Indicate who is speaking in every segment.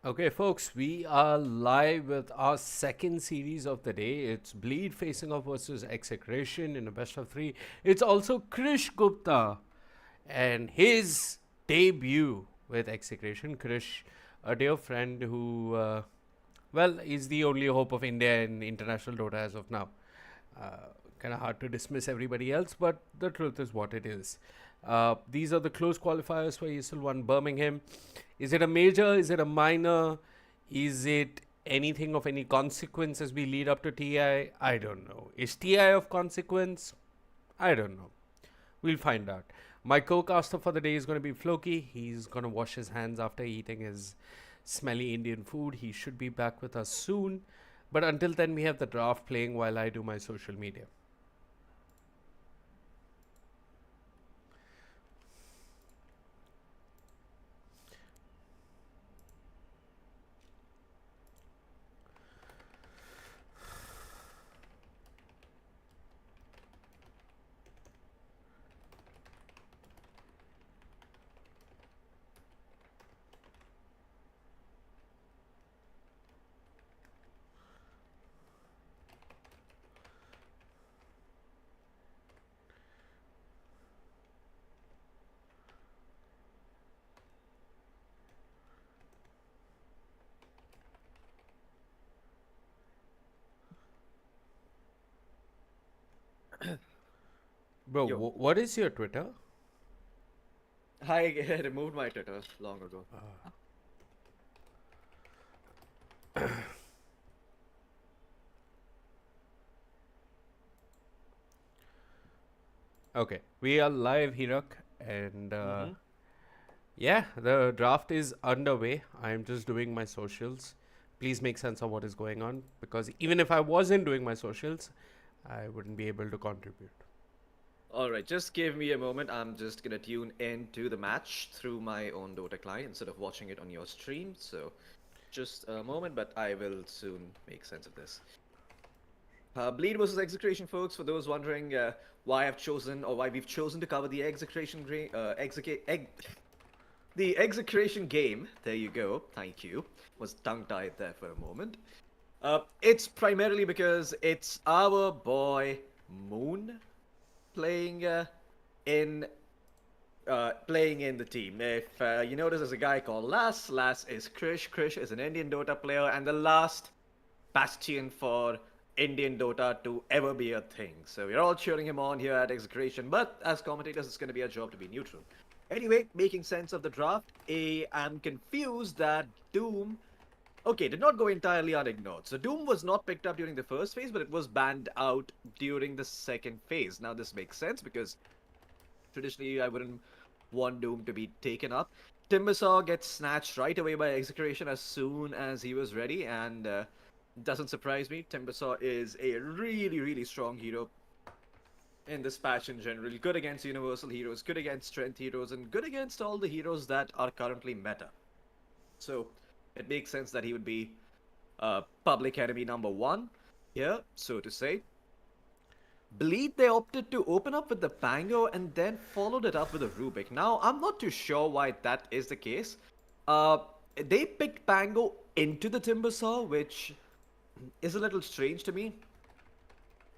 Speaker 1: Okay, folks, we are live with our second series of the day. It's Bleed facing off versus Execration in a best of three. It's also Krish Gupta and his debut with Execration. Krish, a dear friend who, is the only hope of India in international Dota as of now. Kind of hard to dismiss everybody else, but the truth is what it is. These are the close qualifiers for ESL 1 Birmingham. Is it a major? Is it a minor? Is it anything of any consequence as we lead up to TI? I don't know. Is TI of consequence? I don't know. We'll find out. My co-caster for the day is going to be Floki. He's going to wash his hands after eating his smelly Indian food. He should be back with us soon. But until then, we have the draft playing while I do my social media. Bro,
Speaker 2: Yo,
Speaker 1: what is your Twitter?
Speaker 2: I removed my Twitter long ago.
Speaker 1: Okay, we are live, Hirak, and
Speaker 2: Mm-hmm.
Speaker 1: yeah, the draft is underway. I'm just doing my socials. Please make sense of what is going on because even if I wasn't doing my socials, I wouldn't be able to contribute.
Speaker 2: All right, just give me a moment. I'm just gonna tune into the match through my own Dota client instead of watching it on your stream. So, just a moment, but I will soon make sense of this. Bleed versus Execration, folks. For those wondering why I've chosen or why we've chosen to cover the the Execration game. There you go. Thank you. Was tongue-tied there for a moment. It's primarily because it's our boy Moon playing in playing in the team. If you notice, there's a guy called Lass. Lass is Krish. Krish is an Indian Dota player and the last bastion for Indian Dota to ever be a thing. So we're all cheering him on here at Execration, but as commentators, it's going to be our job to be neutral. Anyway, making sense of the draft, I'm confused that Doom. Okay, did not go entirely unignored. So Doom was not picked up during the first phase, but it was banned out during the second phase. Now this makes sense because traditionally I wouldn't want Doom to be taken up. Timbersaw gets snatched right away by Execration as soon as he was ready, and doesn't surprise me. Timbersaw is a really, really strong hero in this patch in general. Good against universal heroes, good against strength heroes, and good against all the heroes that are currently meta. So it makes sense that he would be public enemy number one here, so to say. Bleed, they opted to open up with the Pango and then followed it up with a Rubik. Now, I'm not too sure why that is the case. Uh, they picked Pango into the Timbersaw, which is a little strange to me.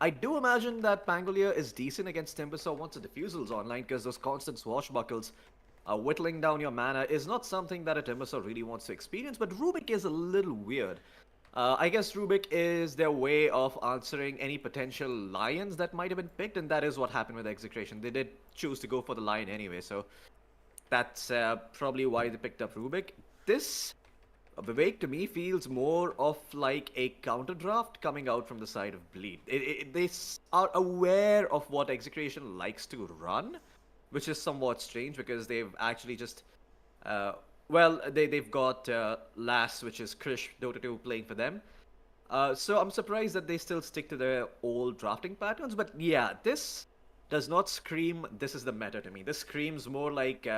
Speaker 2: I do imagine that Pangolier is decent against Timbersaw once the Diffusal's online, because those constant swashbuckles whittling down your mana is not something that a Timbersaw really wants to experience, but Rubik is a little weird. I guess Rubik is their way of answering any potential lions that might have been picked, and that is what happened with Execration. They did choose to go for the lion anyway, so that's probably why they picked up Rubik. This Vivek to me feels more of like a counter draft coming out from the side of Bleed. They are aware of what Execration likes to run, which is somewhat strange because they've actually just they've got Lass, which is Krish Dota 2 playing for them. So I'm surprised that they still stick to their old drafting patterns. But yeah, this does not scream this is the meta to me. This screams more like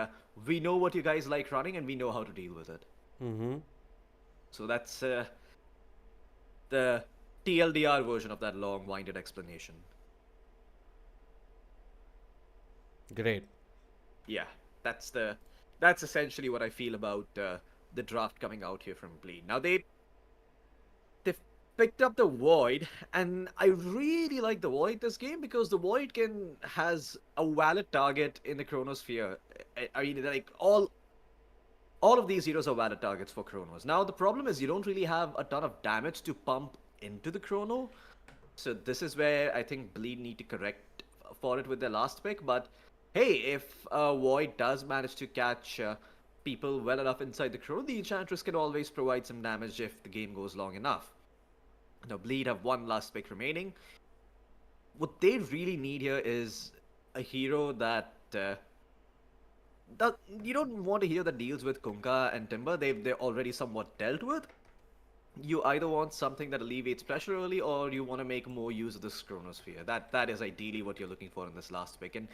Speaker 2: we know what you guys like running and we know how to deal with it.
Speaker 1: Mm-hmm.
Speaker 2: So that's the TLDR version of that long-winded explanation.
Speaker 1: Great.
Speaker 2: Yeah, that's essentially what I feel about the draft coming out here from Bleed. Now they've picked up the Void, and I really like the Void this game because the Void has a valid target in the Chronosphere. I mean, like all of these heroes are valid targets for Chronos. Now the problem is you don't really have a ton of damage to pump into the Chrono, so this is where I think Bleed need to correct for it with their last pick. But hey, if Void does manage to catch people well enough inside the Chrono, the Enchantress can always provide some damage if the game goes long enough. Now Bleed have one last pick remaining. What they really need here is a hero that you don't want a hero that deals with Kunkka and Timber. They're already somewhat dealt with. You either want something that alleviates pressure early, or you want to make more use of this Chronosphere. That is ideally what you're looking for in this last pick. And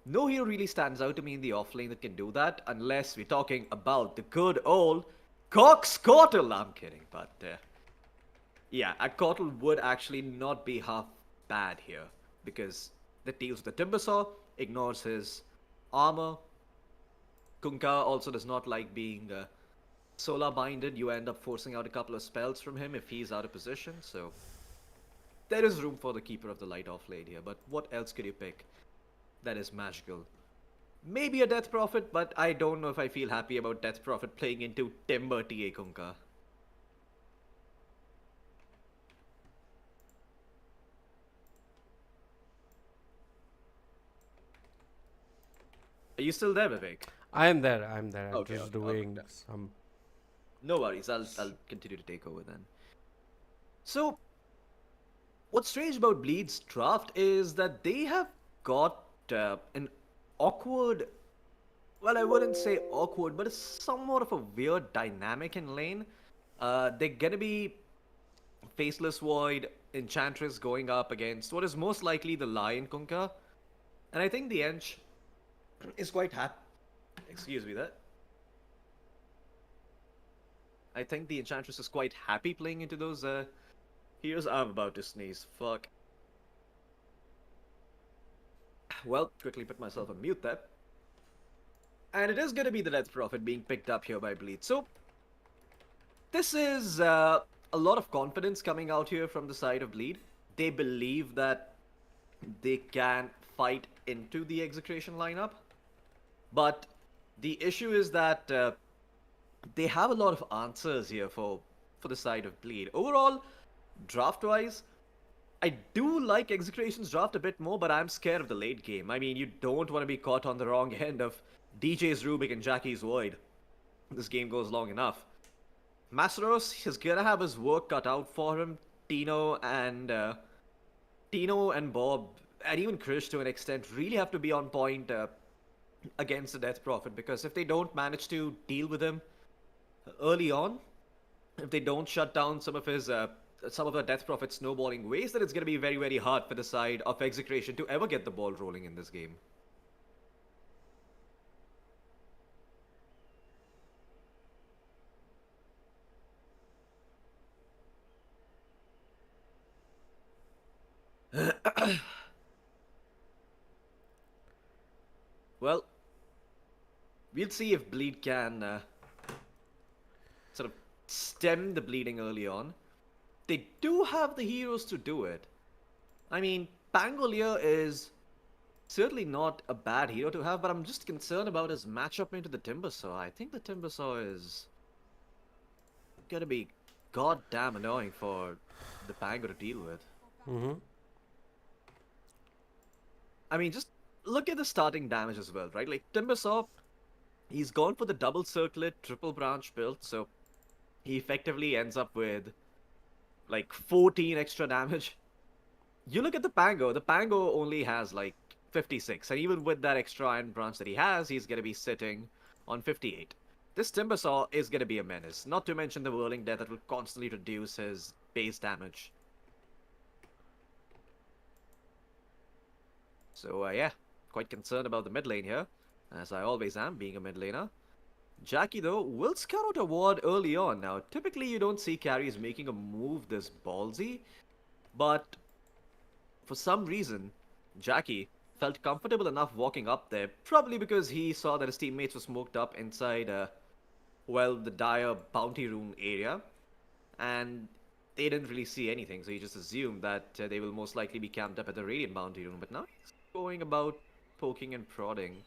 Speaker 2: no hero really stands out to me in the offlane that can do that, unless we're talking about the good old Cox Cortal. I'm kidding, but yeah, a Cortal would actually not be half bad here, because that deals with the Timbersaw, ignores his armor. Kunkka also does not like being solar binded. You end up forcing out a couple of spells from him if he's out of position, so there is room for the Keeper of the Light offlane here. But what else could you pick that is magical? Maybe a Death Prophet, but I don't know if I feel happy about Death Prophet playing into Timber TA Kunkka. Are you still there, Vivek?
Speaker 1: I am there. I'm there. I'm
Speaker 2: Okay,
Speaker 1: just
Speaker 2: okay,
Speaker 1: doing
Speaker 2: okay.
Speaker 1: some.
Speaker 2: No worries, I'll continue to take over then. So, what's strange about Bleed's draft is that they have got an awkward, well, I wouldn't say awkward, but it's somewhat of a weird dynamic in lane. They're gonna be Faceless Void, Enchantress going up against what is most likely the Lion Kunkka. And I think the Ench is quite happy. Excuse me, that. I think the Enchantress is quite happy playing into those heroes. I'm about to sneeze. Fuck. Well, quickly put myself on mute there. And it is going to be the Death Prophet being picked up here by Bleed. So, this is a lot of confidence coming out here from the side of Bleed. They believe that they can fight into the Execration lineup. But the issue is that they have a lot of answers here for the side of Bleed. Overall, draft-wise, I do like Execration's draft a bit more, but I'm scared of the late game. I mean, you don't want to be caught on the wrong end of DJ's Rubik and Jackie's Void. This game goes long enough. Masaros is gonna have his work cut out for him. Tino and Bob, and even Krish to an extent, really have to be on point against the Death Prophet, because if they don't manage to deal with him early on, if they don't shut down some of the Death Prophet's snowballing ways, then it's going to be very, very hard for the side of Execration to ever get the ball rolling in this game. Well, we'll see if Bleed can sort of stem the bleeding early on. They do have the heroes to do it. I mean, Pangolier is certainly not a bad hero to have, but I'm just concerned about his matchup into the Timbersaw. I think the Timbersaw is gonna be goddamn annoying for the Pango to deal with.
Speaker 1: Mm-hmm.
Speaker 2: I mean, just look at the starting damage as well, right? Like, Timbersaw, he's gone for the double circlet, triple branch build, so he effectively ends up with like 14 extra damage. You look at the Pango only has like 56, and even with that extra iron branch that he has, he's gonna be sitting on 58. This Timbersaw is gonna be a menace, not to mention the Whirling Death that will constantly reduce his base damage. So yeah, quite concerned about the mid lane here, as I always am, being a mid laner. Jackie, though, will scout out a ward early on. Now, typically you don't see carries making a move this ballsy, but for some reason, Jackie felt comfortable enough walking up there, probably because he saw that his teammates were smoked up inside well, the dire bounty rune area, and they didn't really see anything, so he just assumed that they will most likely be camped up at the Radiant bounty rune. But now he's going about poking and prodding.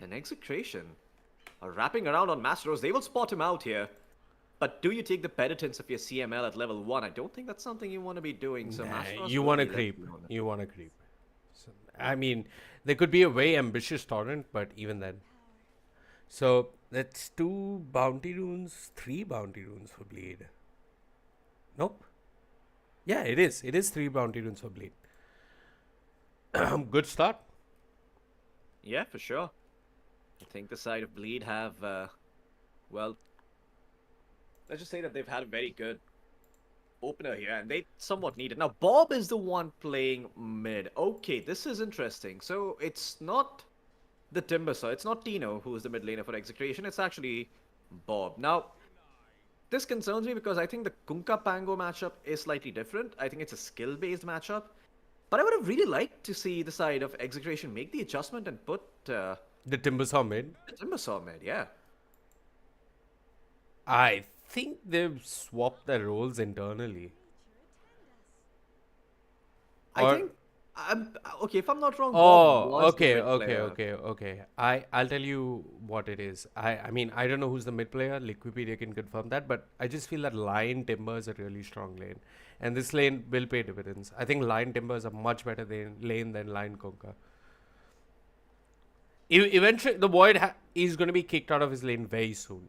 Speaker 2: An Execration are wrapping around on Mastros. They will spot him out here. But do you take the penitence of your CML at level 1? I don't think that's something you want to be doing. So
Speaker 1: Nah,
Speaker 2: Mastros
Speaker 1: you
Speaker 2: will
Speaker 1: want to
Speaker 2: be left
Speaker 1: creep.
Speaker 2: alone.
Speaker 1: You want to creep. So, I mean, there could be a very ambitious torrent, but even then. So that's 2 bounty runes, 3 bounty runes for Bleed. Nope. Yeah, it is. It is 3 bounty runes for Bleed. Good start.
Speaker 2: Yeah, for sure. I think the side of Bleed have, well, let's just say that they've had a very good opener here, and they somewhat need it. Now, Bob is the one playing mid. Okay, this is interesting. So it's not the Timbersaw, it's not Tino who is the mid laner for Execration, it's actually Bob. Now, this concerns me because I think the Kunkka Pango matchup is slightly different. I think it's a skill-based matchup. But I would have really liked to see the side of Execration make the adjustment and put
Speaker 1: The Timbersaw mid.
Speaker 2: the Timbersaw mid, yeah.
Speaker 1: I think they've swapped their roles internally.
Speaker 2: I
Speaker 1: Or-
Speaker 2: think, okay, if I'm not wrong, Bob
Speaker 1: Oh,
Speaker 2: was the
Speaker 1: okay,
Speaker 2: mid
Speaker 1: okay,
Speaker 2: player.
Speaker 1: okay. I'll tell you what it is. I mean, I don't know who's the mid player. Liquipedia can confirm that, but I just feel that Lion Timber is a really strong lane, and this lane will pay dividends. I think Lion Timber is a much better lane than Lion Konka. Eventually, the Void is going to be kicked out of his lane very soon.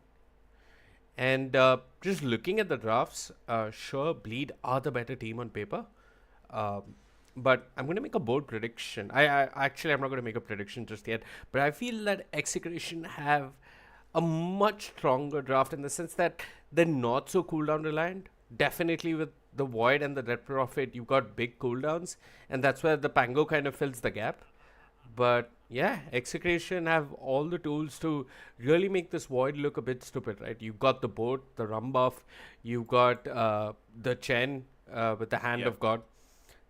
Speaker 1: And just looking at the drafts, sure, Bleed are the better team on paper. But I'm going to make a bold prediction. Actually, I'm not going to make a prediction just yet. But I feel that Execration have a much stronger draft in the sense that they're not so cooldown reliant. Definitely with the Void and the Red Prophet, you've got big cooldowns. And that's where the Pango kind of fills the gap. But yeah, Execration have all the tools to really make this Void look a bit stupid, right? You've got the boat, the rum buff, you've got the Chen with the Hand
Speaker 2: Yep.
Speaker 1: of God.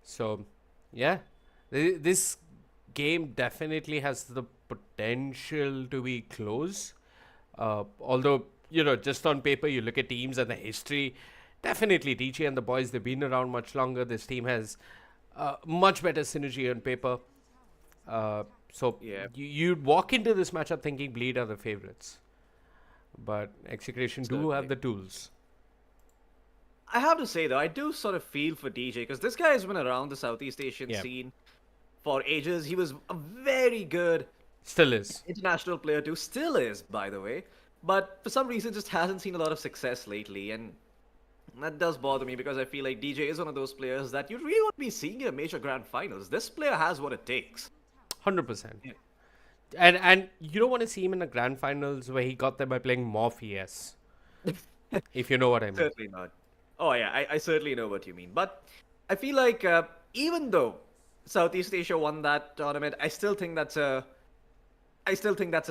Speaker 1: So yeah, this game definitely has the potential to be close. Although, just on paper, you look at teams and the history, definitely DJ and the boys, they've been around much longer. This team has much better synergy on paper. So
Speaker 2: Yeah.
Speaker 1: you'd walk into this matchup thinking Bleed are the favorites. But Execration do have
Speaker 2: Certainly.
Speaker 1: the tools.
Speaker 2: I have to say though, I do sort of feel for DJ because this guy has been around the Southeast Asian
Speaker 1: Yeah.
Speaker 2: scene for ages. He was a very good
Speaker 1: Still is.
Speaker 2: international player too, still is, by the way. But for some reason, just hasn't seen a lot of success lately, and that does bother me because I feel like DJ is one of those players that you really want to be seeing in a major grand finals. This player has what it takes.
Speaker 1: 100%.
Speaker 2: Yeah.
Speaker 1: And you don't want to see him in the grand finals where he got there by playing Morph ES. If you know what I mean.
Speaker 2: Certainly not. Oh yeah, I certainly know what you mean. But I feel like even though Southeast Asia won that tournament, I still think that's a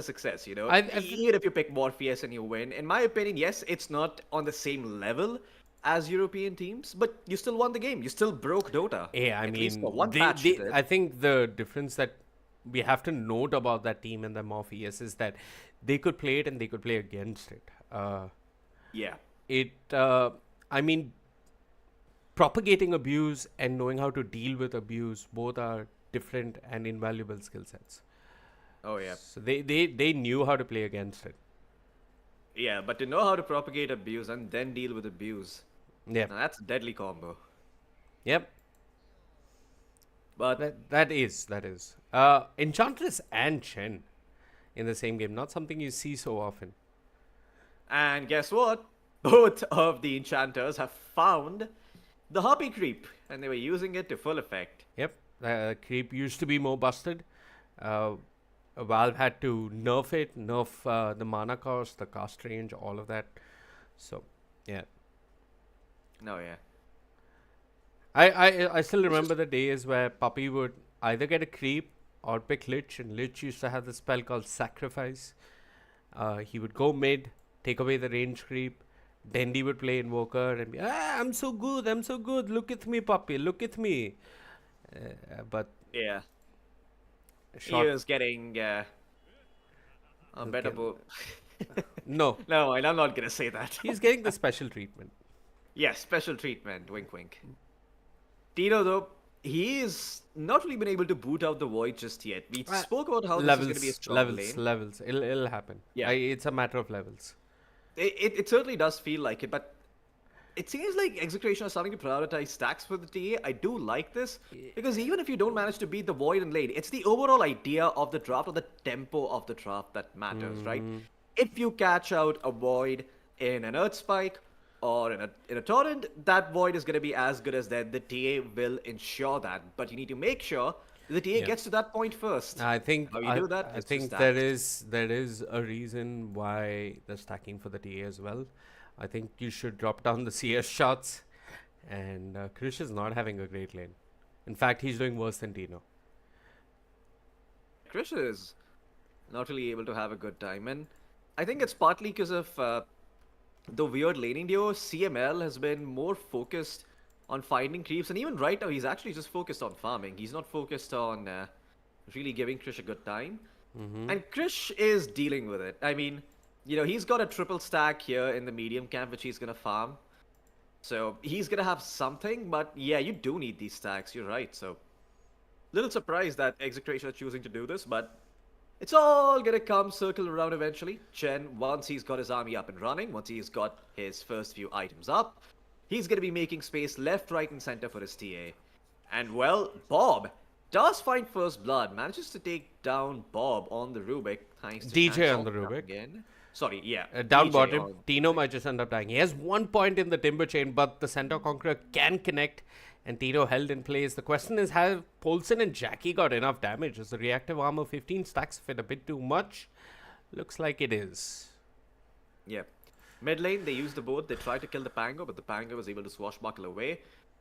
Speaker 2: success. Even if you pick Morpheus and you win, in my opinion, yes, it's not on the same level as European teams, but you still won the game. You still broke Dota.
Speaker 1: Yeah, I
Speaker 2: At least
Speaker 1: mean,
Speaker 2: for one patch you did.
Speaker 1: I think the difference that we have to note about that team and the Morph ES is that they could play it and they could play against it.
Speaker 2: Yeah.
Speaker 1: I mean, propagating abuse and knowing how to deal with abuse both are different and invaluable skill sets.
Speaker 2: Oh yeah.
Speaker 1: So they knew how to play against it.
Speaker 2: Yeah, but to know how to propagate abuse and then deal with abuse,
Speaker 1: Yeah.
Speaker 2: now that's a deadly combo.
Speaker 1: Yep.
Speaker 2: But
Speaker 1: That is. Enchantress and Chen in the same game. Not something you see so often.
Speaker 2: and guess what? Both of the enchanters have found the Harpy Creep, and they were using it to full effect.
Speaker 1: Yep. Creep used to be more busted. Valve had to nerf it, nerf the mana cost, the cast range, all of that. So, yeah.
Speaker 2: No, yeah.
Speaker 1: I still remember the days where Puppy would either get a creep or pick Lich, and Lich used to have this spell called Sacrifice. He would go mid, take away the range creep. Dendi would play Invoker and be, I'm so good, look at me, Puppy, look at me. But
Speaker 2: Yeah. He
Speaker 1: short,
Speaker 2: was getting a better
Speaker 1: Okay.
Speaker 2: bow.
Speaker 1: No,
Speaker 2: No, and I'm not gonna say that.
Speaker 1: he's getting the special treatment.
Speaker 2: Yes, special treatment. Wink, wink. Tino, though, he is not really been able to boot out the void just yet. We
Speaker 1: Uh,
Speaker 2: spoke about how this is going to be a
Speaker 1: levels,
Speaker 2: strong
Speaker 1: levels,
Speaker 2: lane.
Speaker 1: levels. It'll happen.
Speaker 2: Yeah.
Speaker 1: It's a matter of levels.
Speaker 2: It certainly does feel like it, but it seems like Execration are starting to prioritize stacks for the TA. I do like this because even if you don't manage to beat the void in lane, it's the overall idea of the draft or the tempo of the draft that matters, right? If you catch out a void in an Earth Spike or in a torrent, that void is going to be as good as that. The TA will ensure that, but you need to make sure the TA
Speaker 1: Yeah.
Speaker 2: gets to that point first.
Speaker 1: I think
Speaker 2: How you do that
Speaker 1: I
Speaker 2: is through
Speaker 1: think
Speaker 2: stacks.
Speaker 1: there is a reason why they're stacking for the TA as well. I think you should drop down the CS shots, and Krish is not having a great lane. In fact, he's doing worse than Tino.
Speaker 2: Krish is not really able to have a good time, and I think it's partly because of the weird laning duo. CML has been more focused on finding creeps, and even right now he's actually just focused on farming. He's not focused on really giving Krish a good time. And Krish is dealing with it. I mean, he's got a triple stack here in the medium camp, which he's gonna farm. So he's gonna have something, but yeah, you do need these stacks. You're right. So little surprised that Execration are choosing to do this, but it's all gonna come circle around eventually. Chen, once he's got his army up and running, once he's got his first few items up, he's gonna be making space left, right, and center for his TA. And well, Bob does find first blood, manages to take down Bob on the Rubik, thanks to
Speaker 1: DJ on
Speaker 2: Shansong
Speaker 1: the
Speaker 2: coming
Speaker 1: Rubik.
Speaker 2: in. Sorry, yeah.
Speaker 1: Down
Speaker 2: DJ
Speaker 1: bottom,
Speaker 2: on-
Speaker 1: Tino might just end up dying. He has 1 point in the Timber Chain, but the Centaur Conqueror can connect, and Tino held in place. The question is, have Polson and Jackie got enough damage? Is the reactive armor 15 stacks fit a bit too much? Looks like it is.
Speaker 2: Yeah. Mid lane, they used the boat. They tried to kill the Pango, but the Pango was able to swashbuckle away.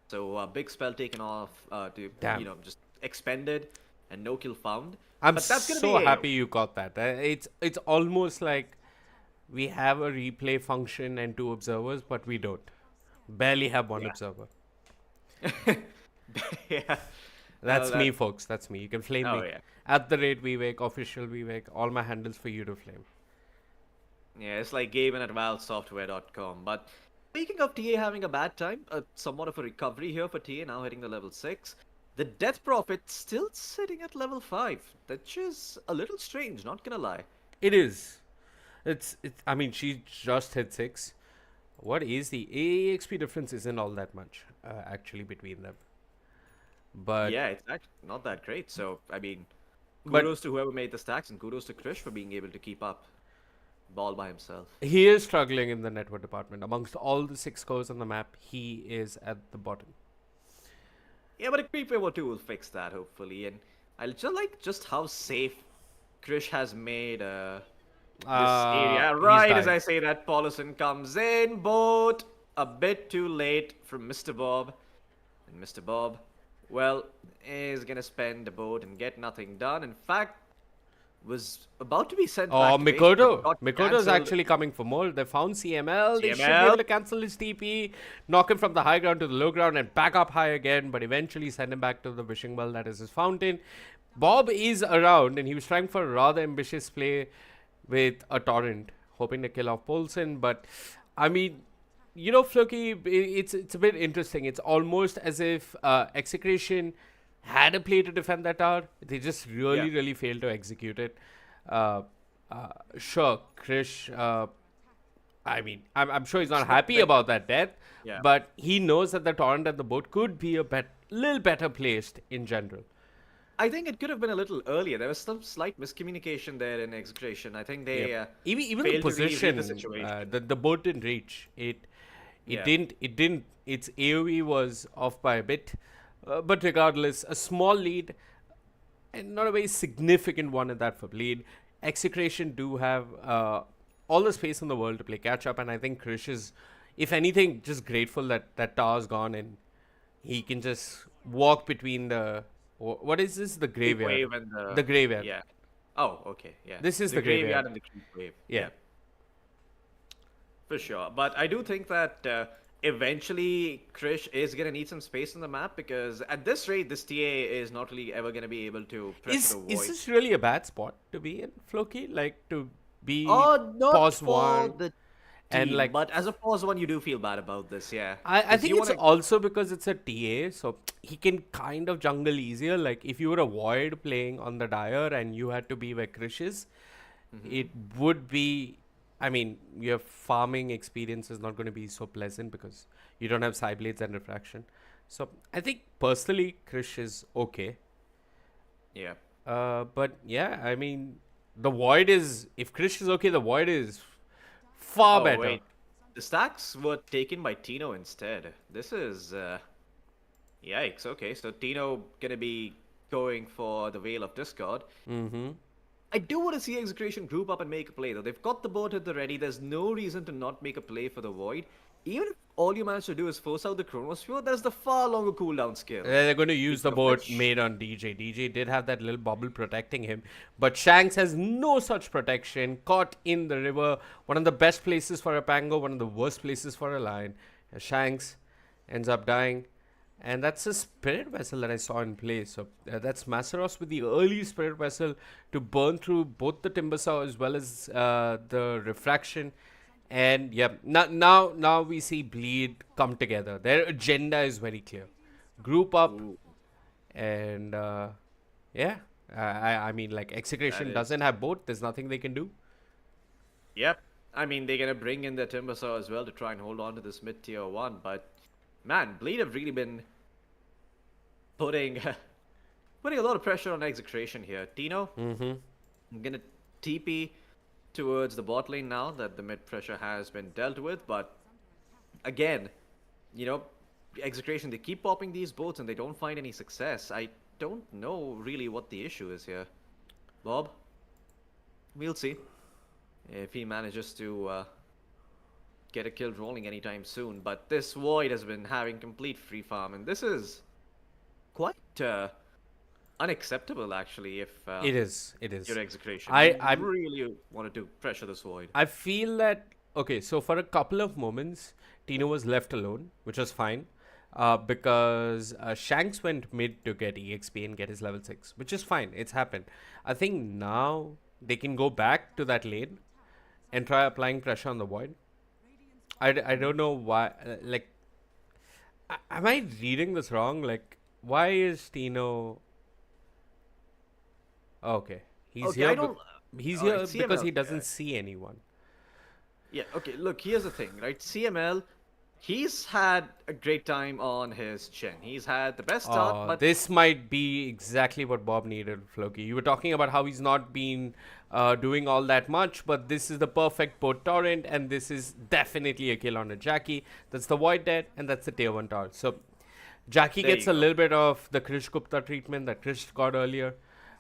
Speaker 2: So a big spell taken off to,
Speaker 1: Damn.
Speaker 2: just expended and no kill found.
Speaker 1: I'm
Speaker 2: But that's gonna
Speaker 1: so
Speaker 2: be
Speaker 1: happy you got that. It's almost like we have a replay function and 2 observers, but we don't. Barely have 1
Speaker 2: Yeah.
Speaker 1: observer.
Speaker 2: Yeah.
Speaker 1: That's
Speaker 2: Well,
Speaker 1: me, folks. That's me. You can flame
Speaker 2: Oh,
Speaker 1: me.
Speaker 2: yeah.
Speaker 1: At the rate Veewake, official Veewake, all my handles for you to flame.
Speaker 2: Yeah, it's like gaming at valvesoftware.com. But speaking of TA having a bad time, somewhat of a recovery here for TA, now hitting the level 6. The Death Prophet still sitting at level 5, which is a little strange, not gonna lie.
Speaker 1: It is. It's. I mean, she just hit 6. What is the AXP difference? Isn't all that much, actually, between them. But
Speaker 2: Yeah, it's actually not that great. So, I mean,
Speaker 1: But-
Speaker 2: kudos to whoever made the stacks, and kudos to Krish for being able to keep up ball by himself.
Speaker 1: he is struggling in the network department. Amongst all the 6 scores on the map, he is at the bottom.
Speaker 2: Yeah, but a creep wave or two will fix that, hopefully. And I just like just how safe Krish has made this area.
Speaker 1: He's
Speaker 2: Right as
Speaker 1: died.
Speaker 2: I say that, Paulison comes in, boat a bit too late from Mr. Bob. And Mr. Bob, well, is gonna spend a boat and get nothing done. In fact, was about to be sent back
Speaker 1: Oh,
Speaker 2: to base,
Speaker 1: Mikoto.
Speaker 2: but got
Speaker 1: Mikoto's
Speaker 2: cancelled.
Speaker 1: actually coming for more. They found CML. They should be
Speaker 2: CML.
Speaker 1: able to cancel his TP, knock him from the high ground to the low ground, and back up high again, but eventually send him back to the wishing well that is his fountain. Bob is around, and he was trying for a rather ambitious play with a torrent, hoping to kill off Polson. But, I mean, Floki, it's a bit interesting. It's almost as if Execration had a play to defend that tower. They just really failed to execute it. Sure, Krish. I mean, I'm sure he's not happy about that death,
Speaker 2: Yeah.
Speaker 1: but he knows that the torrent and the boat could be a little better placed in general.
Speaker 2: I think it could have been a little earlier. There was some slight miscommunication there in Execration. I think they
Speaker 1: Even the
Speaker 2: failed to really read
Speaker 1: position,
Speaker 2: the situation.
Speaker 1: the boat didn't reach it.
Speaker 2: Yeah.
Speaker 1: Didn't. Its AOE was off by a bit, but regardless, a small lead, and not a very significant one at that for lead. Execration do have all the space in the world to play catch up, and I think Krish is, if anything, just grateful that that tower's gone and he can just walk between the. What is this? The
Speaker 2: Creep
Speaker 1: graveyard.
Speaker 2: wave and
Speaker 1: The graveyard.
Speaker 2: Yeah. Oh, okay. Yeah.
Speaker 1: This is the graveyard.
Speaker 2: and the creep wave.
Speaker 1: Yeah.
Speaker 2: For sure. But I do think that eventually Krish is gonna need some space on the map because at this rate, this TA is not really ever gonna be able to press the void.
Speaker 1: Is this really a bad spot to be in, Floki? Like to be
Speaker 2: Not
Speaker 1: pause
Speaker 2: for
Speaker 1: one
Speaker 2: the
Speaker 1: and
Speaker 2: team,
Speaker 1: like
Speaker 2: but as a pause one, you do feel bad about this, yeah.
Speaker 1: I
Speaker 2: Because
Speaker 1: think
Speaker 2: you
Speaker 1: it's
Speaker 2: want to.
Speaker 1: also because it's a TA, so he can kind of jungle easier. Like if you were a Void playing on the Dire and you had to be where Krish is, it would be. I mean, your farming experience is not going to be so pleasant because you don't have Psyblades and Refraction. So I think personally, Krish is okay.
Speaker 2: Yeah.
Speaker 1: But yeah, I mean, the Void is. If Krish is okay, the Void is far
Speaker 2: Oh,
Speaker 1: better.
Speaker 2: wait. The stacks were taken by Tino instead. This is. Yikes, okay. So Tino gonna be going for the Veil of Discord.
Speaker 1: Mm-hmm.
Speaker 2: I do want to see Execration group up and make a play, though. They've got the board at the ready. There's no reason to not make a play for the Void. Even if all you manage to do is force out the Chronosphere, there's the far longer cooldown skill.
Speaker 1: They're going to use the
Speaker 2: Speaking of
Speaker 1: board
Speaker 2: which,
Speaker 1: made on DJ. DJ did have that little bubble protecting him, but Shanks has no such protection. Caught in the river, one of the best places for a Pango, one of the worst places for a lion. Shanks ends up dying, and that's a spirit vessel that I saw in play. So that's Masaros with the early spirit vessel to burn through both the timber saw as well as the refraction. And yeah, now we see Bleed come together. Their agenda is very clear. Group up,
Speaker 2: ooh,
Speaker 1: and yeah, I mean, like
Speaker 2: that
Speaker 1: Execration
Speaker 2: is.
Speaker 1: doesn't have boat. There's nothing they can do.
Speaker 2: Yep. I mean, they're gonna bring in the Timbersaw as well to try and hold on to this mid tier one, but man, Bleed have really been putting putting a lot of pressure on Execration here. Tino,
Speaker 1: Mm-hmm.
Speaker 2: I'm gonna TP towards the bot lane now that the mid pressure has been dealt with, but again, you know, Execration, they keep popping these boats and they don't find any success. I don't know really what the issue is here. Bob, we'll see if he manages to get a kill rolling anytime soon. But this Void has been having complete free farm, and this is quite unacceptable actually if
Speaker 1: It is. It
Speaker 2: your
Speaker 1: is.
Speaker 2: Execration.
Speaker 1: I
Speaker 2: You
Speaker 1: I'm
Speaker 2: really wanted to pressure this Void.
Speaker 1: I feel that okay. So for a couple of moments, Tino was left alone, which was fine. Because Shanks went mid to get EXP and get his level 6, which is fine. It's happened. I think now they can go back to that lane and try applying pressure on the Void. I don't know why. Like, am I reading this wrong? Like, why is Tino. Okay. He's
Speaker 2: Okay, I
Speaker 1: here.
Speaker 2: don't.
Speaker 1: He's
Speaker 2: All right,
Speaker 1: here because
Speaker 2: CML.
Speaker 1: he doesn't see anyone.
Speaker 2: Yeah. Okay. Look, here's the thing, right? CML, he's had a great time on his chin. He's had the best start, but
Speaker 1: This might be exactly what Bob needed, Floki. You were talking about how he's not been doing all that much, but this is the perfect port torrent, and this is definitely a kill on a Jackie. That's the Void Dead, and that's the tier 1 tower. So Jackie
Speaker 2: there
Speaker 1: gets
Speaker 2: you
Speaker 1: a
Speaker 2: go.
Speaker 1: little bit of the Krish Gupta treatment that Krish got earlier.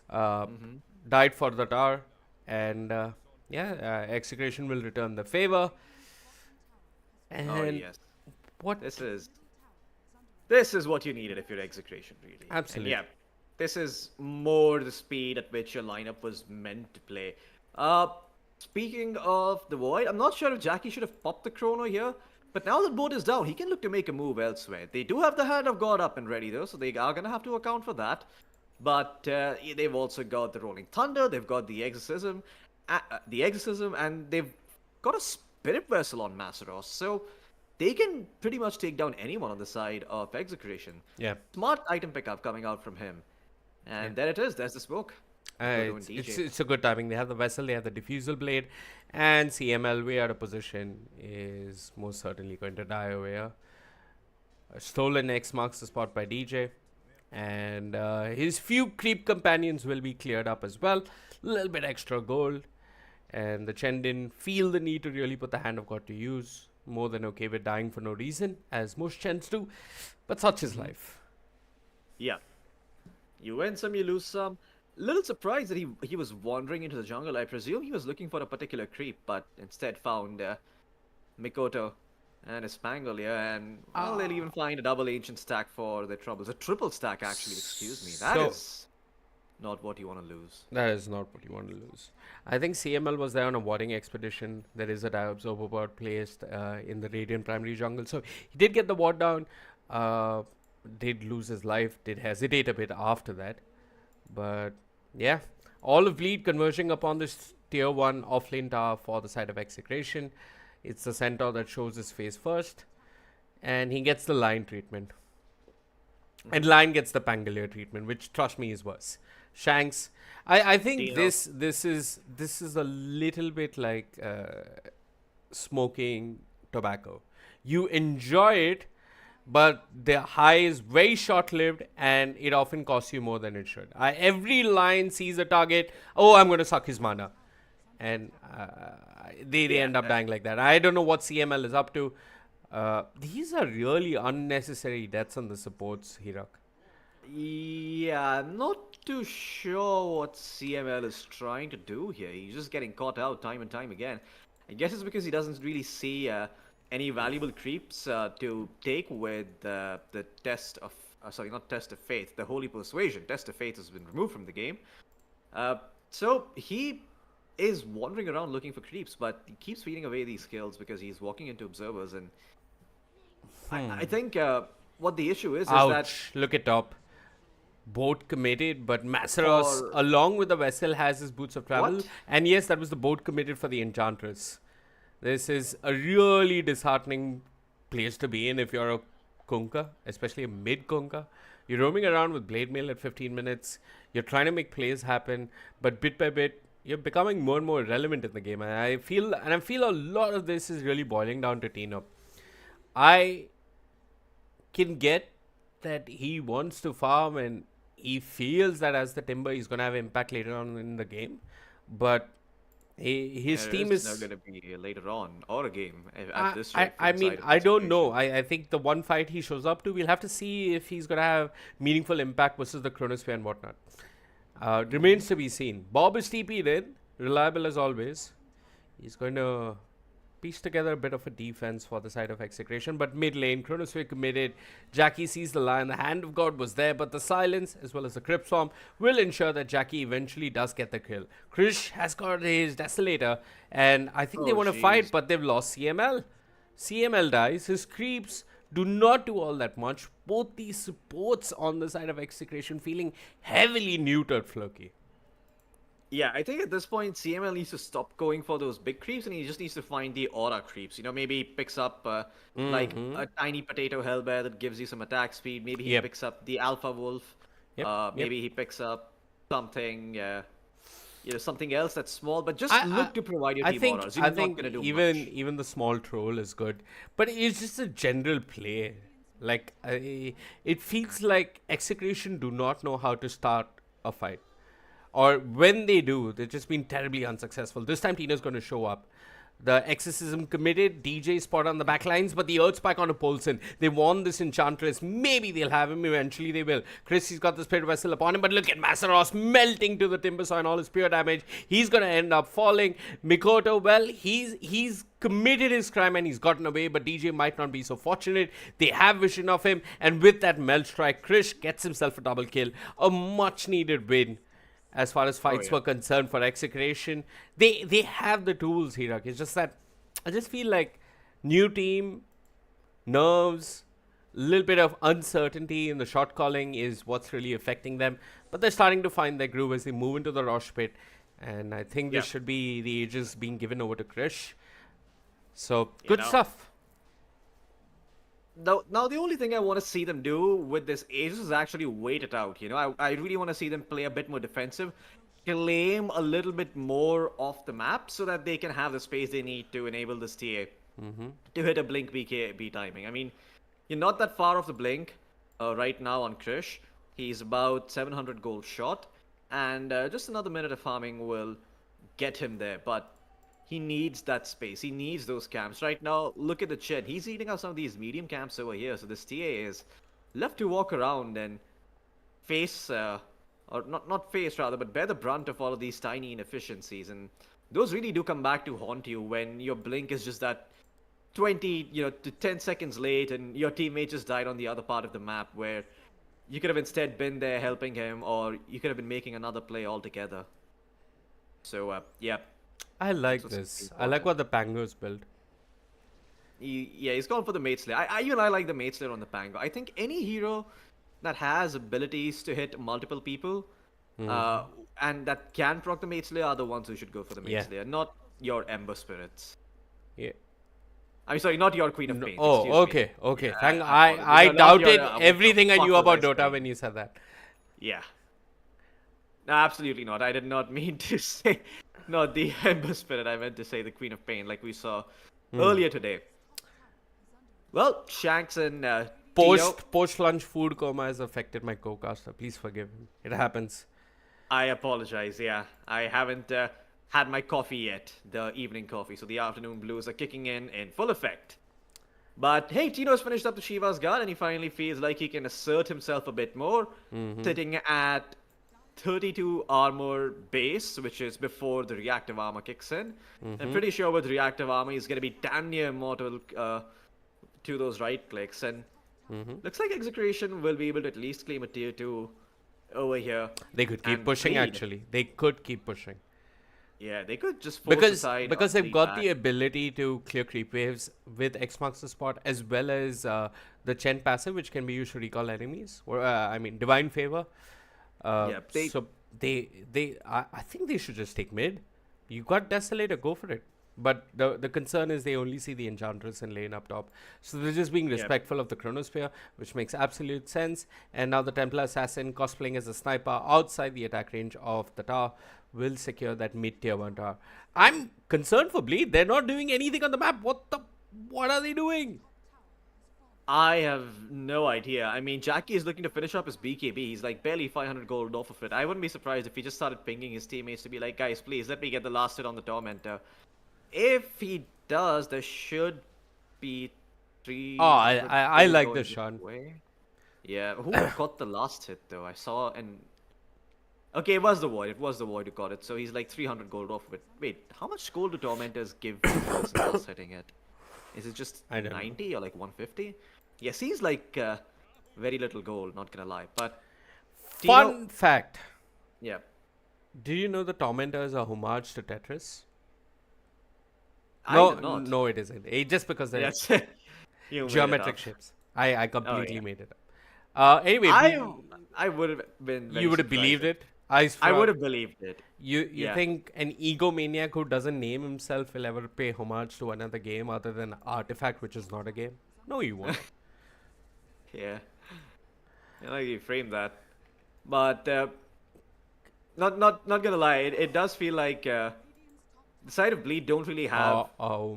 Speaker 1: Uh,
Speaker 2: Hmm.
Speaker 1: Died for the tower, and yeah, Execration will return the favor.
Speaker 2: Oh
Speaker 1: And
Speaker 2: yes,
Speaker 1: what?
Speaker 2: this is what you needed if you're Execration, really. And
Speaker 1: Absolutely.
Speaker 2: yeah, this is more the speed at which your lineup was meant to play. Speaking of the Void, I'm not sure if Jackie should have popped the Chrono here, but now that board is down, he can look to make a move elsewhere. They do have the Hand of God up and ready though, so they are gonna have to account for that. But they've also got the Rolling Thunder, they've got the Exorcism, and they've got a Spirit Vessel on Masaros, so they can pretty much take down anyone on the side of Execration.
Speaker 1: Yeah.
Speaker 2: Smart item pickup coming out from him. And there it is, there's the smoke. Dodo and DJ.
Speaker 1: It's a good timing. They have the vessel, they have the diffusal blade, and CML way out of position is most certainly going to die over here. A stolen X marks the spot by DJ, and his few creep companions will be cleared up as well. A little bit extra gold, and the Chen didn't feel the need to really put the Hand of God to use. More than okay with dying for no reason, as most Chens do, but such is life.
Speaker 2: Yeah. You win some, you lose some. Little surprised that he was wandering into the jungle. I presume he was looking for a particular creep, but instead found Mikoto and his Spangle, and well, they'll even find a double ancient stack for their troubles. A triple stack, actually, excuse me. That
Speaker 1: So-
Speaker 2: is not what you want to lose.
Speaker 1: That is not what you want to lose. I think CML was there on a warding expedition. There is a Dire Absorber board placed in the Radiant primary jungle. So he did get the ward down. Did lose his life. Did hesitate a bit after that. But yeah, all of Bleed converging upon this tier 1 offlane tower for the side of Execration. It's the centaur that shows his face first, and he gets the line treatment. And Lion gets the Pangolier treatment, which trust me is worse. Shanks, I think
Speaker 2: Dino.
Speaker 1: this is a little bit like smoking tobacco. You enjoy it, but the high is very short lived and it often costs you more than it should. Every lion sees a target, oh, I'm going to suck his mana. And they
Speaker 2: Yeah,
Speaker 1: end up dying like that. I don't know what CML is up to. These are really unnecessary deaths on the supports, Hirak.
Speaker 2: Yeah, I'm not too sure what CML is trying to do here. He's just getting caught out time and time again. I guess it's because he doesn't really see any valuable creeps to take with the test of, sorry, not test of faith, the holy persuasion. Test of faith has been removed from the game. So he is wandering around looking for creeps, but he keeps feeding away these kills because he's walking into observers. And I think what the issue is that
Speaker 1: Ouch, look at top. Boat committed, but Maceros,
Speaker 2: For-
Speaker 1: along with the vessel, has his boots of travel.
Speaker 2: What?
Speaker 1: And yes, that was the boat committed for the Enchantress. This is a really disheartening place to be in if you're a Kunkka, especially a mid Kunkka. You're roaming around with Blade Mail at 15 minutes. You're trying to make plays happen, but bit by bit, you're becoming more and more relevant in the game. And I feel a lot of this is really boiling down to Tino. I can get that he wants to farm and he feels that as the Timber he's going to have impact later on in the game, but his
Speaker 2: there
Speaker 1: team
Speaker 2: is
Speaker 1: is.
Speaker 2: now going to be later on or a game at
Speaker 1: I,
Speaker 2: this
Speaker 1: I,
Speaker 2: rate.
Speaker 1: I
Speaker 2: from the
Speaker 1: mean,
Speaker 2: side of
Speaker 1: I don't know.
Speaker 2: Execution.
Speaker 1: I think the one fight he shows up to, we'll have to see if he's going to have meaningful impact versus the Chronosphere and whatnot. Remains to be seen. Bob is TP'd in, reliable as always. He's going to piece together a bit of a defense for the side of Execration, but mid lane, Chronosphere committed. Jackie sees the lion. The Hand of God was there, but the silence, as well as the Crypt Swarm, will ensure that Jackie eventually does get the kill. Krish has got his Desolator, and I think they
Speaker 2: Oh,
Speaker 1: want to fight,
Speaker 2: jeez.
Speaker 1: but they've lost CML. CML dies. His creeps do not do all that much. Both these supports on the side of Execration feeling heavily neutered, Floki.
Speaker 2: Yeah, I think at this point CML needs to stop going for those big creeps and he just needs to find the aura creeps. You know, maybe he picks up like a tiny potato hellbear that gives you some attack speed. Maybe he
Speaker 1: Yep.
Speaker 2: picks up the alpha wolf.
Speaker 1: Yep,
Speaker 2: Maybe he picks up something, something else that's small. But just
Speaker 1: I-
Speaker 2: look
Speaker 1: I-
Speaker 2: to provide your
Speaker 1: I
Speaker 2: team
Speaker 1: think
Speaker 2: auras. You're
Speaker 1: I
Speaker 2: not
Speaker 1: think
Speaker 2: gonna do
Speaker 1: even
Speaker 2: much.
Speaker 1: even the small troll is good, but it's just a general play. Like it feels like Execration do not know how to start a fight, or when they do, they've just been terribly unsuccessful. This time, Tina's going to show up. The Exorcism committed, DJ spot on the back lines, but the Earth Spike on a Polson. They want this Enchantress. Maybe they'll have him, eventually they will. Chrissy's got the Spirit Vessel upon him, but look at Maceros melting to the Timber Saw and all his pure damage. He's going to end up falling. Mikoto, well, he's committed his crime and he's gotten away, but DJ might not be so fortunate. They have vision of him, and with that Melt Strike, Krish gets himself a double kill. A much needed win as far as fights
Speaker 2: yeah.
Speaker 1: were concerned for Execration. They have the tools, Hirak. It's just that I just feel like new team, nerves, a little bit of uncertainty in the shot calling is what's really affecting them. But they're starting to find their groove as they move into the Rosh pit. And I think this
Speaker 2: Yeah.
Speaker 1: should be the ages being given over to Krish. So,
Speaker 2: You
Speaker 1: good
Speaker 2: know.
Speaker 1: stuff.
Speaker 2: Now, the only thing I want to see them do with this Aegis is actually wait it out. You know, I really want to see them play a bit more defensive, claim a little bit more off the map so that they can have the space they need to enable this TA to hit a blink BKB timing. I mean, you're not that far off the blink right now on Krish. He's about 700 gold shot, and just another minute of farming will get him there. But he needs that space. He needs those camps. Right now, look at the Ched. He's eating up some of these medium camps over here. So this TA is left to walk around and face, or not face rather, but bear the brunt of all of these tiny inefficiencies. And those really do come back to haunt you when your blink is just that 20, to 10 seconds late and your teammate just died on the other part of the map where you could have instead been there helping him, or you could have been making another play altogether. So, yeah.
Speaker 1: I like
Speaker 2: That's what's
Speaker 1: this. I like
Speaker 2: important.
Speaker 1: what the Pango's built.
Speaker 2: He's gone for the Mate Slayer. I like the Mate Slayer on the Pango. I think any hero that has abilities to hit multiple people and that can proc the Mate Slayer are the ones who should go for the Mate
Speaker 1: Yeah.
Speaker 2: Slayer, not your Ember Spirits.
Speaker 1: Yeah.
Speaker 2: I'm sorry, not your Queen of
Speaker 1: No.
Speaker 2: Pains. Excuse
Speaker 1: Oh,
Speaker 2: me.
Speaker 1: okay. Okay.
Speaker 2: Yeah,
Speaker 1: Thank.
Speaker 2: I apologize.
Speaker 1: I
Speaker 2: No, not your.
Speaker 1: doubted
Speaker 2: What the
Speaker 1: everything I
Speaker 2: fuck
Speaker 1: knew
Speaker 2: was I
Speaker 1: about Dota
Speaker 2: saying?
Speaker 1: when you said that.
Speaker 2: Yeah. No, absolutely not. I did not mean to say not the Ember Spirit. I meant to say the Queen of Pain, like we saw earlier today. Well, Shanks and Tino,
Speaker 1: Post lunch food coma has affected my co-caster. Please forgive him. It happens.
Speaker 2: I apologize. Yeah, I haven't had my coffee yet, the evening coffee, so the afternoon blues are kicking in full effect. But hey, Tino's finished up the Shiva's Guard and he finally feels like he can assert himself a bit more, sitting at 32 armor base, which is before the reactive armor kicks in. I'm pretty sure with reactive armor, he's going to be damn near immortal to those right clicks. And looks like Execration will be able to at least claim a tier 2 over here.
Speaker 1: They could keep
Speaker 2: And
Speaker 1: pushing.
Speaker 2: Bleed.
Speaker 1: Actually, they could keep pushing
Speaker 2: Yeah, they could just force aside
Speaker 1: because they've
Speaker 2: Bleed
Speaker 1: got
Speaker 2: back.
Speaker 1: the ability to clear creep waves with X marks the spot, as well as the Chen passive, which can be used to recall enemies, or I mean divine favor.
Speaker 2: Yeah,
Speaker 1: So I think they should just take mid. You got Desolator, go for it. But the concern is they only see the Enchantress and lane up top. So they're just being respectful of the Chronosphere, which makes absolute sense. And now the Templar Assassin cosplaying as a sniper outside the attack range of the tower will secure that mid tier 1 tower. I'm concerned for Bleed. They're not doing anything on the map. What are they doing?
Speaker 2: I have no idea. I mean, Jackie is looking to finish up his BKB. He's like barely 500 gold off of it. I wouldn't be surprised if he just started pinging his teammates to be like, guys, please let me get the last hit on the Tormentor. If he does, there should be 3.
Speaker 1: Oh, I like this, Sean.
Speaker 2: Yeah, who got the last hit though? I saw an. Okay, it was the Void. It was the Void who got it. So he's like 300 gold off of it. Wait, how much gold do Tormentors give for the person else hitting it? Is it just
Speaker 1: I don't know.
Speaker 2: 90 or like 150? Yes, he's like very little gold, not gonna lie. But
Speaker 1: Fun fact.
Speaker 2: yeah,
Speaker 1: Do you know the Tormentor is a homage to Tetris?
Speaker 2: I did not.
Speaker 1: No, it isn't. Just because they're
Speaker 2: Yes, you made it
Speaker 1: geometric
Speaker 2: up.
Speaker 1: shapes. I completely
Speaker 2: yeah.
Speaker 1: made it up. Anyway,
Speaker 2: I would have been. Very
Speaker 1: you would have
Speaker 2: surprised
Speaker 1: believed
Speaker 2: if-
Speaker 1: it.
Speaker 2: I would have believed it.
Speaker 1: You
Speaker 2: Yeah.
Speaker 1: think an egomaniac who doesn't name himself will ever pay homage to another game other than Artifact, which is not a game? No, you won't.
Speaker 2: Yeah, I like you frame that, but not gonna lie, it does feel like the side of Bleed don't really have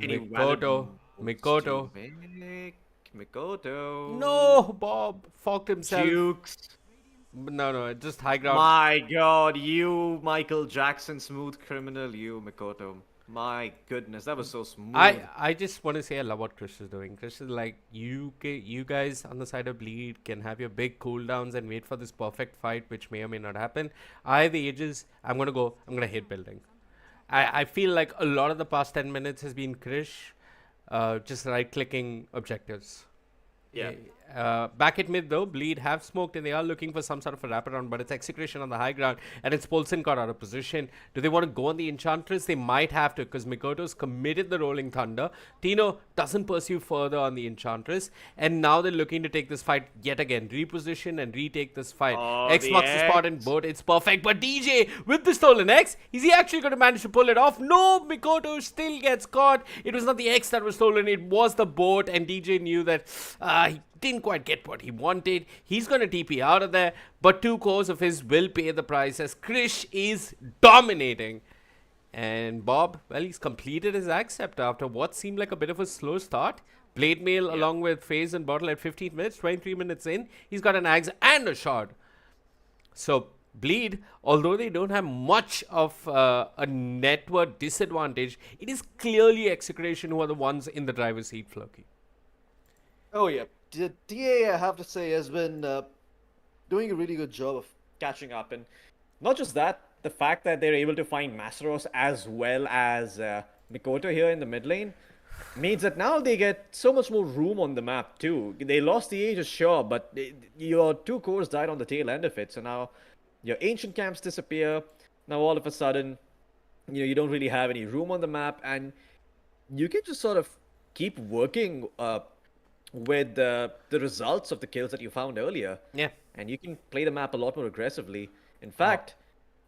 Speaker 2: any valid
Speaker 1: Mikoto.
Speaker 2: moves
Speaker 1: Mikoto.
Speaker 2: to make. Mikoto.
Speaker 1: No, Bob fucked himself.
Speaker 2: Jukes.
Speaker 1: No, just high ground.
Speaker 2: My God, you Michael Jackson, smooth criminal, you Mikoto. My goodness, that was so smooth.
Speaker 1: I just want to say I love what Chris is doing. Chris is like, you guys on the side of Bleed can have your big cooldowns and wait for this perfect fight, which may or may not happen. I have the ages. I'm going to hit building. I feel like a lot of the past 10 minutes has been Krish just right-clicking objectives.
Speaker 2: Yeah.
Speaker 1: Back at mid though, Bleed have smoked and they are looking for some sort of a wraparound, but it's Execration on the high ground and it's Polson caught out of position. Do they want to go on the Enchantress? They might have to because Mikoto's committed the Rolling Thunder. Tino doesn't pursue further on the Enchantress and now they're looking to take this fight yet again. Reposition and retake this fight.
Speaker 2: Oh,
Speaker 1: X
Speaker 2: the
Speaker 1: marks the spot in
Speaker 2: X.
Speaker 1: both. It's perfect, but DJ with the stolen X, is he actually going to manage to pull it off? No, Mikoto still gets caught. It was not the X that was stolen, it was the boat and DJ knew that he didn't quite get what he wanted. He's going to TP out of there, but 2 cores of his will pay the price as Krish is dominating. And Bob, well, he's completed his accept after what seemed like a bit of a slow start. Blade Mail along with Phase and Bottle at 15 minutes, 23 minutes in. He's got an Axe and a Shard. So Bleed, although they don't have much of a network disadvantage, it is clearly Execration who are the ones in the driver's seat, Floki.
Speaker 3: Oh yeah, DA I have to say has been doing a really good job of
Speaker 2: Catching up, and not just that, the fact that they're able to find Masteros as well as Mikoto here in the mid lane means that now they get so much more room on the map too. They lost the Aegis, sure, but your 2 cores died on the tail end of it, so now your ancient camps disappear. Now all of a sudden, you don't really have any room on the map, and you can just sort of keep working with the results of the kills that you found earlier.
Speaker 1: Yeah.
Speaker 2: And you can play the map a lot more aggressively. In fact,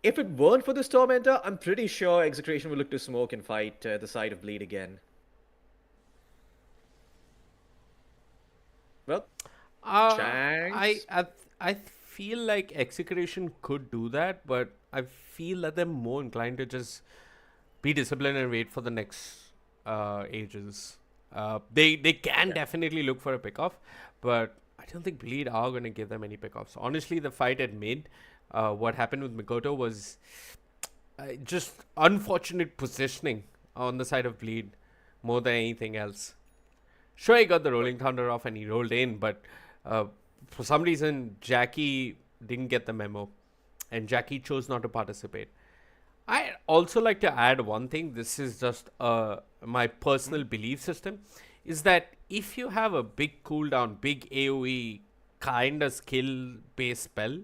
Speaker 2: if it weren't for this Tormentor, I'm pretty sure Execration would look to smoke and fight the side of Bleed again. Well, Shanks?
Speaker 1: I feel like Execration could do that, but I feel that they're more inclined to just be disciplined and wait for the next ages. They can definitely look for a pickoff, but I don't think Bleed are going to give them any pickoffs. Honestly, the fight at mid, what happened with Mikoto was just unfortunate positioning on the side of Bleed more than anything else. Sure, he got the Rolling Thunder off and he rolled in, but for some reason, Jackie didn't get the memo and Jackie chose not to participate. I also like to add one thing. This is just my personal belief system, is that if you have a big cooldown, big AOE kind of skill based spell,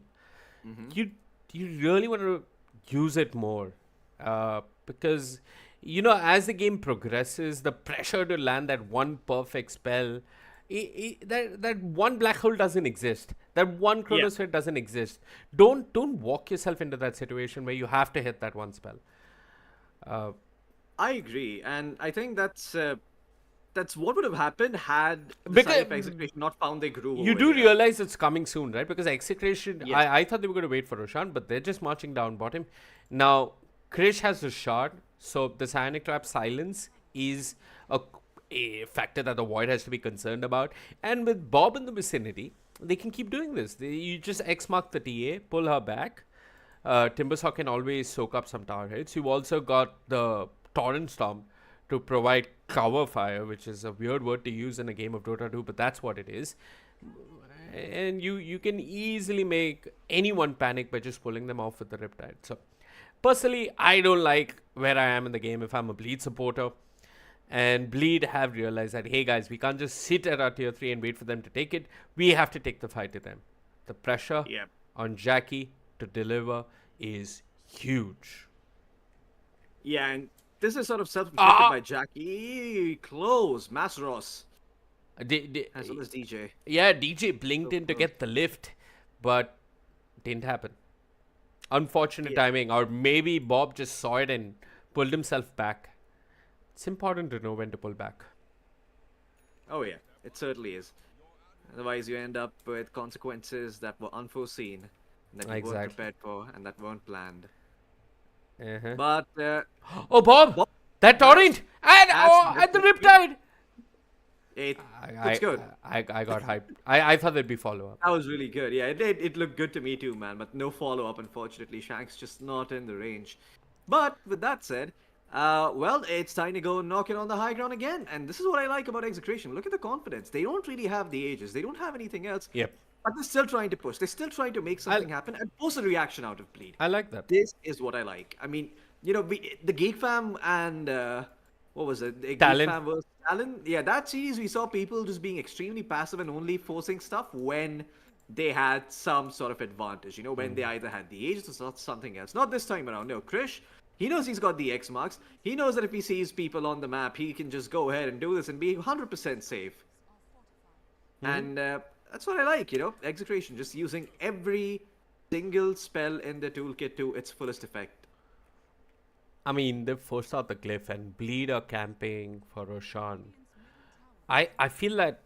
Speaker 1: you really want to use it more, because as the game progresses, the pressure to land that one perfect spell, that one black hole doesn't exist. That one chronosphere doesn't exist. Don't walk yourself into that situation where you have to hit that one spell.
Speaker 2: I agree, and I think that's what would have happened had the
Speaker 1: Because
Speaker 2: side of Execration not found their groove.
Speaker 1: you
Speaker 2: over
Speaker 1: do
Speaker 2: here.
Speaker 1: realize it's coming soon, right? Because Execration,
Speaker 2: Yes.
Speaker 1: I thought they were going to wait for Roshan, but they're just marching down bottom. Now, Krish has a shard, so the Psionic Trap silence is a factor that the Void has to be concerned about. And with Bob in the vicinity, they can keep doing this. You just X mark the TA, pull her back. Timbersaw can always soak up some tower hits. You've also got the Torrent Storm to provide cover fire, which is a weird word to use in a game of Dota 2, but that's what it is. And you can easily make anyone panic by just pulling them off with the Riptide. So, personally, I don't like where I am in the game if I'm a Bleed supporter. And Bleed have realized that, hey guys, we can't just sit at our tier 3 and wait for them to take it. We have to take the fight to them. The pressure
Speaker 2: Yep.
Speaker 1: on Jackie to deliver is huge.
Speaker 2: Yeah, and this is sort of self-inflicted by Jackie. Close, Masaros, as well as DJ.
Speaker 1: Yeah, DJ blinked
Speaker 2: So
Speaker 1: in to
Speaker 2: close.
Speaker 1: get the lift, but didn't happen. Unfortunate
Speaker 2: Yeah.
Speaker 1: timing, or maybe Bob just saw it and pulled himself back. It's important to know when to pull back.
Speaker 2: Oh yeah, it certainly is. Otherwise, you end up with consequences that were unforeseen, that you weren't
Speaker 1: Exactly.
Speaker 2: prepared for, and that weren't planned.
Speaker 1: Uh-huh.
Speaker 2: But
Speaker 1: Oh, Bob!
Speaker 2: Bob-
Speaker 1: That torrent! And
Speaker 2: That's
Speaker 1: the
Speaker 2: good.
Speaker 1: Riptide!
Speaker 2: it's good.
Speaker 1: I got hyped. I thought there'd be follow-up.
Speaker 2: That was really good. Yeah, it looked good to me too, man. But no follow-up, unfortunately. Shanks just not in the range. But with that said, well, it's time to go knocking on the high ground again. And this is what I like about Execration. Look at the confidence. They don't really have the ages. They don't have anything else.
Speaker 1: Yep.
Speaker 2: But they're still trying to push. They're still trying to make something happen and force a reaction out of Bleed.
Speaker 1: I like that.
Speaker 2: This is what I like. I mean, the Geek Fam and what was it? The Geek
Speaker 1: Talon.
Speaker 2: Fam versus Talon. Yeah, that series we saw people just being extremely passive and only forcing stuff when they had some sort of advantage. When they either had the ages or something else. Not this time around. No, Krish. He knows he's got the X marks. He knows that if he sees people on the map, he can just go ahead and do this and be 100% safe. And that's what I like, Execration, just using every single spell in the toolkit to its fullest effect.
Speaker 1: I mean, they forced out the glyph and Bleed are camping for Roshan. I feel that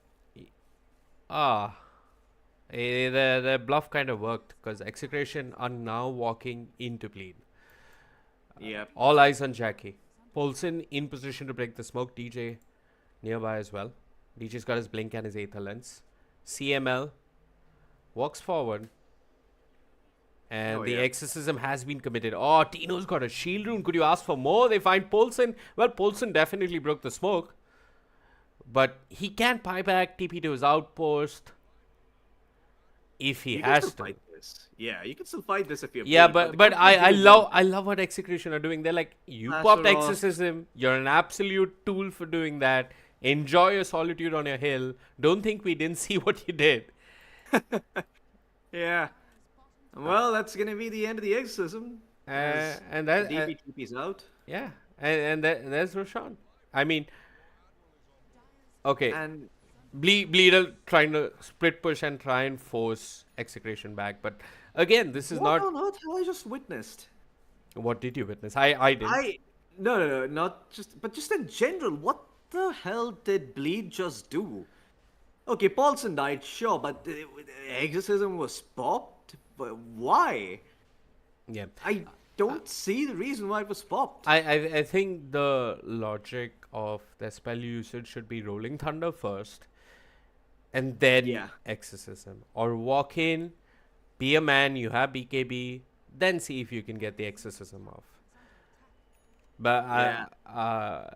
Speaker 1: the bluff kind of worked because Execration are now walking into Bleed.
Speaker 2: Yep.
Speaker 1: All eyes on Jackie. Polson in position to break the smoke. DJ nearby as well. DJ's got his blink and his Aether Lens. CML walks forward. And
Speaker 2: Oh,
Speaker 1: the
Speaker 2: yeah.
Speaker 1: exorcism has been committed. Oh, Tino's got a shield rune. Could you ask for more? They find Polson. Well, Polson definitely broke the smoke. But he can pie back TP to his outpost if he
Speaker 2: You can
Speaker 1: has
Speaker 2: still
Speaker 1: to.
Speaker 2: fight this. Yeah, you can still fight this if you're
Speaker 1: Yeah,
Speaker 2: Bleed, the
Speaker 1: but
Speaker 2: confidence
Speaker 1: I
Speaker 2: you
Speaker 1: love what Execration are doing. They're like, you popped
Speaker 2: Master of-
Speaker 1: exorcism. You're an absolute tool for doing that. Enjoy your solitude on your hill. Don't think we didn't see what you did.
Speaker 2: Yeah. Well, that's gonna be the end of the exorcism. as
Speaker 1: And that
Speaker 2: DP TP's out.
Speaker 1: yeah, and there's Roshan. I mean, okay,
Speaker 2: And
Speaker 1: Bleeder trying to split push and try and force Execration back, but again, this is
Speaker 2: what
Speaker 1: not.
Speaker 2: on earth have I just witnessed?
Speaker 1: What did you witness? I didn't.
Speaker 2: No, not just, but just in general, what the hell did Bleed just do? Okay, Paulson died, sure, but Exorcism was popped? But why?
Speaker 1: Yeah.
Speaker 2: I don't see the reason why it was popped.
Speaker 1: I think the logic of the spell usage should be Rolling Thunder first, and then
Speaker 2: Yeah.
Speaker 1: Exorcism. Or walk in, be a man, you have BKB, then see if you can get the Exorcism off. But
Speaker 2: Yeah.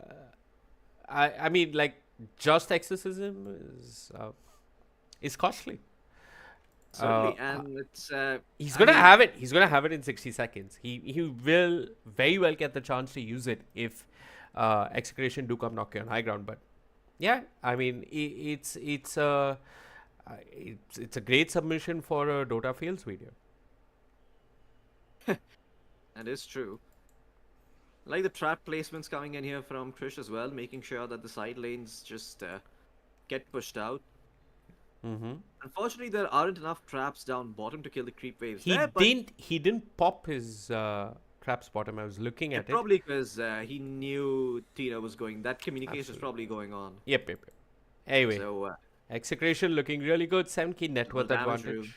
Speaker 1: I mean, like, just Exorcism is costly. Uh,
Speaker 2: Certainly, and it's
Speaker 1: he's
Speaker 2: I
Speaker 1: gonna
Speaker 2: mean,
Speaker 1: have it. He's gonna have it in 60 seconds. He will very well get the chance to use it if Execration do come knock you on high ground. But yeah, I mean, it's a great submission for a Dota Fails video.
Speaker 2: that is true. Like the trap placements coming in here from Krish as well, making sure that the side lanes just get pushed out.
Speaker 1: Mm-hmm.
Speaker 2: Unfortunately, there aren't enough traps down bottom to kill the creep waves
Speaker 1: He
Speaker 2: there, but
Speaker 1: didn't pop his traps bottom. I was looking at it.
Speaker 2: probably because he knew Tina was going. That communication is
Speaker 1: Absolutely.
Speaker 2: probably going on.
Speaker 1: Yep. Anyway,
Speaker 2: So
Speaker 1: Execration looking really good. 7k net
Speaker 2: double
Speaker 1: worth
Speaker 2: damage
Speaker 1: advantage.
Speaker 2: room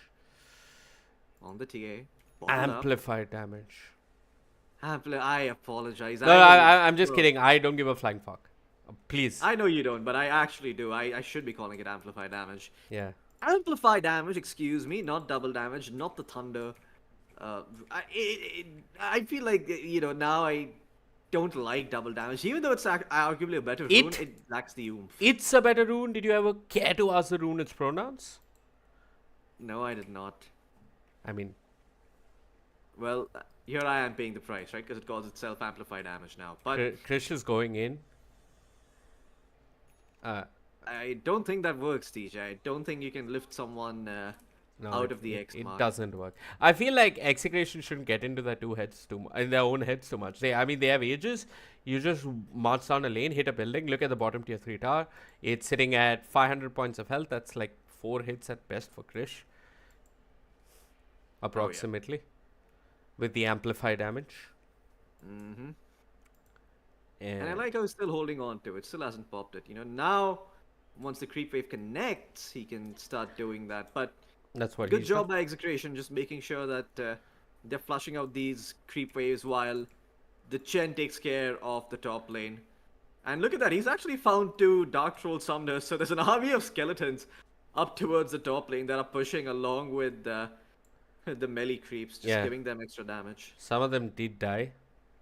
Speaker 2: on the TA. Bottled up.
Speaker 1: Amplified damage.
Speaker 2: I apologize.
Speaker 1: No,
Speaker 2: know
Speaker 1: I'm just
Speaker 2: well,
Speaker 1: kidding. I don't give a flying fuck. Please.
Speaker 2: I know you don't, but I actually do. I should be calling it amplified damage.
Speaker 1: Yeah.
Speaker 2: Amplify damage, excuse me, not double damage, not the thunder. I feel like now I don't like double damage, even though it's arguably a better rune. It lacks the oomph.
Speaker 1: It's a better rune. Did you ever care to ask the rune its pronouns?
Speaker 2: No, I did not.
Speaker 1: I mean,
Speaker 2: Well, here I am paying the price, right? Because it calls itself amplify damage now. But
Speaker 1: Krish is going in.
Speaker 2: I don't think that works, TJ. I don't think you can lift someone
Speaker 1: No,
Speaker 2: out of the X
Speaker 1: it
Speaker 2: mark.
Speaker 1: doesn't work. I feel like Execration shouldn't get into their in their own heads too much. They have ages. You just march down a lane, hit a building, look at the bottom tier 3 tower. It's sitting at 500 points of health. That's like 4 hits at best for Krish. Approximately. With the amplify damage.
Speaker 2: Mm-hmm.
Speaker 1: And,
Speaker 2: And I like how he's still holding on to it. Still hasn't popped it. Now, once the creep wave connects, he can start doing that. But
Speaker 1: that's what
Speaker 2: good
Speaker 1: he's
Speaker 2: job
Speaker 1: done.
Speaker 2: by Execration, just making sure that they're flushing out these creep waves while the Chen takes care of the top lane. And look at that, he's actually found 2 Dark Troll summoners, so there's an army of skeletons up towards the top lane that are pushing along with the melee creeps, just
Speaker 1: Yeah.
Speaker 2: giving them extra damage.
Speaker 1: Some of them did die,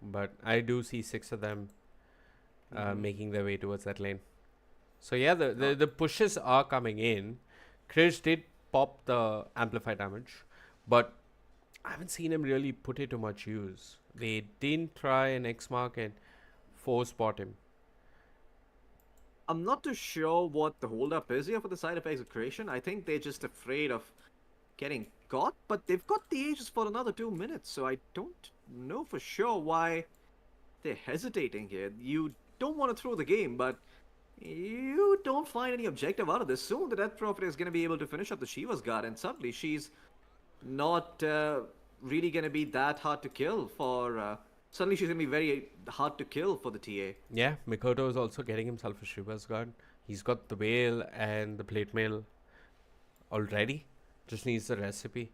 Speaker 1: but I do see 6 of them making their way towards that lane. So yeah, the pushes are coming in. Krish did pop the amplify damage, but I haven't seen him really put it to much use. They didn't try an X mark and 4 spot him.
Speaker 2: I'm not too sure what the holdup is here for the side of Execration. I think they're just afraid of getting caught, but they've got the ages for another 2 minutes, so I don't know for sure why they're hesitating here. You don't want to throw the game, but you don't find any objective out of this. Soon the Death Prophet is going to be able to finish up the Shiva's Guard, and suddenly she's not really going to be that hard to kill for... suddenly she's going to be very hard to kill for the TA.
Speaker 1: Yeah, Mikoto is also getting himself a Shiva's Guard. He's got the Veil and the Plate Mail already. Just needs the recipe.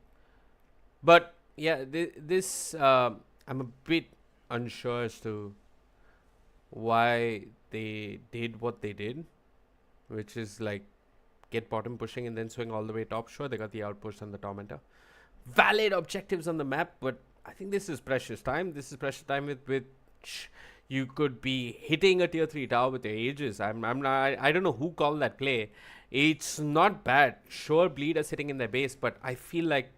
Speaker 1: But yeah, this I'm a bit unsure as to why they did what they did, which is like get bottom pushing and then swing all the way top. Sure, they got the outpost and the tormentor. Valid objectives on the map, but I think this is precious time. This is precious time with which you could be hitting a tier 3 tower with your ages. I don't know who called that play. It's not bad. Sure, Bleed are sitting in their base, but I feel like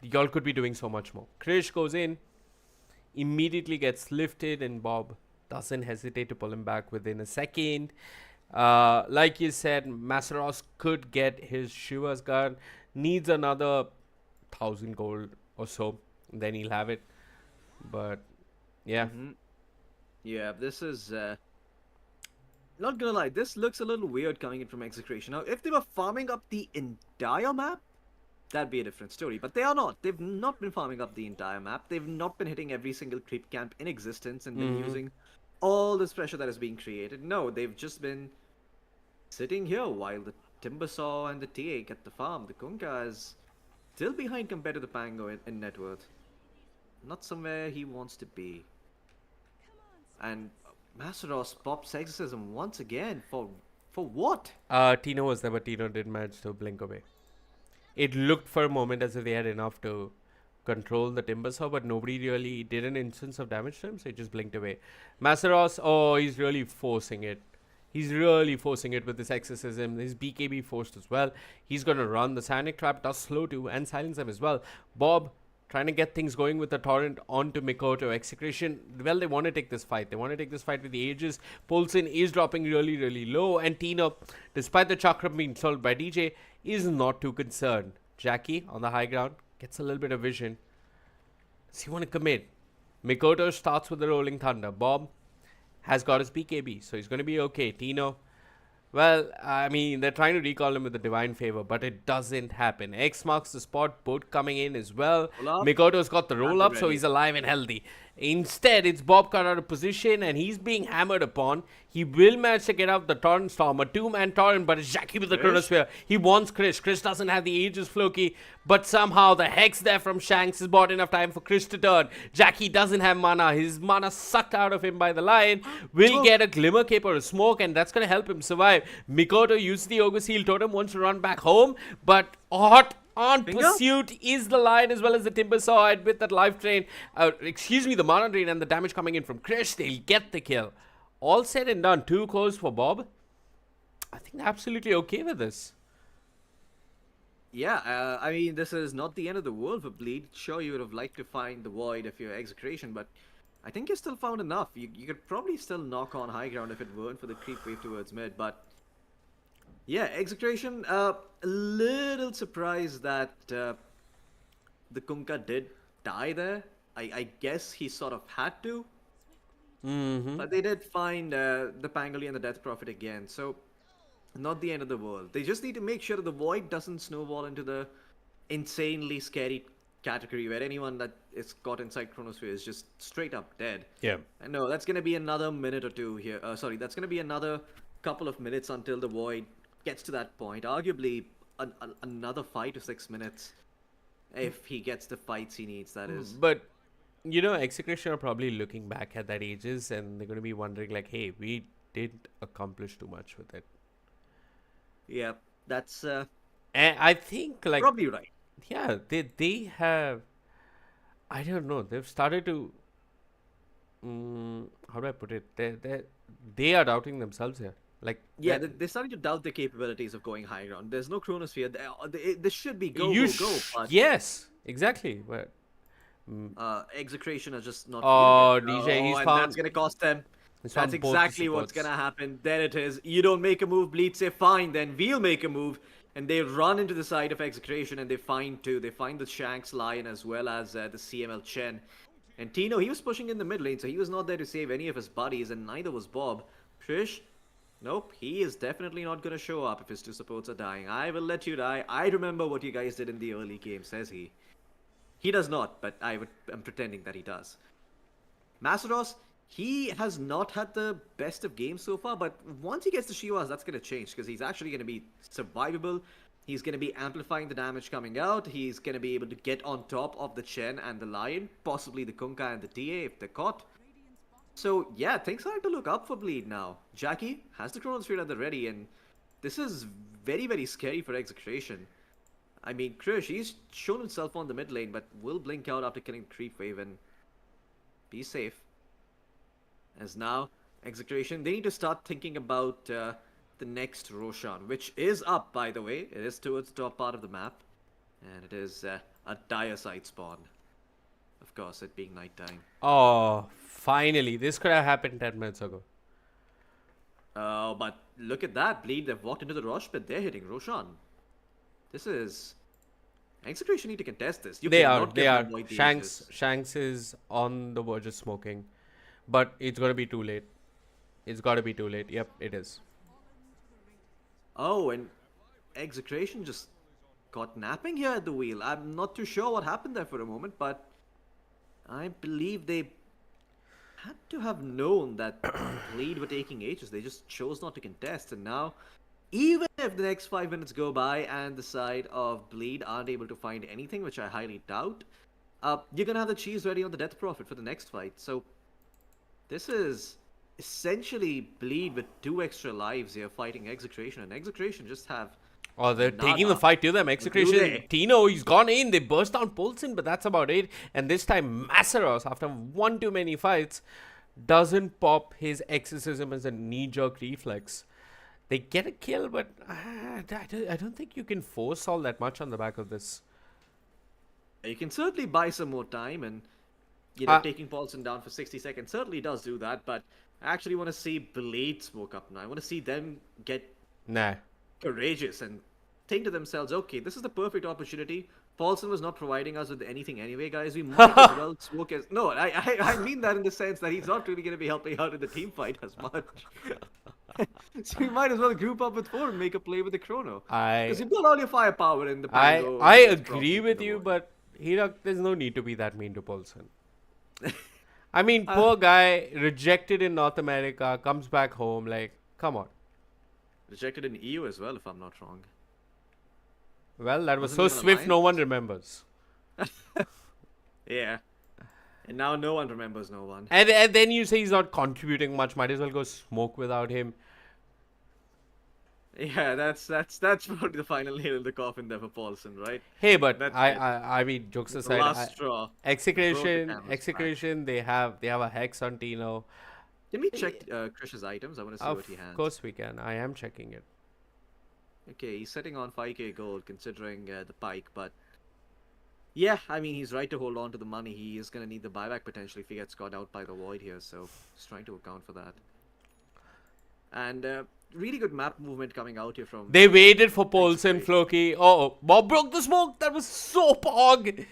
Speaker 1: y'all could be doing so much more. Krish goes in, immediately gets lifted, and Bob doesn't hesitate to pull him back within a second. Like you said, Masaros could get his Shiva's Guard. Needs another 1,000 gold or so. Then he'll have it. But yeah.
Speaker 2: Mm-hmm. Yeah, this is not gonna lie, this looks a little weird coming in from Execration. Now, if they were farming up the entire map, that'd be a different story. But they are not. They've not been farming up the entire map. They've not been hitting every single creep camp in existence and been using all this pressure that is being created. No, they've just been sitting here while the Timbersaw and the TA get the farm. The Kunkka is still behind compared to the Pango in net worth. Not somewhere he wants to be. And Masteros pops Exorcism once again for what?
Speaker 1: Tino was there, but Tino didn't manage to blink away. It looked for a moment as if they had enough to control the Timbersaw, but nobody really did an instance of damage to him, so he just blinked away. Masteros, oh, he's really forcing it. He's really forcing it with this exorcism. His BKB forced as well. He's going to run. The Sanic Trap does slow too and silence them as well. Bob trying to get things going with the Torrent onto Mikoto. Execration, well, they want to take this fight. They want to take this fight with the Aegis. Polson is dropping really, really low. And Tino, despite the Chakra being sold by DJ, is not too concerned. Jackie on the high ground gets a little bit of vision. Does he want to commit? Mikoto starts with the Rolling Thunder. Bob has got his BKB, so he's going to be okay. Tino, well, I mean, they're trying to recall him with the Divine Favor, but it doesn't happen. X marks the spot, boat coming in as well. Mikoto's got the roll up, so he's alive and healthy. Instead, it's Bob cut out of position, and he's being hammered upon. He will manage to get out the Torrent Storm, a two-man Torrent, but it's Jackie with the Chronosphere. He wants Chris. Chris doesn't have the Aegis Floki, but somehow the Hex there from Shanks has bought enough time for Chris to turn. Jackie doesn't have mana. His mana sucked out of him by the Lion. Will get a Glimmer Cape or a Smoke, and that's going to help him survive. Mikoto uses the Ogre Seal Totem, wants to run back home, but hot on pursuit is the Lion as well as the Timbersaw. And with that life drain, the mana drain and the damage coming in from Krish, they'll get the kill. All said and done, 2 cores for Bob. I think they're absolutely okay with this.
Speaker 2: Yeah, I mean, this is not the end of the world for Bleed. Sure, you would have liked to find the Void of your Execration, but I think you still found enough. You could probably still knock on high ground if it weren't for the creep wave towards mid, but yeah, Execration, a little surprised that the Kunkka did die there. I guess he sort of had to. But they did find the Pangoli and the Death Prophet again, so not the end of the world. They just need to make sure that the Void doesn't snowball into the insanely scary category where anyone that is caught inside Chronosphere is just straight up dead.
Speaker 1: Yeah.
Speaker 2: And no, that's going to be another minute or two here. That's going to be another couple of minutes until the Void gets to that point. Arguably another 5 to 6 minutes if he gets the fights he needs, that is.
Speaker 1: But you know, Execration are probably looking back at that Aegis and they're going to be wondering like, hey, we didn't accomplish too much with it.
Speaker 2: Yeah, that's
Speaker 1: And I think like
Speaker 2: probably right.
Speaker 1: yeah, they have, I don't know, they've started to how do I put it, they are doubting themselves here. Like,
Speaker 2: Yeah, they're starting to doubt their capabilities of going high ground. There's no Chronosphere. This should be go, but
Speaker 1: yes, exactly. But
Speaker 2: Execration are just not.
Speaker 1: Oh,
Speaker 2: feeling it.
Speaker 1: DJ, he's
Speaker 2: and
Speaker 1: found-
Speaker 2: that's gonna cost them.
Speaker 1: he's found
Speaker 2: That's
Speaker 1: both the
Speaker 2: exactly what's
Speaker 1: supports.
Speaker 2: gonna happen. There it is. You don't make a move, Bleed say fine, then we'll make a move. And they run into the side of Execration and they find two. They find the Shanks Lion as well as the CML Chen. And Tino, he was pushing in the mid lane, so he was not there to save any of his buddies, and neither was Bob. Trish, nope, he is definitely not gonna show up if his 2 supports are dying. I will let you die. I remember what you guys did in the early game, says he. He does not, but I'm pretending that he does. Maceros, he has not had the best of games so far, but once he gets the Shivas, that's going to change, because he's actually going to be survivable. He's going to be amplifying the damage coming out. He's going to be able to get on top of the Chen and the Lion, possibly the Kunkka and the TA if they're caught. So yeah, things are to look up for Bleed now. Jackie has the Chronosphere at the ready, and this is very, very scary for Execration. I mean, Krish, he's shown himself on the mid lane, but will blink out after killing Creep Wave and be safe. As now, Execration, they need to start thinking about the next Roshan, which is up, by the way. It is towards the top part of the map, and it is a dire side spawn. Of course, it being nighttime.
Speaker 1: Oh, finally, this could have happened 10 minutes ago.
Speaker 2: But look at that, Bleed. They've walked into the Rosh pit. They're hitting Roshan. This is... Execration need to contest this. You
Speaker 1: They
Speaker 2: cannot
Speaker 1: are.
Speaker 2: get Void
Speaker 1: Shanks
Speaker 2: Aegis.
Speaker 1: Shanks is on the verge of smoking, but it's gonna be too late. It's gotta be too late. Yep, it is.
Speaker 2: Oh, and Execration just caught napping here at the wheel. I'm not too sure what happened there for a moment, but I believe they had to have known that Bleed were taking ages. They just chose not to contest, and now, even if the next 5 minutes go by and the side of Bleed aren't able to find anything, which I highly doubt, you're gonna have the cheese ready on the Death Prophet for the next fight. So this is essentially Bleed with 2 extra lives here fighting Execration, and Execration just have.
Speaker 1: Oh, they're taking the
Speaker 2: nada.
Speaker 1: fight to them.
Speaker 2: Do
Speaker 1: Execration.
Speaker 2: they?
Speaker 1: Tino, he's gone in. They burst down Polson, but that's about it. And this time, Masaros, after one too many fights, doesn't pop his exorcism as a knee-jerk reflex. They get a kill, but I don't think you can force all that much on the back of this.
Speaker 2: You can certainly buy some more time, and taking Paulson down for 60 seconds certainly does do that. But I actually want to see Blade smoke up now. I want to see them get
Speaker 1: Nah.
Speaker 2: courageous and think to themselves, okay, this is the perfect opportunity. Paulson was not providing us with anything anyway, guys. We might as well smoke as... No, I mean that in the sense that he's not really going to be helping out in the team fight as much. So we might as well group up with 4 and make a play with the Chrono. Because you've got all your firepower in the Pango.
Speaker 1: I agree with you, but Hirak, there's no need to be that mean to Paulson. I mean, poor guy, rejected in North America, comes back home, like, come on.
Speaker 2: Rejected in EU as well, if I'm not wrong.
Speaker 1: Well, that was
Speaker 2: Wasn't
Speaker 1: so
Speaker 2: even
Speaker 1: swift, no
Speaker 2: aligned?
Speaker 1: one remembers.
Speaker 2: Yeah. And now no one remembers no one.
Speaker 1: And then you say he's not contributing much. Might as well go smoke without him.
Speaker 2: Yeah, that's probably the final nail in the coffin there for Paulson, right?
Speaker 1: Hey, but
Speaker 2: That's
Speaker 1: I mean, jokes
Speaker 2: The
Speaker 1: aside,
Speaker 2: last straw.
Speaker 1: Execration, they have a hex on Tino.
Speaker 2: Let me check Krish's items. I want to see what he has.
Speaker 1: Of course we can. I am checking it.
Speaker 2: Okay, he's sitting on 5k gold considering the pike, but yeah, I mean, he's right to hold on to the money. He is going to need the buyback potentially if he gets caught out by the void here, so he's trying to account for that. And really good map movement coming out here from...
Speaker 1: They waited for Polson, Floki. Oh, Bob broke the smoke. That was so pog.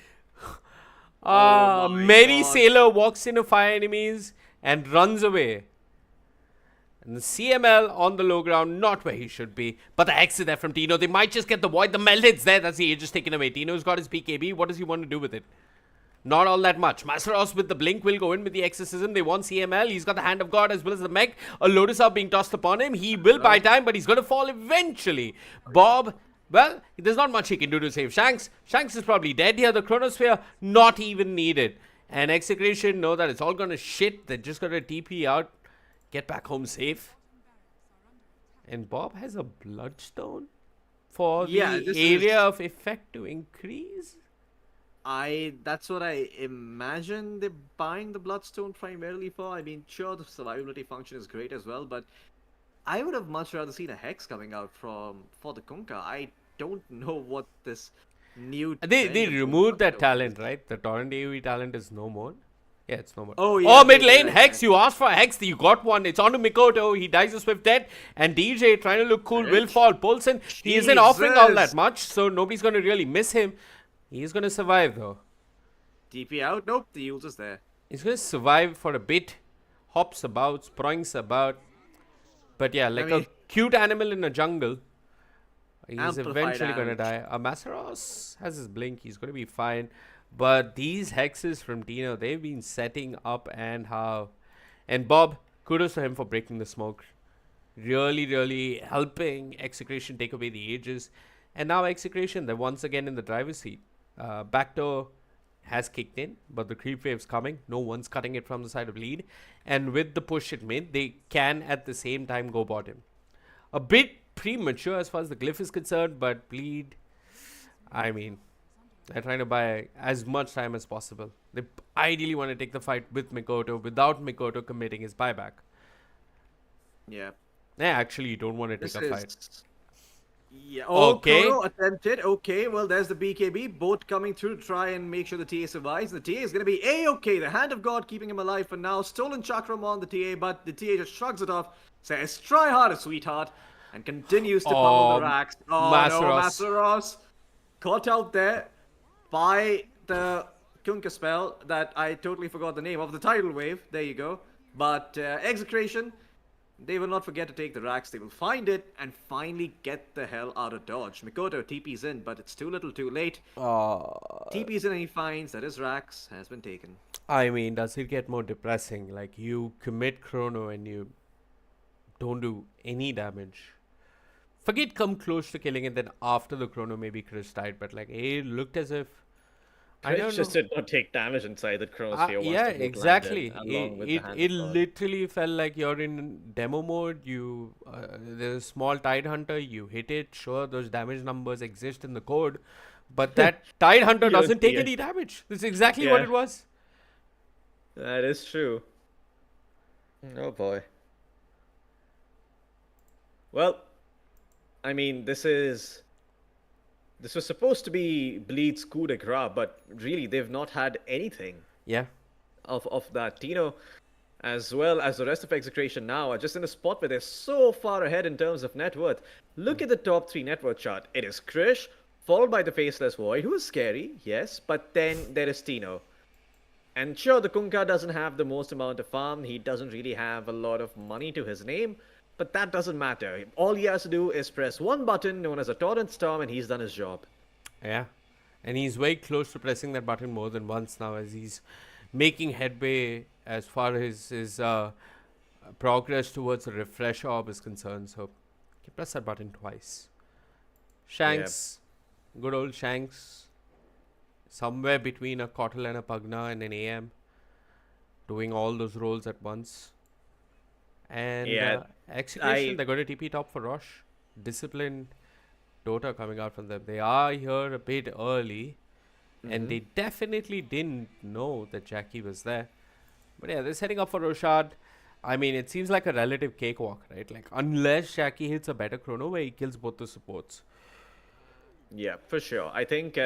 Speaker 2: Oh my
Speaker 1: Mary
Speaker 2: God.
Speaker 1: Sailor walks into fire enemies and runs away. And the CML on the low ground, not where he should be. But the exit there from Tino. They might just get the void. The melt hits there. That's the Aegis taken away. Tino's got his BKB. What does he want to do with it? Not all that much. Masaros with the blink will go in with the exorcism. They want CML. He's got the hand of God as well as the mech. A Lotus Up being tossed upon him. He will buy time, but he's going to fall eventually. Bob, well, there's not much he can do to save Shanks. Shanks is probably dead here. The Chronosphere, not even needed. And Execration know that it's all going to shit. They're just going to TP out. Get back home safe. And Bob has a Bloodstone for the area of effect to increase.
Speaker 2: That's what I imagine they're buying the Bloodstone primarily for. I mean, sure, the survivability function is great as well, but I would have much rather seen a Hex coming out for the Kunkka. I don't know what this new...
Speaker 1: They
Speaker 2: trend of
Speaker 1: removed that
Speaker 2: Bloodstone is.
Speaker 1: talent, right? The Torrent AoE talent is no more. Yeah, it's no more.
Speaker 2: Oh, yeah,
Speaker 1: Oh,
Speaker 2: they
Speaker 1: mid lane,
Speaker 2: did,
Speaker 1: Hex.
Speaker 2: yeah.
Speaker 1: You asked for a Hex. You got one. It's on to Mikoto. He dies a swift death. And DJ, trying to look cool, will
Speaker 2: Rich.
Speaker 1: fall. Polson, he isn't offering all that
Speaker 2: Jesus.
Speaker 1: much, so nobody's going to really miss him. He's going to survive, though.
Speaker 2: DP out? Nope, the Yules is there.
Speaker 1: He's going to survive for a bit. Hops about, sproings about. But yeah, like
Speaker 2: mean-
Speaker 1: a cute animal in a jungle. He's
Speaker 2: Amplified
Speaker 1: eventually going to
Speaker 2: damage.
Speaker 1: die. Masaros has his blink. He's going to be fine. But these hexes from Tino, they've been setting up and how. And Bob, kudos to him for breaking the smoke. Really, really helping Execration take away the Aegis. And now Execration, they're once again in the driver's seat. Backdoor has kicked in, but the creep wave's coming. No one's cutting it from the side of lead. And with the push it mid, they can at the same time go bottom. A bit premature as far as the glyph is concerned, but bleed, I mean, they're trying to buy as much time as possible. They ideally want to take the fight with Mikoto without Mikoto committing his buyback.
Speaker 2: Yeah.
Speaker 1: Actually, you don't want to
Speaker 2: This
Speaker 1: take a fight.
Speaker 2: is... Yeah, oh,
Speaker 1: Okay.
Speaker 2: Chrono attempted. Okay, well, there's the BKB. Both coming through to try and make sure the TA survives. The TA is going to be A-okay. The hand of God keeping him alive for now. Stolen Chakram on the TA, but the TA just shrugs it off. Says, try harder, sweetheart. And continues to pummel the racks. Oh, no, Masaros. Caught out there by the Kunkka spell that I totally forgot the name of. The tidal wave. There you go. But Execration They will not forget to take the racks. They will find it and finally get the hell out of Dodge. Mikoto TP's in, but it's too little too late. TP's in and he finds that his racks has been taken.
Speaker 1: I mean, does it get more depressing? Like, you commit chrono and you don't do any damage. Forget come close to killing it, then after the chrono maybe Chris died, but like, it looked as if... I
Speaker 3: Chris
Speaker 1: don't
Speaker 3: just
Speaker 1: know.
Speaker 3: did not take damage inside the chronosphere once
Speaker 1: Yeah,
Speaker 3: the book
Speaker 1: exactly.
Speaker 3: landed, along with the
Speaker 1: It
Speaker 3: hand
Speaker 1: it
Speaker 3: of God.
Speaker 1: literally felt like you're in demo mode. There's a small Tide Hunter. You hit it. Sure, those damage numbers exist in the code, but that Tide Hunter
Speaker 3: You don't
Speaker 1: doesn't
Speaker 3: see
Speaker 1: take
Speaker 3: it.
Speaker 1: any damage. That's exactly what
Speaker 3: Yeah.
Speaker 1: it was.
Speaker 3: That is true. Oh boy. Well, I mean, this was supposed to be Bleed's coup de grace, but really they've not had anything
Speaker 1: Yeah.
Speaker 3: of that. Tino, as well as the rest of Execration now, are just in a spot where they're so far ahead in terms of net worth. Look at the top 3 net worth chart. It is Krish, followed by the Faceless Void, who is scary, yes, but then there is Tino. And sure, the Kunkka doesn't have the most amount of farm, he doesn't really have a lot of money to his name, but that doesn't matter. All he has to do is press one button known as a Torrent Storm and he's done his job.
Speaker 1: Yeah. And he's very close to pressing that button more than once now, as he's making headway as far as his progress towards the refresh orb is concerned. So, he press that button twice. Shanks, good old Shanks, somewhere between a Kotl and a Pugna and an AM, doing all those roles at once. And
Speaker 3: Yeah,
Speaker 1: Execution, they're going to TP top for Rosh. Disciplined Dota coming out from them. They are here a bit early, and they definitely didn't know that Jackie was there. But yeah, they're setting up for Roshad. I mean, it seems like a relative cakewalk, right? Like, unless Jackie hits a better chrono where he kills both the supports.
Speaker 3: Yeah, for sure. I think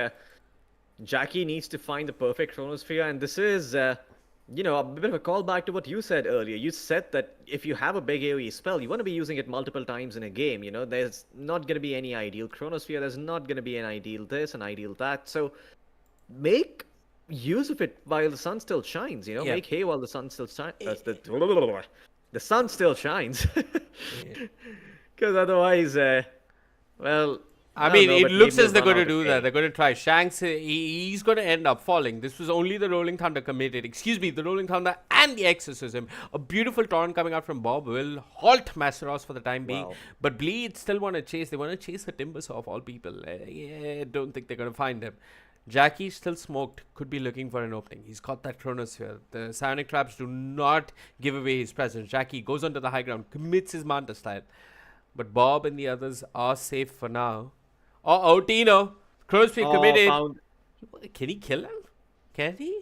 Speaker 3: Jackie needs to find the perfect chronosphere, and this is, a bit of a callback to what you said earlier. You said that if you have a big AoE spell, you want to be using it multiple times in a game. You know, there's not going to be any ideal chronosphere. There's not going to be an ideal this, an ideal that. So make use of it while the sun still shines. You know,
Speaker 1: Yeah.
Speaker 3: make hay while the sun still shines. The sun still shines. Because otherwise, well.
Speaker 1: I
Speaker 3: don't
Speaker 1: mean,
Speaker 3: know,
Speaker 1: it
Speaker 3: but
Speaker 1: looks
Speaker 3: maybe
Speaker 1: as they're
Speaker 3: they'll
Speaker 1: going to
Speaker 3: run out of
Speaker 1: do that.
Speaker 3: hay.
Speaker 1: They're going to try. Shanks, he's going to end up falling. This was only the Rolling Thunder committed. Excuse me, the Rolling Thunder and the Exorcism. A beautiful torrent coming out from Bob will halt Masteros for the time being.
Speaker 3: Wow.
Speaker 1: But Bleed still want to chase. They want to chase the Timbersaw of all people. Yeah, don't think they're going to find him. Jackie still smoked. Could be looking for an opening. He's got that Chronosphere. The Psionic Traps do not give away his presence. Jackie goes onto the high ground, commits his Manta style. But Bob and the others are safe for now. Oh, Tino. Chronosphere committed.
Speaker 3: Found.
Speaker 1: Can he kill him? Can he?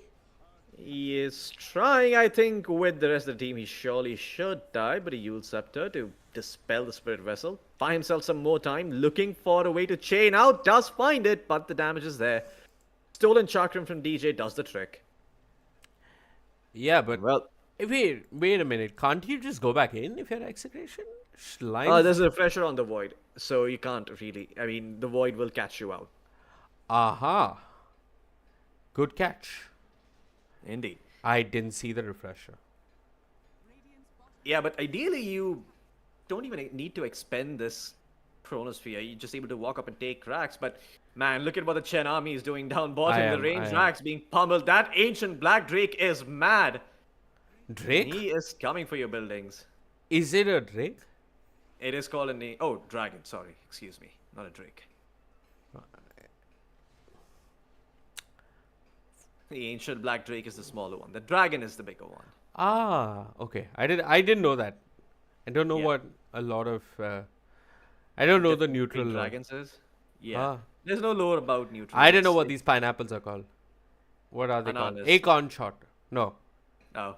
Speaker 3: He is trying, I think, with the rest of the team. He surely should die, but he uses Scepter to dispel the Spirit Vessel. Buy himself some more time, looking for a way to chain out. Does find it, but the damage is there. Stolen Chakram from DJ does the trick.
Speaker 1: Yeah, but
Speaker 3: Well,
Speaker 1: wait a minute. Can't you just go back in if you're Execration?
Speaker 3: there's a pressure on the Void, so you can't really. I mean, the Void will catch you out.
Speaker 1: Aha. Good catch.
Speaker 2: Indeed.
Speaker 1: I didn't see the refresher.
Speaker 2: Yeah, but ideally you don't even need to expend this Chronosphere. You're just able to walk up and take racks. But man, look at what the Chen army is doing down bottom. The range racks being pummeled. That ancient Black Drake is mad.
Speaker 1: Drake?
Speaker 2: He is coming for your buildings.
Speaker 1: Is it a Drake?
Speaker 2: It is called a dragon. Sorry, excuse me, not a Drake. The ancient Black Drake is the smaller one. The dragon is the bigger one.
Speaker 1: Ah, okay. I didn't know that. I don't know
Speaker 2: Yeah.
Speaker 1: what a lot of I don't know the
Speaker 2: Different
Speaker 1: neutral
Speaker 2: between
Speaker 1: lore.
Speaker 2: dragons is. Yeah.
Speaker 1: Ah.
Speaker 2: There's no lore about neutral.
Speaker 1: I don't know
Speaker 2: It's-
Speaker 1: what these pineapples are called. What are they called?
Speaker 2: Ananas.
Speaker 1: Acorn shot. No.
Speaker 2: No.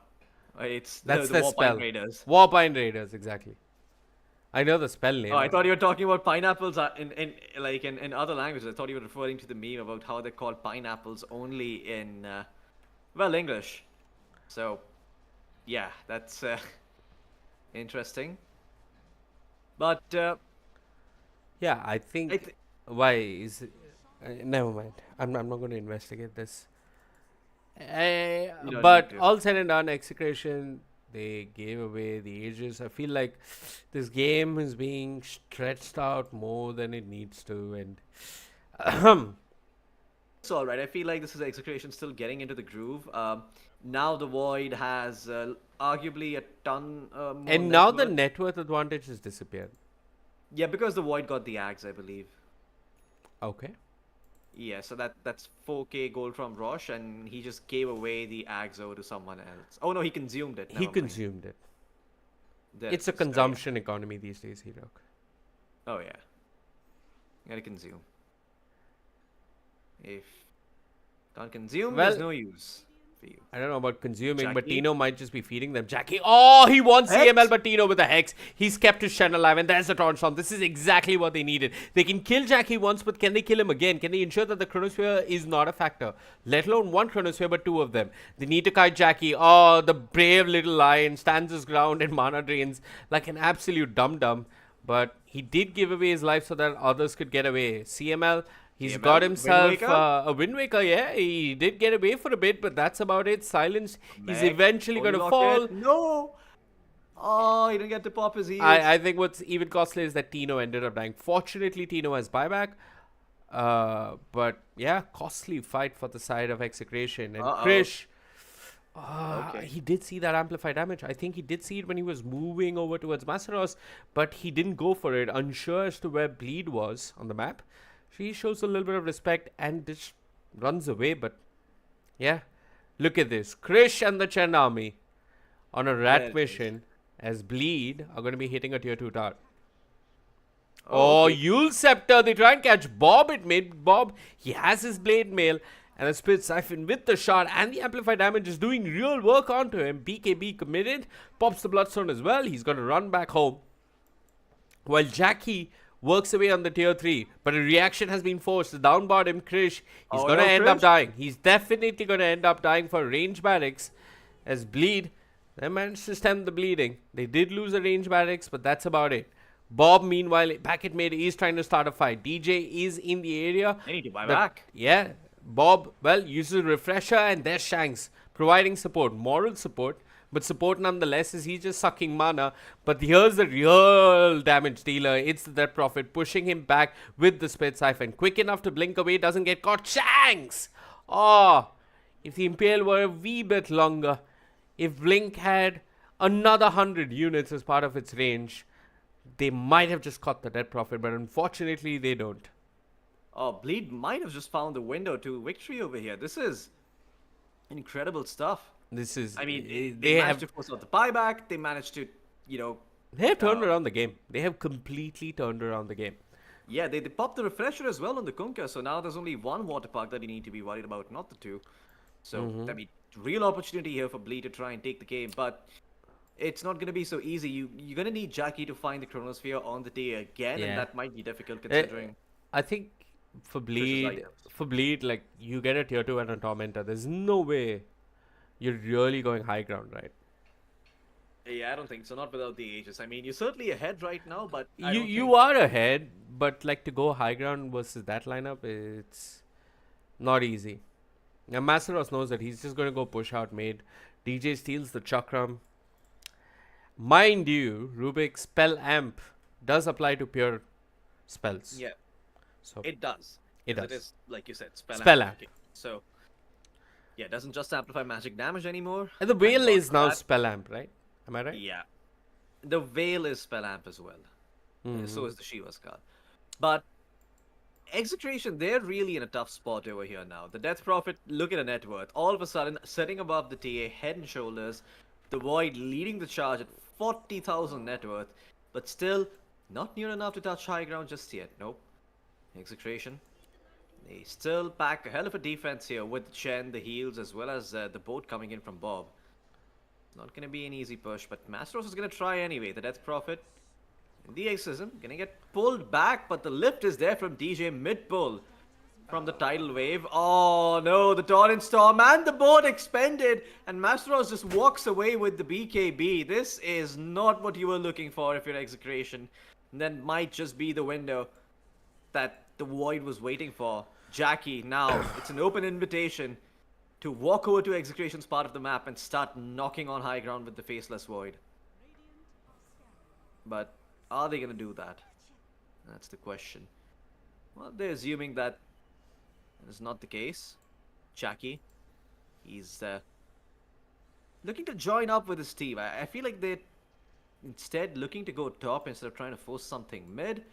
Speaker 2: It's
Speaker 1: That's
Speaker 2: the
Speaker 1: the
Speaker 2: Warpine
Speaker 1: spell.
Speaker 2: Raiders.
Speaker 1: Warpine Raiders, exactly. I know the spell name.
Speaker 2: Oh, I thought you were talking about pineapples in other languages. I thought you were referring to the meme about how they call pineapples only in English. So, yeah, that's interesting. But
Speaker 1: Yeah, I think.
Speaker 2: I th-
Speaker 1: Why is it? Never mind. I'm not going to investigate this.
Speaker 2: don't
Speaker 1: But
Speaker 2: need to.
Speaker 1: all said and done, Execration, They gave away the ages. I feel like this game is being stretched out more than it needs to, and
Speaker 2: It's all right. I feel like this is Execration still getting into the groove. Now the Void has arguably a ton more
Speaker 1: and
Speaker 2: net
Speaker 1: now the
Speaker 2: worth.
Speaker 1: net worth advantage has disappeared.
Speaker 2: Yeah, because the Void got the Axe, I believe.
Speaker 1: Okay.
Speaker 2: Yeah, so that's 4K gold from Roche, and he just gave away the Axo to someone else. Oh no, he consumed it.
Speaker 1: He
Speaker 2: Never mind.
Speaker 1: consumed it.
Speaker 2: There
Speaker 1: It's a
Speaker 2: it is. Oh, yeah.
Speaker 1: consumption economy these days, Hirok.
Speaker 2: Oh yeah, you gotta consume. If can't consume,
Speaker 1: Well,
Speaker 2: there's no use for you.
Speaker 1: I don't know about consuming, but
Speaker 2: Jackie?
Speaker 1: Tino might just be feeding them. Jackie, oh, he won
Speaker 2: Hex?
Speaker 1: CML, but Tino with a Hex. He's kept his Shen alive, and there's the Taunt Storm. This is exactly what they needed. They can kill Jackie once, but can they kill him again? Can they ensure that the Chronosphere is not a factor? Let alone one Chronosphere, but two of them. They need to kite Jackie. Oh, the brave little lion stands his ground and mana drains like an absolute dum-dum. But he did give away his life so that others could get away. CML, he's
Speaker 2: CML,
Speaker 1: got
Speaker 2: Wind
Speaker 1: himself
Speaker 2: Waker?
Speaker 1: a Wind Waker, yeah. He did get away for a bit, but that's about it. Silenced. He's
Speaker 2: Meg,
Speaker 1: eventually going to
Speaker 2: Holy
Speaker 1: fall.
Speaker 2: Locket. No! Oh, he didn't get to pop his heels.
Speaker 1: I think what's even costly is that Tino ended up dying. Fortunately, Tino has buyback. But yeah, costly fight for the side of Execration. And
Speaker 2: Uh-oh.
Speaker 1: Krish,
Speaker 2: Okay.
Speaker 1: he did see that amplify damage. I think he did see it when he was moving over towards Masaros, but he didn't go for it, unsure as to where Bleed was on the map. He shows a little bit of respect and just runs away, but yeah. Look at this. Krish and the Chen army on a
Speaker 2: There
Speaker 1: rat
Speaker 2: it is.
Speaker 1: mission as Bleed are going to be hitting a tier 2 tower.
Speaker 2: Oh,
Speaker 1: Oh,
Speaker 2: okay.
Speaker 1: Yule Scepter. They try and catch Bob at mid. Bob, he has his Blade Mail and a Split Siphon with the shot, and the Amplify damage is doing real work onto him. BKB committed. Pops the Bloodstone as well. He's going to run back home. While Jackie works away on the tier 3, but a reaction has been forced. The down bottom, Krish, he's
Speaker 2: Oh,
Speaker 1: going to
Speaker 2: no,
Speaker 1: end up
Speaker 2: Krish.
Speaker 1: dying. He's definitely going to end up dying for range barracks as Bleed. They managed to stem the bleeding. They did lose a range barracks, but that's about it. Bob, meanwhile, back at mid, is trying to start a fight. DJ is in the area.
Speaker 2: They need to buy
Speaker 1: The-
Speaker 2: back.
Speaker 1: Yeah. Bob, well, uses Refresher, and there's Shanks providing support, moral support, but support nonetheless as he's just sucking mana. But here's the real damage dealer. It's the Death Prophet pushing him back with the Spit Siphon. Quick enough to blink away, doesn't get caught. Shanks! Oh, if the Impale were a wee bit longer, if Blink had another 100 units as part of its range, they might have just caught the Dead Prophet, but unfortunately they don't.
Speaker 2: Oh, Bleed might have just found the window to victory over here. This is incredible stuff.
Speaker 1: This is,
Speaker 2: I mean, they
Speaker 1: they
Speaker 2: managed
Speaker 1: have
Speaker 2: to force out the buyback. They managed to, you know,
Speaker 1: they have turned around the game. They have completely turned around the game.
Speaker 2: yeah, they popped the refresher as well on the Kunkka. So now there's only one water park that you need to be worried about, not the two. So, I mean, real opportunity here for Bleed to try and take the game. But it's not going to be so easy. You're going to need Jackie to find the Chronosphere on the day again.
Speaker 1: Yeah.
Speaker 2: And that might be difficult considering.
Speaker 1: I think for Bleed,
Speaker 2: items.
Speaker 1: like you get a tier 2 and a Tormentor. There's no way you're really going high ground, right?
Speaker 2: Yeah, I don't think so. Not without the Aegis. I mean, you're certainly ahead right now, but I
Speaker 1: You
Speaker 2: don't
Speaker 1: you
Speaker 2: think-
Speaker 1: are ahead, but like to go high ground versus that lineup, it's not easy. Now Masaros knows that he's just going to go push out mid. DJ steals the Chakram. Mind you, Rubik's Spell Amp does apply to pure spells.
Speaker 2: Yeah,
Speaker 1: So
Speaker 2: it does.
Speaker 1: It
Speaker 2: 'Cause
Speaker 1: does.
Speaker 2: It is, like you said, spell,
Speaker 1: Spell
Speaker 2: amp. So, yeah, it doesn't just amplify magic damage anymore.
Speaker 1: and the
Speaker 2: Thank
Speaker 1: Veil
Speaker 2: God
Speaker 1: is
Speaker 2: for
Speaker 1: now
Speaker 2: that.
Speaker 1: Spell Amp, right? Am I right?
Speaker 2: Yeah. The Veil is spell amp as well.
Speaker 1: Mm-hmm.
Speaker 2: So is the Shiva's card. But Execration, they're really in a tough spot over here now. The Death Prophet, look at the net worth. All of a sudden, sitting above the TA, head and shoulders. The Void leading the charge at 40,000 net worth. But still, not near enough to touch high ground just yet. Nope. Execration. They still pack a hell of a defense here with Chen, the heals, as well as the boat coming in from Bob. Not going to be an easy push, but Masteros is going to try anyway. The Death Prophet, the Exorcism, going to get pulled back, but the lift is there from DJ mid-pull from the Tidal Wave. Oh no, the Torrent Storm and the boat expended, and Masteros just walks away with the BKB. This is not what you were looking for if you're Execration. And that might just be the window that the Void was waiting for. Jackie, now, it's an open invitation. to walk over to Execration's part of the map and start knocking on high ground with the Faceless Void. But are they going to do that? That's the question. Well, they're assuming that is not the case. Jackie, he's looking to join up with his team. I feel like they're instead looking to go top instead of trying to force something mid,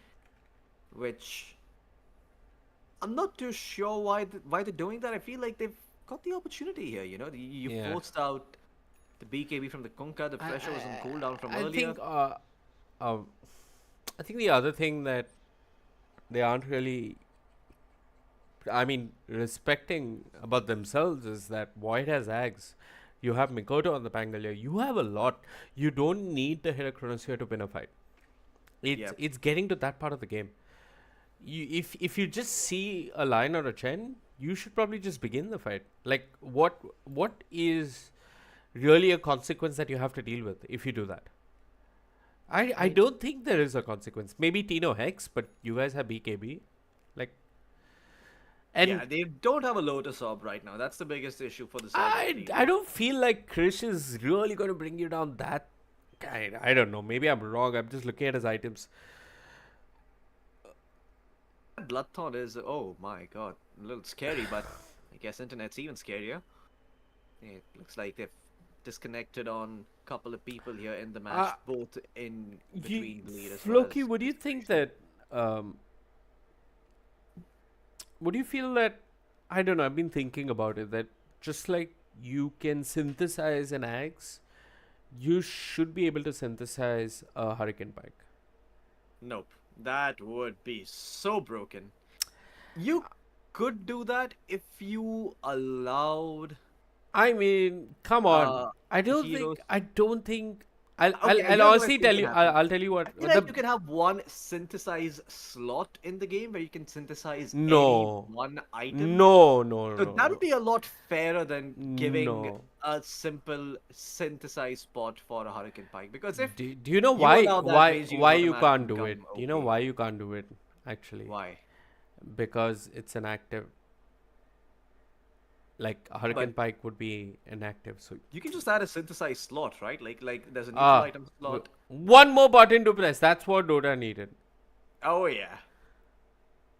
Speaker 2: which I'm not too sure why they're doing that. I feel like they've got the opportunity here. You know, you
Speaker 1: Yeah.
Speaker 2: forced out the BKB from the Kunkka. The pressure was on cooldown from
Speaker 1: I
Speaker 2: earlier.
Speaker 1: think I think the other thing that they aren't really, I mean, respecting about themselves is that Void has Ags. You have Mikoto on the Pangalia. You have a lot. You don't need to hit a Chronosphere to win a fight. It's getting to that part of the game. If you just see a line or a Chen, you should probably just begin the fight. Like what is really a consequence that you have to deal with if you do that? I don't think there is a consequence. Maybe Tino Hex, but you guys have BKB. Like, and
Speaker 2: Yeah, they don't have a Lotus Orb right now. That's the biggest issue for the side.
Speaker 1: I don't feel like Krish is really going to bring you down that. I don't know. Maybe I'm wrong. I'm just looking at his items.
Speaker 2: Bloodthorn is, oh my god, a little scary, but I guess internet's even scarier. It looks like they've disconnected on a couple of people here in the match, both in between Bleed as well.
Speaker 1: Floki, would you think that? Would you feel that? I don't know. I've been thinking about it. That just like you can synthesize an axe, you should be able to synthesize a Hurricane Pike.
Speaker 2: Nope. That would be so broken. You could do that if you allowed.
Speaker 1: I mean, come on. I don't
Speaker 2: heroes.
Speaker 1: think. I don't think. I'll
Speaker 2: here's what I
Speaker 1: honestly
Speaker 2: think
Speaker 1: tell
Speaker 2: can
Speaker 1: you.
Speaker 2: happen.
Speaker 1: I'll tell you what.
Speaker 2: I feel like you can have one synthesize slot in the game where you can synthesize
Speaker 1: No.
Speaker 2: any one item.
Speaker 1: No.
Speaker 2: So that would be a lot fairer than giving
Speaker 1: No.
Speaker 2: a simple synthesized spot for a Hurricane Pike. Because if
Speaker 1: Do you know
Speaker 2: you
Speaker 1: why
Speaker 2: allow that, means you
Speaker 1: why you
Speaker 2: automatically
Speaker 1: can't do
Speaker 2: become
Speaker 1: it? Do you know
Speaker 2: OP.
Speaker 1: why you can't do it? Actually,
Speaker 2: Why?
Speaker 1: because it's an active. Like a Hurricane Pike would be inactive, so
Speaker 2: You can just add a synthesized slot, right? Like there's a neutral item slot.
Speaker 1: one more button to press. That's what Dota needed.
Speaker 2: Oh yeah.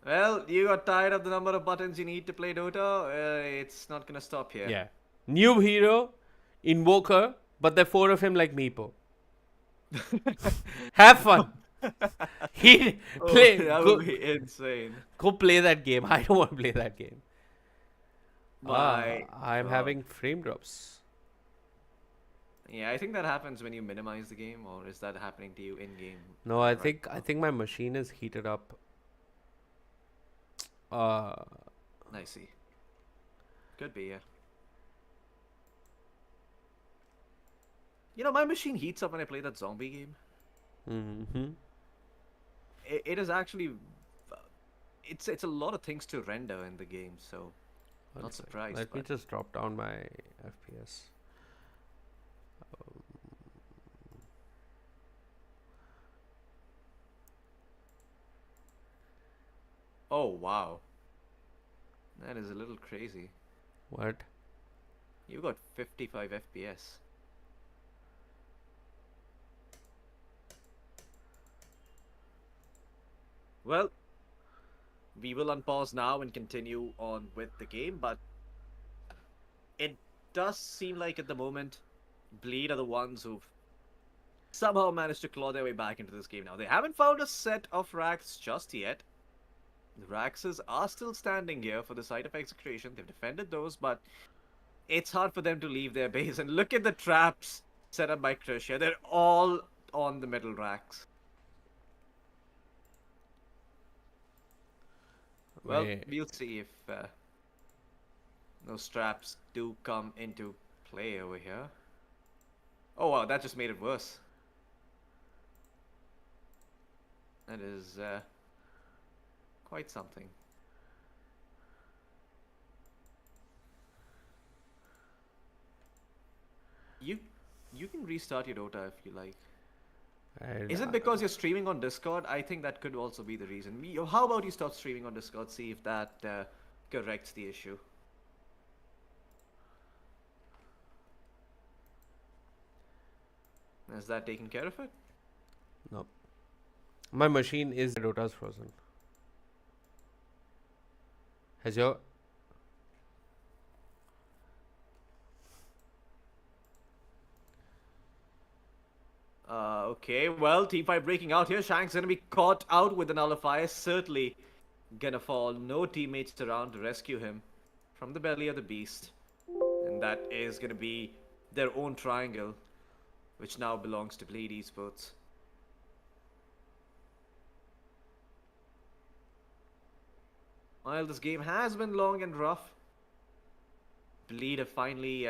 Speaker 2: Well, you got tired of the number of buttons you need to play Dota. It's not gonna stop here.
Speaker 1: Yeah. New hero, Invoker, but there are 4 of him like Meepo. Have fun. He play.
Speaker 2: That
Speaker 1: Go,
Speaker 2: would be insane.
Speaker 1: go play that game. I don't want to play that game.
Speaker 2: My
Speaker 1: I'm
Speaker 2: God.
Speaker 1: having frame drops.
Speaker 2: Yeah, I think that happens when you minimize the game, or is that happening to you in game?
Speaker 1: No, I think my machine is heated up.
Speaker 2: I see. Could be, yeah. You know, my machine heats up when I play that zombie game.
Speaker 1: Mm-hmm.
Speaker 2: It is actually, it's a lot of things to render in the game, so not surprised.
Speaker 1: Let me
Speaker 2: but-
Speaker 1: just drop down my FPS.
Speaker 2: Oh wow, that is a little crazy.
Speaker 1: What?
Speaker 2: You got 55 FPS. Well, we will unpause now and continue on with the game, but it does seem like at the moment, Bleed are the ones who've somehow managed to claw their way back into this game now. They haven't found a set of racks just yet. The Raxes are still standing here for the site of Execration. They've defended those, but it's hard for them to leave their base. And look at the traps set up by Krish here. They're all on the middle racks. Well,
Speaker 1: Wait.
Speaker 2: we'll see if those traps do come into play over here. Oh wow, that just made it worse. That is quite something. You can restart your Dota if you like. Is it because you're streaming on Discord? I think that could also be the reason. How about you stop streaming on Discord, see if that corrects the issue. Has that taken care of it?
Speaker 1: No. My machine is Dota's frozen. Has your
Speaker 2: Okay, well, Team 5 breaking out here. Shank's gonna be caught out with the nullifier. Certainly gonna fall. No teammates around to rescue him from the belly of the beast. And that is gonna be their own triangle, which now belongs to Bleed Esports. While this game has been long and rough, Bleed have finally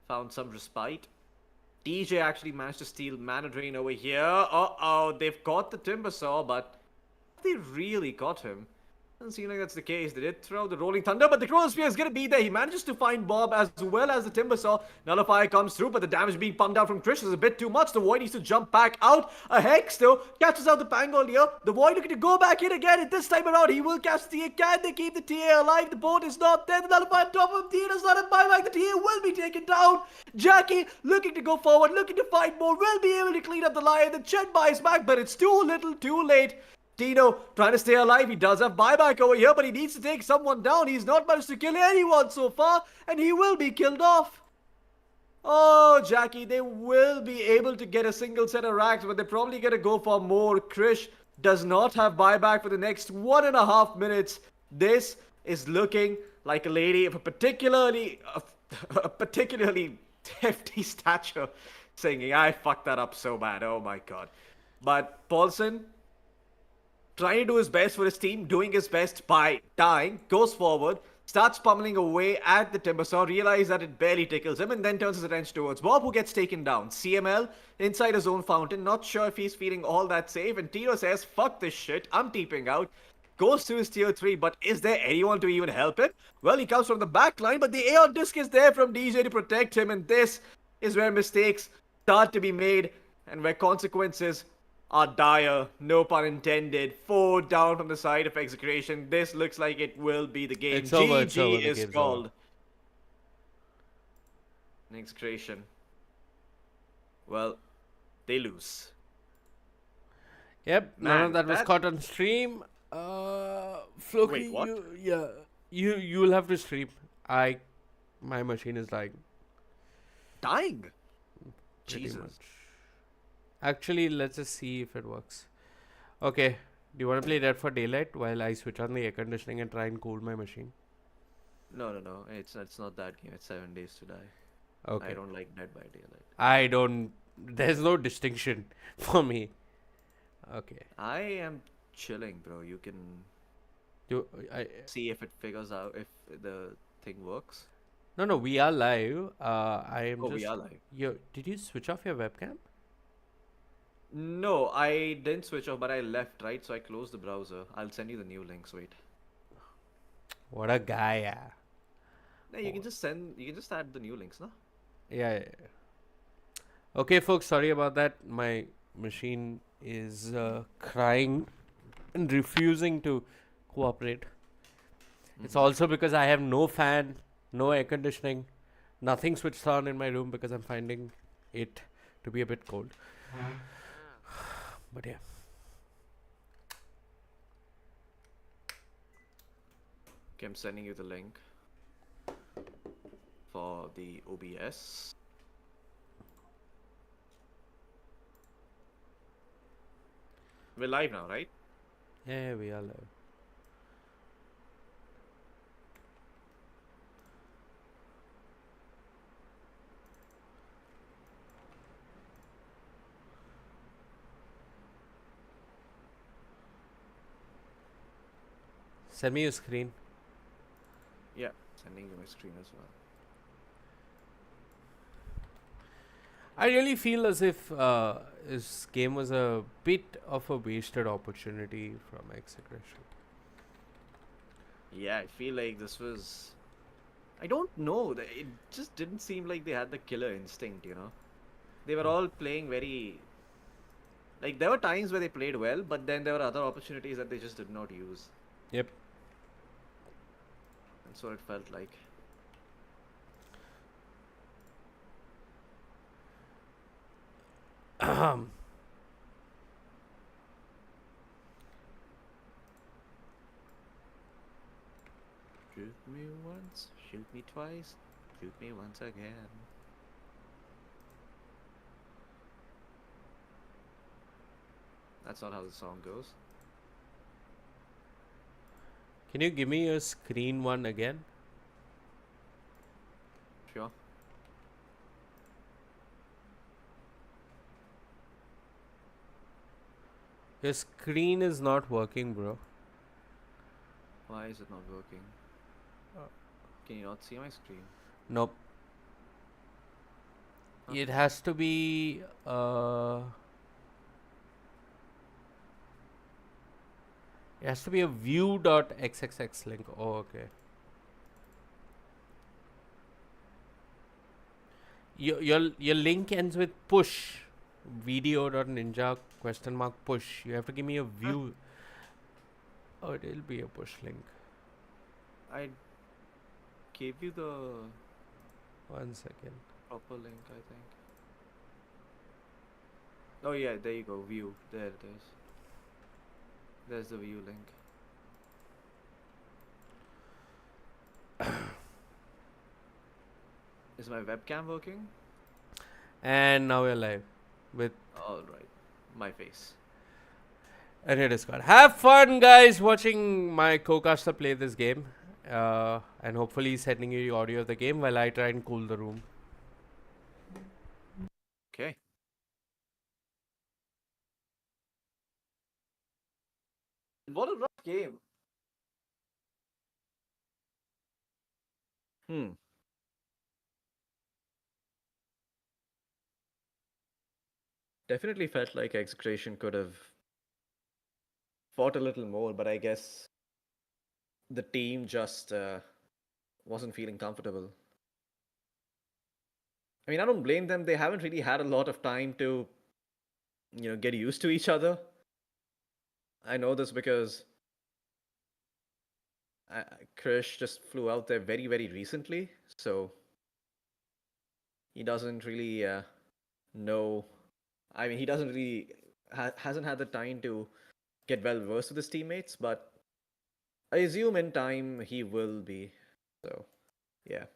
Speaker 2: found some respite. DJ actually managed to steal Mana Drain over here. Uh-oh, they've caught the Timber Saw, but have they really got him? Doesn't seem like that's the case. They did throw the Rolling Thunder, but the Chronosphere is gonna be there. He manages to find Bob as well as the Timber Saw. Nullifier comes through, but the damage being pumped out from Krish is a bit too much. The Void needs to jump back out. A Hex, though, catches out the Pangol here. The Void looking to go back in again, and this time around, he will catch the TA. Can they keep the TA alive? The boat is not there. The Nullifier on top of him. TA does not have buyback. The TA will be taken down. Jackie looking to go forward, looking to fight more, will be able to clean up the Lion. The Chen buys back, but it's too little, too late. Tino trying to stay alive. He does have buyback over here, but he needs to take someone down. He's not managed to kill anyone so far, and he will be killed off. Oh, Jackie, they will be able to get a single set of racks, but they're probably going to go for more. Krish does not have buyback for the next 1.5 minutes. This is looking like a lady of a particularly hefty stature singing. I fucked that up so bad. Oh my god. But Paulson, trying to do his best for his team, doing his best by dying, goes forward, starts pummeling away at the Timbersaw, realizes that it barely tickles him, and then turns his attention towards Bob, who gets taken down. CML inside his own fountain, not sure if he's feeling all that safe, and Tino says, fuck this shit, I'm teeping out. Goes to his tier 3, but is there anyone to even help him? Well, he comes from the back line, but the Aeon Disc is there from DJ to protect him, and this is where mistakes start to be made, and where consequences are dire, no pun intended. 4 down from the side of Execration. This looks like it will be the game.
Speaker 1: It's over, it's over,
Speaker 2: GG
Speaker 1: the
Speaker 2: is
Speaker 1: game's
Speaker 2: called.
Speaker 1: over.
Speaker 2: Execration. Well, they lose.
Speaker 1: Yep, none
Speaker 2: Man,
Speaker 1: of that was
Speaker 2: that-
Speaker 1: caught on stream. Floki,
Speaker 2: Wait, what?
Speaker 1: you will have to stream. My machine is like
Speaker 2: Dying.
Speaker 1: pretty
Speaker 2: Jesus.
Speaker 1: much. Actually, let's just see if it works. Okay, do you want to play Dead for Daylight while I switch on the air conditioning and try and cool my machine?
Speaker 2: No. It's not that game. It's 7 Days to Die.
Speaker 1: Okay.
Speaker 2: I don't like Dead by Daylight.
Speaker 1: I don't. There's no distinction for me. Okay.
Speaker 2: I am chilling, bro. You can
Speaker 1: I
Speaker 2: see if it figures out if the thing works.
Speaker 1: no. We are live. I am
Speaker 2: Oh,
Speaker 1: just.
Speaker 2: we are live.
Speaker 1: Did you switch off your webcam?
Speaker 2: No, I didn't switch off, but I left, right? So I closed the browser. I'll send you the new links. Wait.
Speaker 1: What a guy, yeah.
Speaker 2: No, you can just add the new links, no?
Speaker 1: Yeah. Okay, folks, sorry about that. My machine is crying and refusing to cooperate. It's also because I have no fan, no air conditioning, nothing switched on in my room because I'm finding it to be a bit cold. But yeah.
Speaker 2: Okay, I'm sending you the link for the OBS. We're live now, right?
Speaker 1: Yeah, we are live. Send me your screen.
Speaker 2: Yeah, sending you my screen as well.
Speaker 1: I really feel as if this game was a bit of a wasted opportunity from Execration.
Speaker 2: Yeah, I feel like this was. I don't know. It just didn't seem like they had the killer instinct, you know? They were all playing very. Like, there were times where they played well, but then there were other opportunities that they just did not use.
Speaker 1: Yep.
Speaker 2: That's what it felt like. Shoot me once, shoot me twice, shoot me once again. That's not how the song goes.
Speaker 1: Can you give me your screen one again?
Speaker 2: Sure.
Speaker 1: Your screen is not working, bro.
Speaker 2: Why is it not working? Can you not see my screen?
Speaker 1: Nope.
Speaker 2: Huh?
Speaker 1: It has to be. It has to be a view.xxx link. Oh, okay. Your link ends with push. Video.ninja question mark push. You have to give me a view. Oh, it'll be a push link.
Speaker 2: I gave you the
Speaker 1: 1 second.
Speaker 2: proper link, I think. Oh yeah, there you go, view. There it is. There's the view link. Is my webcam working?
Speaker 1: And now we're live with
Speaker 2: Alright. My face.
Speaker 1: Any Discord. Have fun, guys, watching my co-caster play this game. And hopefully sending you the audio of the game while I try and cool the room.
Speaker 2: Okay. What a rough game.
Speaker 3: Hmm. Definitely felt like Execration could have fought a little more, but I guess the team just wasn't feeling comfortable. I mean, I don't blame them. They haven't really had a lot of time to, get used to each other. I know this because Krish just flew out there very, very recently, so he doesn't really know. I mean, he doesn't really hasn't had the time to get well versed with his teammates, but I assume in time he will be. So, yeah.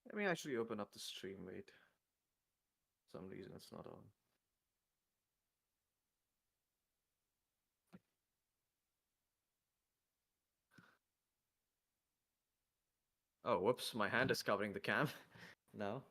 Speaker 2: Let me actually open up the stream. Wait. For some reason it's not on. Oh, whoops. My hand is covering the cam now.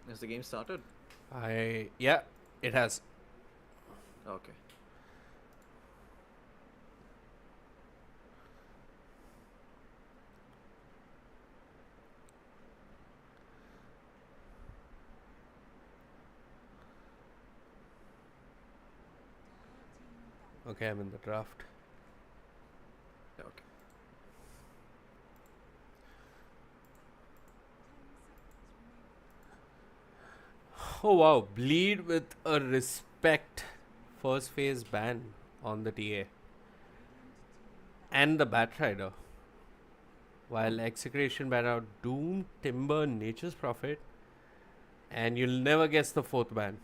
Speaker 2: Has the game started?
Speaker 1: Yeah, it has.
Speaker 2: Okay.
Speaker 1: Okay, I'm in the draft.
Speaker 2: Okay.
Speaker 1: Oh wow, bleed with a respect first phase ban on the TA and the Batrider. While Execration ban out Doom, Timber, Nature's Prophet, and you'll never guess the fourth ban.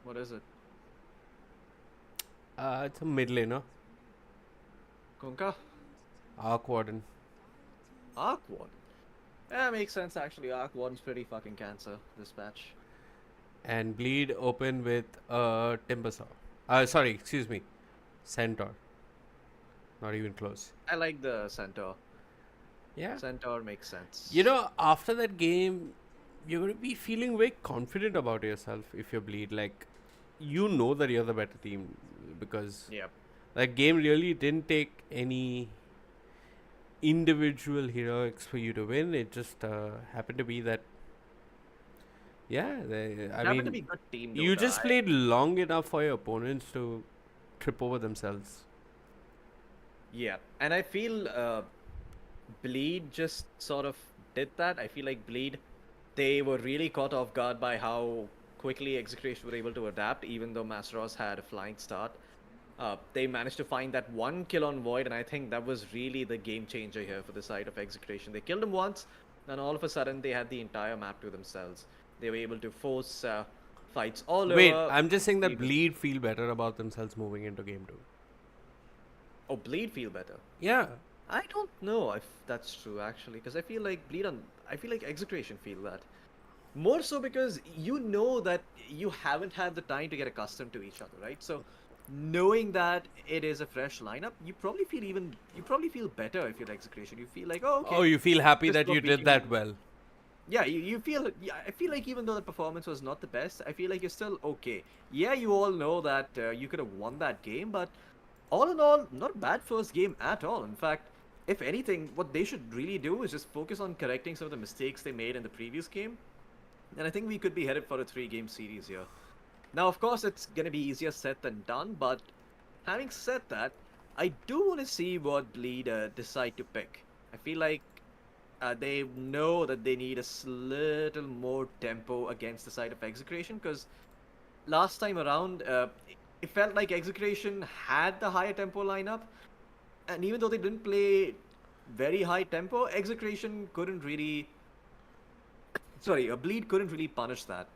Speaker 2: What is it?
Speaker 1: It's a mid laner,
Speaker 2: Kunkka?
Speaker 1: Arc Warden.
Speaker 2: Arc Warden. Yeah, makes sense actually. Arc Warden's pretty fucking cancer this patch.
Speaker 1: And bleed open with Timber Saw. Sorry, excuse me. Centaur. Not even close.
Speaker 2: I like the Centaur.
Speaker 1: Yeah.
Speaker 2: Centaur makes sense.
Speaker 1: You know, after that game, you're going to be feeling very confident about yourself if you bleed. Like, you know that you're the better team because
Speaker 2: Yep.
Speaker 1: that game really didn't take any individual heroics for you to win. It just happened to be that, yeah, I
Speaker 2: Happened to
Speaker 1: mean,
Speaker 2: be good team
Speaker 1: you
Speaker 2: Dota.
Speaker 1: just played long enough for your opponents to trip over themselves.
Speaker 2: Yeah, and I feel Bleed just sort of did that. I feel like Bleed, they were really caught off guard by how quickly Execration were able to adapt, even though Masteros had a flying start. They managed to find that one kill on Void, and I think that was really the game changer here for the side of Execration. They killed him once, and all of a sudden they had the entire map to themselves. They were able to force fights all
Speaker 1: Wait,
Speaker 2: over.
Speaker 1: I'm just saying that
Speaker 2: Even-
Speaker 1: bleed feel better about themselves moving into game 2.
Speaker 2: Oh, Bleed feel better.
Speaker 1: Yeah.
Speaker 2: I don't know if that's true actually, because I feel like I feel like Execration feel that. More so because you know that you haven't had the time to get accustomed to each other, right? So knowing that it is a fresh lineup, you probably feel better if you're Execration. You feel like, oh, okay.
Speaker 1: Oh, you feel happy
Speaker 2: Just
Speaker 1: that
Speaker 2: got
Speaker 1: you did
Speaker 2: beating
Speaker 1: that
Speaker 2: them.
Speaker 1: well.
Speaker 2: Yeah, I feel like even though the performance was not the best, I feel like you're still okay. Yeah, you all know that you could have won that game, but all in all, not a bad first game at all. In fact, if anything, what they should really do is just focus on correcting some of the mistakes they made in the previous game. And I think we could be headed for a 3-game series here. Now, of course, it's going to be easier said than done, but having said that, I do want to see what Bleed decide to pick. I feel like they know that they need a little more tempo against the side of Execration, because last time around, it felt like Execration had the higher tempo lineup, and even though they didn't play very high tempo, Execration couldn't really. Sorry, a Bleed couldn't really punish that.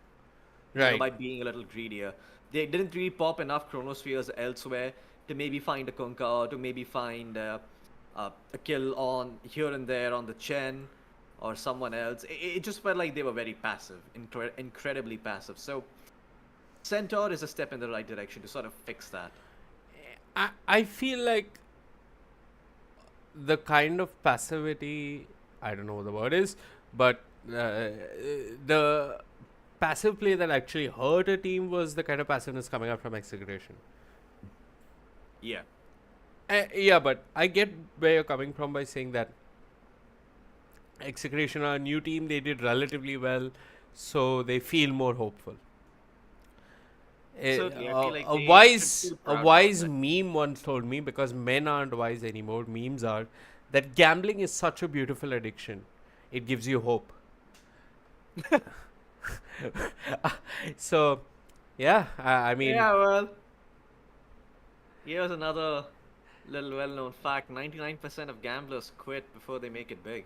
Speaker 1: Right.
Speaker 2: By being a little greedier. They didn't really pop enough chronospheres elsewhere to maybe find a Kunkka or to maybe find a kill on here and there on the Chen or someone else. It just felt like they were very passive, incredibly passive. So Centaur is a step in the right direction to sort of fix that.
Speaker 1: I feel like the kind of passivity, I don't know what the word is, but the passive play that actually hurt a team was the kind of passiveness coming out from Execration.
Speaker 2: Yeah.
Speaker 1: Yeah, but I get where you're coming from by saying that Execration are a new team, they did relatively well, so they feel more hopeful.
Speaker 2: Certainly, I feel like
Speaker 1: A
Speaker 2: they
Speaker 1: wise
Speaker 2: should feel
Speaker 1: a
Speaker 2: proud about
Speaker 1: wise
Speaker 2: that.
Speaker 1: meme once told me, because men aren't wise anymore, memes are, that gambling is such a beautiful addiction. It gives you hope. So, yeah, I mean,
Speaker 2: Yeah, well, here's another little well-known fact: 99% of gamblers quit before they make it big.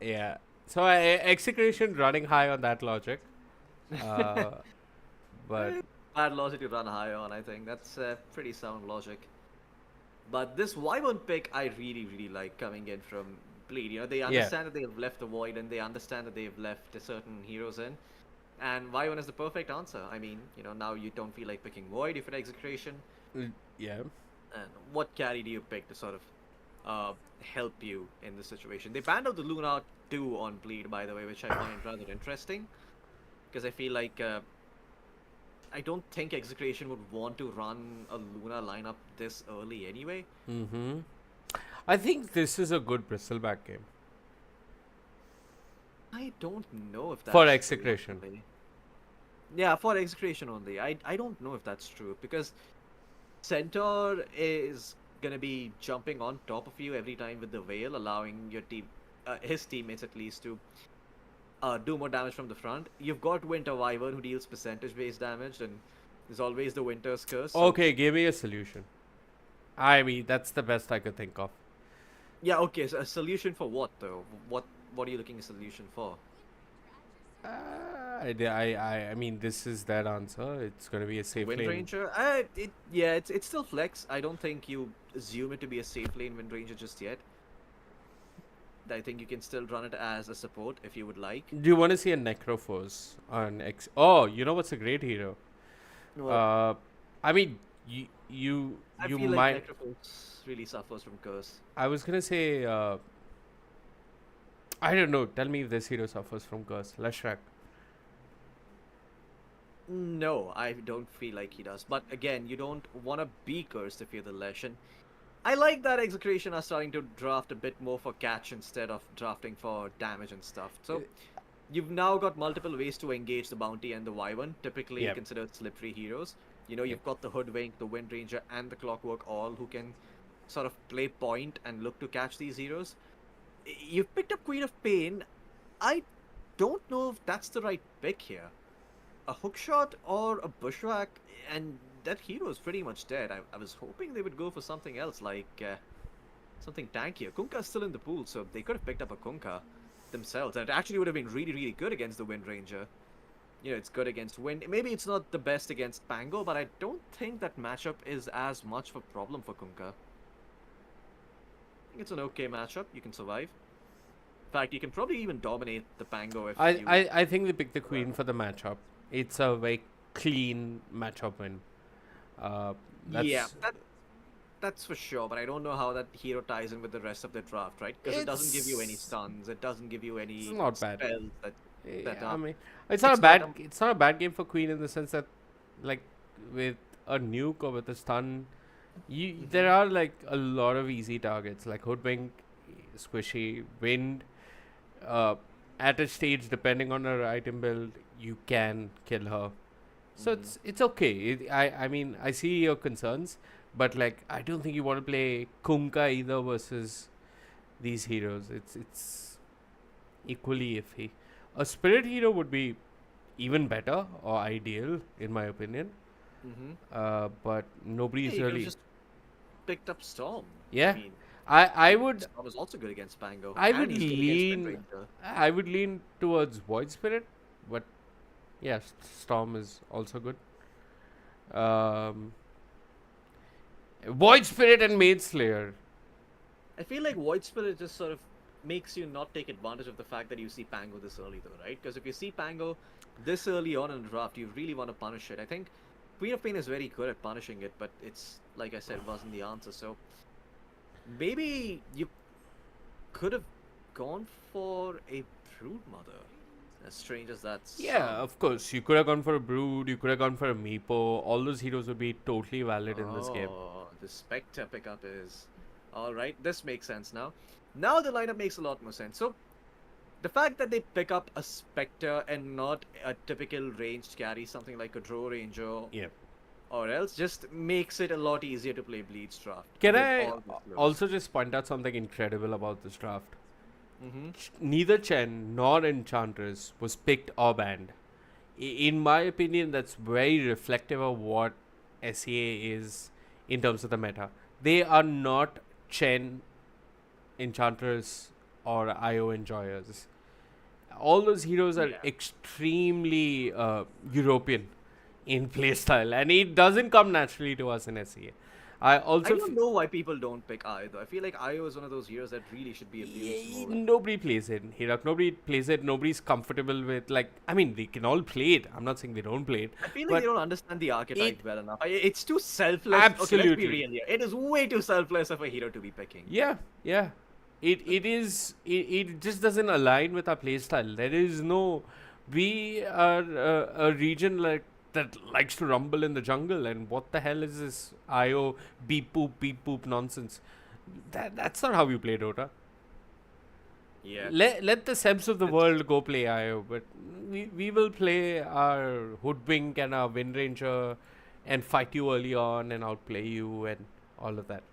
Speaker 1: yeah. So, Execration running high on that logic. Uh, but
Speaker 2: Bad logic to run high on, I think. That's pretty sound logic. But this Wyvern pick, I really, really like coming in from Bleed. You know, they understand that they have left the Void and they understand that they've left certain heroes in. And Wyvern is the perfect answer. I mean, you know, now you don't feel like picking Void if it's Execration.
Speaker 1: yeah.
Speaker 2: And what carry do you pick to sort of help you in this situation. They banned out the Luna 2 on Bleed, by the way, which I find rather interesting, because I feel like I don't think Execration would want to run a Luna lineup this early anyway.
Speaker 1: Mm-hmm. I think this is a good bristleback game
Speaker 2: I don't know if that's
Speaker 1: for
Speaker 2: true,
Speaker 1: Execration.
Speaker 2: actually. Yeah, for Execration only. I don't know if that's true, because Centaur is gonna be jumping on top of you every time with the Veil, allowing your team, his teammates at least, to do more damage from the front. You've got Winter Wyvern who deals percentage-based damage, and there's always the Winter's Curse. So
Speaker 1: Okay, give me a solution. I mean, that's the best I could think of.
Speaker 2: yeah, okay. So a solution for what though? What are you looking a solution for?
Speaker 1: I mean, this is that answer. It's gonna be a safe
Speaker 2: Wind
Speaker 1: lane.
Speaker 2: Ranger? Yeah, it's still flex. I don't think you assume it to be a safe lane Wind Ranger just yet. I think you can still run it as a support if you would like.
Speaker 1: Do you want to see a Necrophos on X? Oh, you know what's a great hero?
Speaker 2: Well,
Speaker 1: I mean, you
Speaker 2: I
Speaker 1: you
Speaker 2: feel
Speaker 1: might.
Speaker 2: like Necrophos really suffers from curse.
Speaker 1: I was gonna say. I don't know. Tell me if this hero suffers from curse. Leshrac.
Speaker 2: No, I don't feel like he does. But again, you don't want to be cursed if you're the Lesh. And I like that Execration are starting to draft a bit more for catch instead of drafting for damage and stuff. So you've now got multiple ways to engage the Bounty and the Wyvern, typically
Speaker 1: Yep.
Speaker 2: considered slippery heroes. You know, you've got the Hoodwink, the Wind Ranger, and the Clockwork, all who can sort of play point and look to catch these heroes. You've picked up Queen of Pain. I don't know if that's the right pick here. A hookshot or a bushwhack, and that hero is pretty much dead. I was hoping they would go for something else, like something tankier. Kunkka's still in the pool, so they could have picked up a Kunkka themselves. And it actually would have been really, really good against the Wind Ranger. You know, it's good against Wind. Maybe it's not the best against Pango, but I don't think that matchup is as much of a problem for Kunkka. I think it's an okay matchup. You can survive. In fact, you can probably even dominate the Pango if you...
Speaker 1: I think they picked the queen for the matchup. It's a very clean matchup win. That's,
Speaker 2: Yeah, that's for sure, but I don't know how that hero ties in with the rest of the draft, right? Because it doesn't give you any
Speaker 1: It's-
Speaker 2: stuns, it doesn't give you any
Speaker 1: It's not bad.
Speaker 2: spells that
Speaker 1: I
Speaker 2: are...
Speaker 1: mean, it's not a
Speaker 2: It's
Speaker 1: bad.
Speaker 2: not
Speaker 1: It's not a bad game for queen in the sense that, like, with a nuke or with a stun, there are like a lot of easy targets like Hoodwink, Squishy, Wind. At a stage, depending on her item build, you can kill her. So it's okay. I mean, I see your concerns, but like I don't think you want to play Kunkka either versus these heroes. It's equally iffy. A spirit hero would be even better or ideal in my opinion. But
Speaker 2: Yeah,
Speaker 1: nobody's
Speaker 2: you could've
Speaker 1: really.
Speaker 2: just picked up Storm.
Speaker 1: Yeah.
Speaker 2: I mean,
Speaker 1: I would
Speaker 2: Storm is also good against Pango.
Speaker 1: I
Speaker 2: and
Speaker 1: would
Speaker 2: he's good against Wind
Speaker 1: lean
Speaker 2: Ranger.
Speaker 1: I would lean towards Void Spirit, but yeah, Storm is also good. Void Spirit and Maid Slayer.
Speaker 2: I feel like Void Spirit just sort of makes you not take advantage of the fact that you see Pango this early, though, right? Because if you see Pango this early on in the draft, you really want to punish it. I think Queen of Pain is very good at punishing it, but it's, like I said, wasn't the answer. So maybe you could have gone for a Brood Mother. As strange as that
Speaker 1: Yeah,
Speaker 2: sounds.
Speaker 1: of course. You could have gone for a Brood, you could have gone for a Meepo. All those heroes would be totally valid in this game.
Speaker 2: Oh, the Spectre pickup is... Alright, this makes sense now. Now the lineup makes a lot more sense. So, the fact that they pick up a Spectre and not a typical ranged carry, something like a Drow Ranger
Speaker 1: Yeah.
Speaker 2: or else, just makes it a lot easier to play Bleed's draft.
Speaker 1: Can
Speaker 2: with
Speaker 1: I
Speaker 2: all the flows.
Speaker 1: also just point out something incredible about this draft?
Speaker 2: Mhm.
Speaker 1: Neither Chen nor Enchantress was picked or banned. In my opinion, that's very reflective of what SEA is in terms of the meta. They are not Chen, Enchantress, or IO enjoyers. All those heroes are
Speaker 2: Yeah.
Speaker 1: extremely European in playstyle, and it doesn't come naturally to us in SEA. I
Speaker 2: I
Speaker 1: also
Speaker 2: don't know why people don't pick Io though. I feel like Io is one of those heroes that really should be abused more.
Speaker 1: nobody plays it. Hirak, nobody plays it. Nobody's comfortable with, like, I mean, they can all play it. I'm not saying they don't play it,
Speaker 2: I feel like
Speaker 1: but
Speaker 2: they don't understand the archetype
Speaker 1: it
Speaker 2: well enough. It's too selfless. Okay, let's be
Speaker 1: absolutely.
Speaker 2: real here. It is way too selfless of a hero to be picking.
Speaker 1: Yeah, yeah. It just doesn't align with our playstyle. There is no, we are a region like that likes to rumble in the jungle, and what the hell is this IO beep poop nonsense? That's not how we play Dota.
Speaker 2: Yeah.
Speaker 1: Let the Sebs of the world go play IO, but we will play our Hoodwink and our Wind Ranger and fight you early on and outplay you and all of that.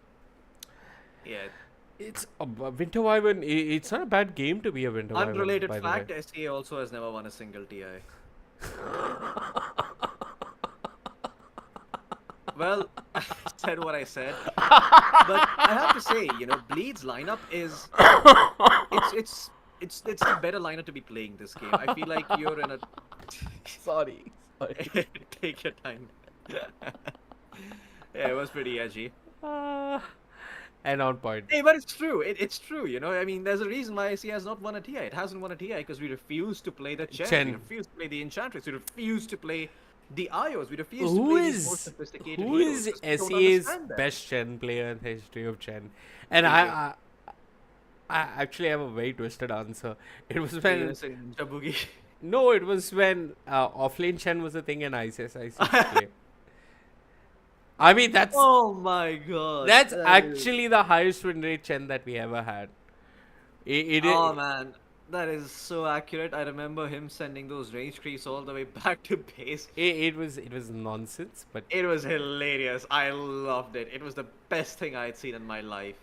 Speaker 2: Yeah.
Speaker 1: It's a Winter Wyvern. It's not a bad game to be a Winter Wyvern.
Speaker 2: Unrelated
Speaker 1: by
Speaker 2: fact,
Speaker 1: the way.
Speaker 2: SEA also has never won a single TI. Well, I said what I said. But I have to say, Bleed's lineup is it's a better lineup to be playing this game. I feel like you're in a
Speaker 1: Sorry.
Speaker 2: take your time. Yeah, it was pretty edgy.
Speaker 1: And on point.
Speaker 2: Hey, but it's true. It's true, I mean, there's a reason why IC has not won a TI. It hasn't won a TI because we refuse to play the Chen.
Speaker 1: Chen.
Speaker 2: We refuse to play the Enchantress. We refuse to play the IOs. We refuse to
Speaker 1: Who
Speaker 2: play these more
Speaker 1: is
Speaker 2: sophisticated
Speaker 1: who
Speaker 2: heroes
Speaker 1: is
Speaker 2: 'cause we don't
Speaker 1: SEA's
Speaker 2: understand them.
Speaker 1: best Chen player in the history of Chen? And
Speaker 2: DJ.
Speaker 1: I actually have a very twisted answer. It was
Speaker 2: You're
Speaker 1: when
Speaker 2: gonna say Ninja Boogie.
Speaker 1: no, it was when offlane Chen was a thing and ISIS play. I mean that's
Speaker 2: Oh my god.
Speaker 1: that's
Speaker 2: that is-
Speaker 1: actually the highest win rate Chen that we ever had.
Speaker 2: Oh man, that is so accurate. I remember him sending those range creeps all the way back to base.
Speaker 1: it was nonsense, but
Speaker 2: It was hilarious. I loved it. It was the best thing I had seen in my life.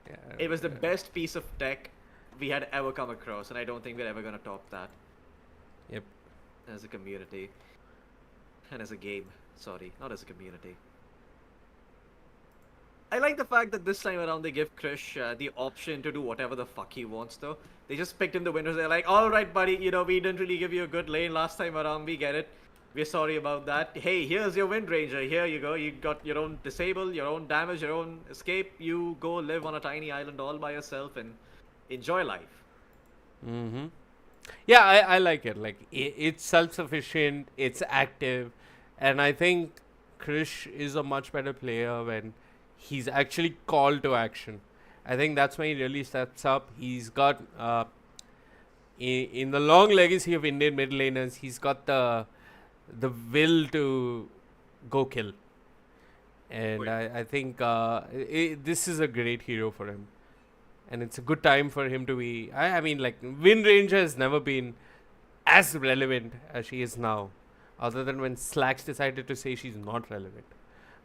Speaker 1: yeah,
Speaker 2: It was the best piece of tech we had ever come across, and I don't think we're ever gonna top that
Speaker 1: yep.
Speaker 2: as a community. And as a game. Sorry, not as a community. I like the fact that this time around they give Krish the option to do whatever the fuck he wants though. They just picked him the winners. They're like, alright buddy, we didn't really give you a good lane last time around, we get it. We're sorry about that. Hey, here's your Wind Ranger, here you go. You got your own disable, your own damage, your own escape. You go live on a tiny island all by yourself and enjoy life.
Speaker 1: Mm-hmm. Yeah, I like it. Like it's self-sufficient, it's active, and I think Krish is a much better player when he's actually called to action. I think that's when he really steps up. He's got in the long legacy of Indian mid laners, he's got the will to go kill, and I think this is a great hero for him. And it's a good time for him to be. I mean, like, Wind Ranger has never been as relevant as she is now, other than when Slacks decided to say she's not relevant.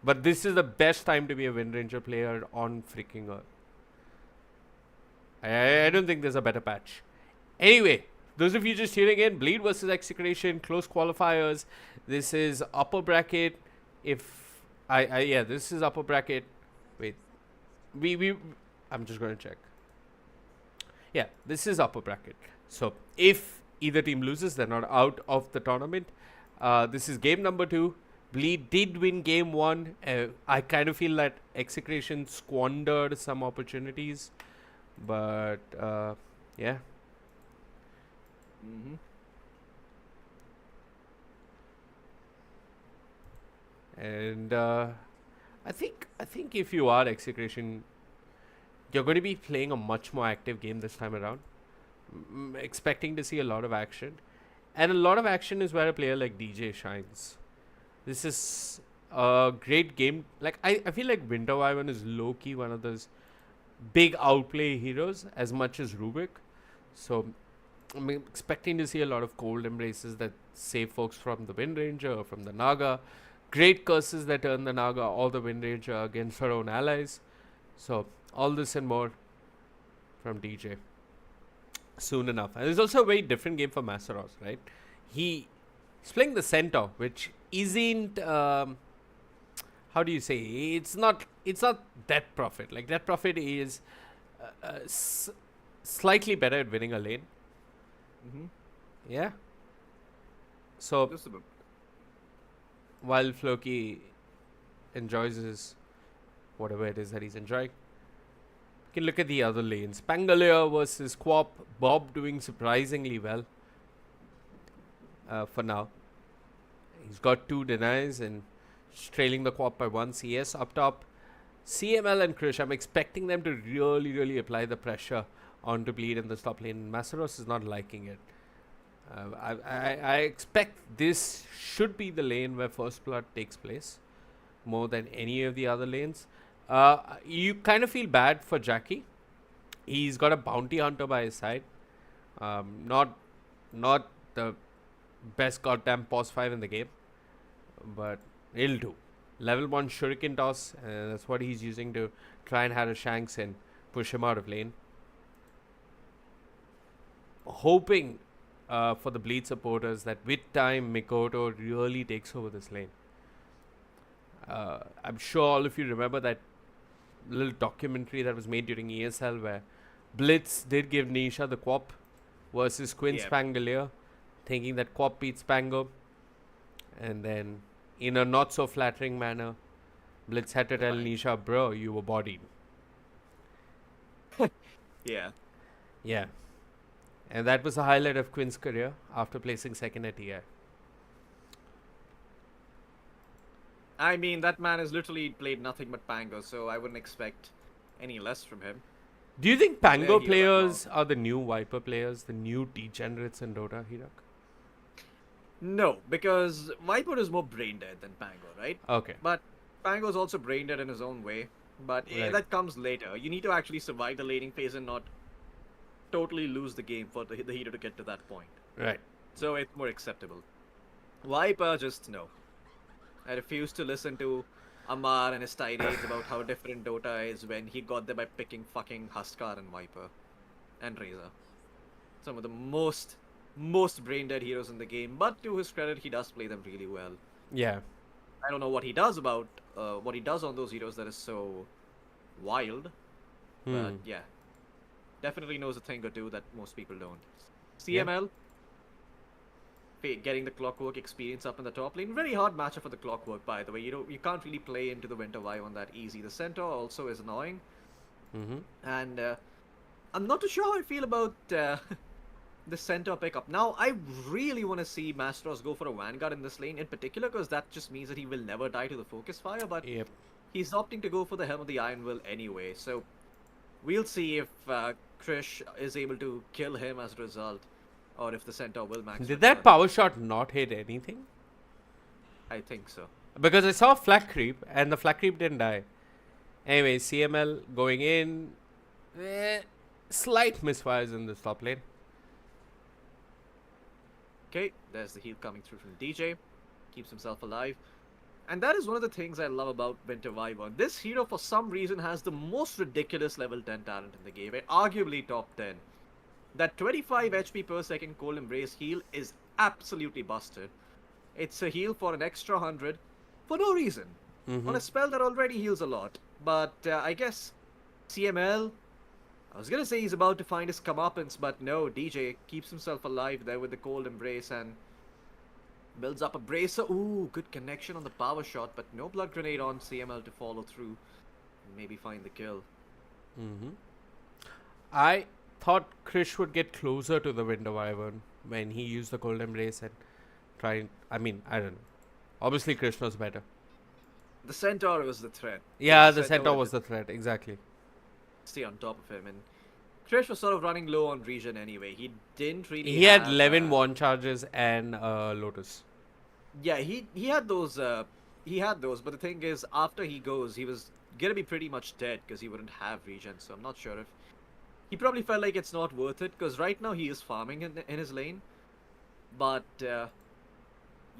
Speaker 1: But this is the best time to be a Wind Ranger player on freaking Earth. I don't think there's a better patch. Anyway, those of you just tuning in, Bleed versus Execration, close qualifiers. This is upper bracket. This is upper bracket. Wait, I'm just going to check. Yeah, this is upper bracket. So if either team loses, they're not out of the tournament. This is game number 2. Bleed did win game 1. I kind of feel that Execration squandered some opportunities. But, yeah.
Speaker 2: Mm-hmm.
Speaker 1: And I think if you are Execration, you're going to be playing a much more active game this time around. Expecting to see a lot of action. And a lot of action is where a player like DJ shines. This is a great game. Like, I feel like Winter Wyvern is low-key one of those big outplay heroes as much as Rubik. So I'm expecting to see a lot of cold embraces that save folks from the Wind Ranger or from the Naga. Great curses that turn the Naga or the Wind Ranger against her own allies. So all this and more from DJ soon enough. And there's also a very different game for Masaros, right? He's playing the Centaur, which isn't how do you say, it's not Death Prophet. Like, Death Prophet is slightly better at winning a lane.
Speaker 2: Mm-hmm.
Speaker 1: Yeah. So
Speaker 2: Just a bit.
Speaker 1: while Floki enjoys his whatever it is that he's enjoying. You can look at the other lanes. Pangolier versus Quap. Bob doing surprisingly well for now. He's got 2 denies and trailing the Quap by 1 CS. Up top, CML and Krish. I'm expecting them to really apply the pressure onto Bleed in the top lane. Masaros is not liking it. I expect this should be the lane where first blood takes place more than any of the other lanes. You kind of feel bad for Jackie. He's got a bounty hunter by his side. Not the best goddamn pause 5 in the game, but it'll do. Level 1 shuriken toss, that's what he's using to try and have a shanks and push him out of lane. Hoping for the Bleed supporters that with time Mikoto really takes over this lane. I'm sure all of you remember that little documentary that was made during ESL where Blitz did give Nisha the Quap versus Quinn Spangolier, thinking that Quap beats Spango, and then in a not so flattering manner Blitz had to tell Nisha, bro, you were bodied. Yeah. And that was the highlight of Quinn's career after placing second at TI.
Speaker 2: I mean, that man has literally played nothing but Pango, so I wouldn't expect any less from him.
Speaker 1: Do you think Pango
Speaker 2: he
Speaker 1: players are the new Viper players, the new degenerates in Dota, Hirak?
Speaker 2: No, because Viper is more brain dead than Pango, right?
Speaker 1: Okay.
Speaker 2: But Pango is also brain dead in his own way. But that comes later. You need to actually survive the laning phase and not totally lose the game for the hero to get to that point.
Speaker 1: Right.
Speaker 2: So it's more acceptable. Viper, just no. I refuse to listen to Amar and his tirades about how different Dota is when he got there by picking fucking Huskar and Viper and Razor. Some of the most brain dead heroes in the game, but to his credit, he does play them really well.
Speaker 1: Yeah.
Speaker 2: I don't know what he does about what he does on those heroes that is so wild, but yeah, definitely knows a thing or two that most people don't. CML. Getting the Clockwork experience up in the top lane. Very hard matchup for the Clockwork, by the way. You can't really play into the Winter Wyvern that easy. The Centaur also is annoying. And I'm not too sure how I feel about the Centaur pickup. Now, I really want to see Mastros go for a Vanguard in this lane in particular, because that just means that he will never die to the Focus Fire, but he's opting to go for the Helm of the Iron Will anyway. So, we'll see if Krish is able to kill him as a result. Or if the Centaur will max.
Speaker 1: Did that power shot not hit anything?
Speaker 2: I think so.
Speaker 1: Because I saw flak creep and the flak creep didn't die. Anyway, CML going in. Slight misfires in the top lane.
Speaker 2: Okay, there's the heal coming through from DJ. Keeps himself alive. And that is one of the things I love about Winter Wyvern. This hero, for some reason, has the most ridiculous level 10 talent in the game. Arguably top 10. That 25 HP per second Cold Embrace heal is absolutely busted. It's a heal for an extra 100 for no reason. On a spell that already heals a lot. But I guess CML, I was gonna say he's about to find his comeuppance, but no, DJ keeps himself alive there with the Cold Embrace and builds up a bracer. Ooh, good connection on the power shot, but no blood grenade on CML to follow through. Maybe find the kill.
Speaker 1: I thought Krish would get closer to the Winter Wyvern when he used the Cold Embrace and try. I mean, I don't know. Obviously, Krish was better.
Speaker 2: The Centaur was the threat.
Speaker 1: Yeah, the Centaur was the threat, exactly.
Speaker 2: Stay on top of him, and Krish was sort of running low on regen anyway. He didn't really.
Speaker 1: He had 11 wand charges and Lotus.
Speaker 2: Yeah, he had those. He had those, but the thing is, after he goes, he was gonna be pretty much dead because he wouldn't have regen. So I'm not sure if. He probably felt like it's not worth it, because right now he is farming in his lane. But,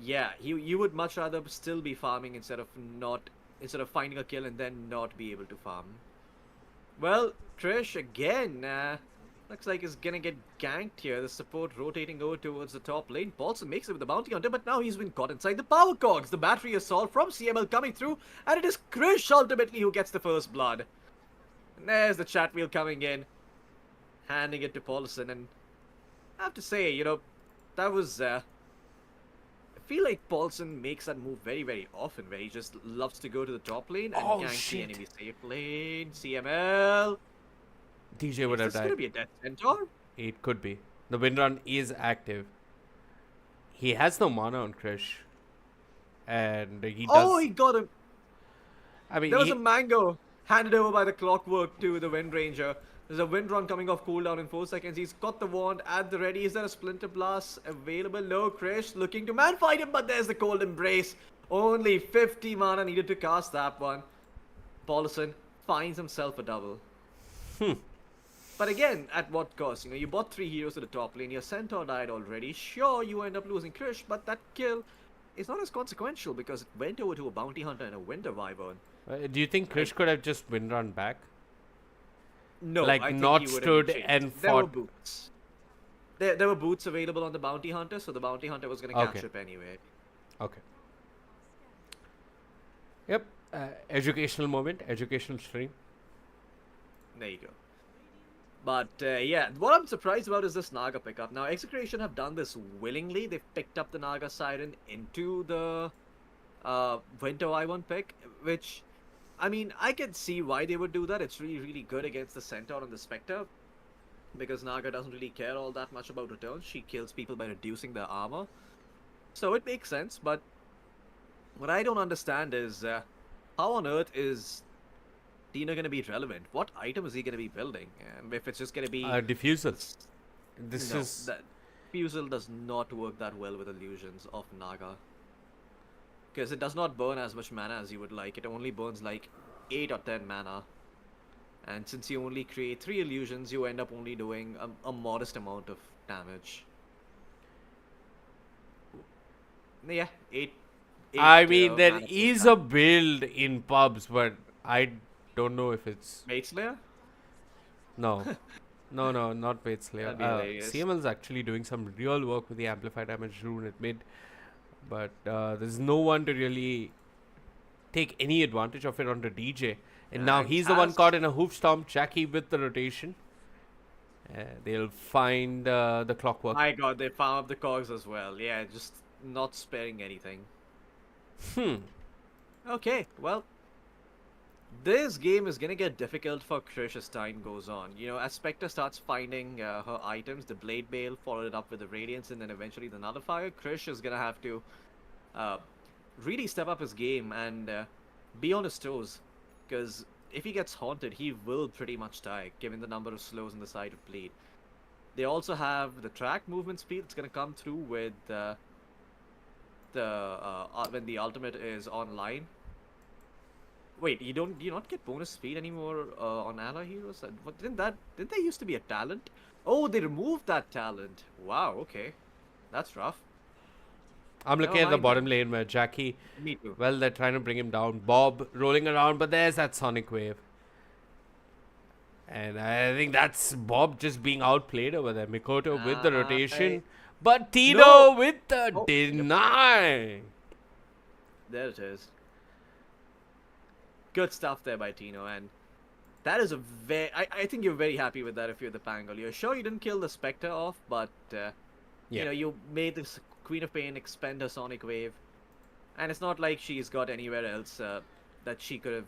Speaker 2: yeah, you would much rather still be farming instead of finding a kill and then not be able to farm. Well, Trish, again, looks like he's gonna get ganked here. The support rotating over towards the top lane. Paulson makes it with the bounty hunter, but now he's been caught inside the power cogs. The battery assault from CML coming through, and it is Krish ultimately who gets the first blood. And there's the chat wheel coming in. Handing it to Paulson, and I have to say, that was feel like Paulson makes that move very, very often, where he just loves to go to the top lane and
Speaker 1: Oh,
Speaker 2: gank the
Speaker 1: shit.
Speaker 2: enemy safe lane. CML.
Speaker 1: DJ would
Speaker 2: Is
Speaker 1: have
Speaker 2: this gonna
Speaker 1: died.
Speaker 2: be a death centaur?
Speaker 1: It could be. The Windrun is active. He has no mana on Krish. And he
Speaker 2: Oh,
Speaker 1: does.
Speaker 2: he got him.
Speaker 1: I mean,
Speaker 2: There was
Speaker 1: he,
Speaker 2: a mango handed over by the clockwork to the Wind Ranger. There's a Wind Run coming off cooldown in 4 seconds. He's got the wand at the ready. Is there a Splinter Blast available? No, Krish looking to man fight him, but there's the Cold Embrace. Only 50 mana needed to cast that one. Paulson finds himself a double. But again, at what cost? You know, you bought 3 heroes to the top lane. Your Centaur died already. Sure, you end up losing Krish, but that kill is not as consequential because it went over to a Bounty Hunter and a Winter Wyvern.
Speaker 1: do you think Krish could have just Windrun back?
Speaker 2: No,
Speaker 1: Like,
Speaker 2: I think
Speaker 1: not
Speaker 2: he would
Speaker 1: stood
Speaker 2: have changed.
Speaker 1: and
Speaker 2: There were
Speaker 1: fought.
Speaker 2: boots. There were boots available on the Bounty Hunter, so the Bounty Hunter was going to catch
Speaker 1: Okay.
Speaker 2: up anyway.
Speaker 1: Okay. Yep. Educational moment. Educational stream.
Speaker 2: There you go. But yeah, what I'm surprised about is this Naga pickup. Now, Execration have done this willingly. They've picked up the Naga Siren into the Winter Wyvern pick, which, I mean, I can see why they would do that. It's really, really good against the Centaur and the Spectre, because Naga doesn't really care all that much about returns. She kills people by reducing their armor. So it makes sense, but what I don't understand is how on earth is Dino going to be relevant? What item is he going to be building? If it's just going to be...
Speaker 1: Diffusal. This
Speaker 2: no,
Speaker 1: is.
Speaker 2: that Fusel does not work that well with illusions of Naga. Because it does not burn as much mana as you would like. It only burns like 8 or 10 mana. And since you only create 3 illusions, you end up only doing a modest amount of damage. Yeah, 8.
Speaker 1: I mean, there
Speaker 2: mana per
Speaker 1: is
Speaker 2: attack.
Speaker 1: a build in pubs, but I don't know if it's.
Speaker 2: Mate Slayer?
Speaker 1: No. No, not Fate Slayer.
Speaker 2: That'd be hilarious.
Speaker 1: CML is actually doing some real work with the Amplify Damage rune at mid, but there's no one to really take any advantage of it onto DJ. And now
Speaker 2: And
Speaker 1: he's the one
Speaker 2: as-
Speaker 1: caught in a hoof stomp. Jackie with the rotation. They'll find the clockwork.
Speaker 2: My god, they farm up the cogs as well. Yeah, just not sparing anything. Okay, well, this game is gonna get difficult for Krish as time goes on. You know, as Spectre starts finding her items, the Blade Bale, followed it up with the Radiance, and then eventually the Nullifier, Krish is gonna have to really step up his game and be on his toes. Because if he gets haunted, he will pretty much die, given the number of slows in the side of Bleed. They also have the track movement speed that's gonna come through with when the ultimate is online. Wait, you not get bonus speed anymore on ally heroes? What didn't they used to be a talent? Oh, they removed that talent. Wow, okay. That's rough.
Speaker 1: I'm looking
Speaker 2: Never
Speaker 1: at the
Speaker 2: mind
Speaker 1: bottom lane where Jackie,
Speaker 2: Me too.
Speaker 1: well, they're trying to bring him down. Bob rolling around, but there's that Sonic Wave. And I think that's Bob just being outplayed over there. Mikoto with the rotation. But Tito
Speaker 2: No.
Speaker 1: with the
Speaker 2: Oh.
Speaker 1: deny.
Speaker 2: There it is. Good stuff there by Tino, and that is a very... I think you're very happy with that if you're the Pangal. You're sure you didn't kill the Spectre off, but, you
Speaker 1: Yeah.
Speaker 2: know, you made this Queen of Pain expend her Sonic Wave. And it's not like she's got anywhere else that she could have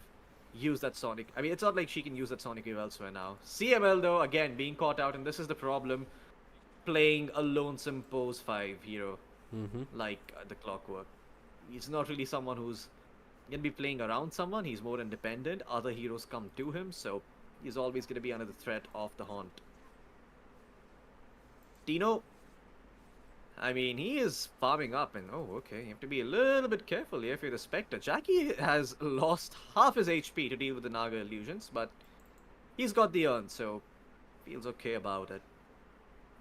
Speaker 2: used that Sonic... I mean, it's not like she can use that Sonic Wave elsewhere now. CML, though, again, being caught out, and this is the problem, playing a lonesome pose 5 hero, like the Clockwork. He's not really someone who's going to be playing around someone. He's more independent. Other heroes come to him, so he's always going to be under the threat of the Haunt. Dino, I mean, he is farming up, and oh, okay, you have to be a little bit careful here if you're the Spectre. Jackie has lost half his HP to deal with the Naga illusions, but he's got the urn, so feels okay about it.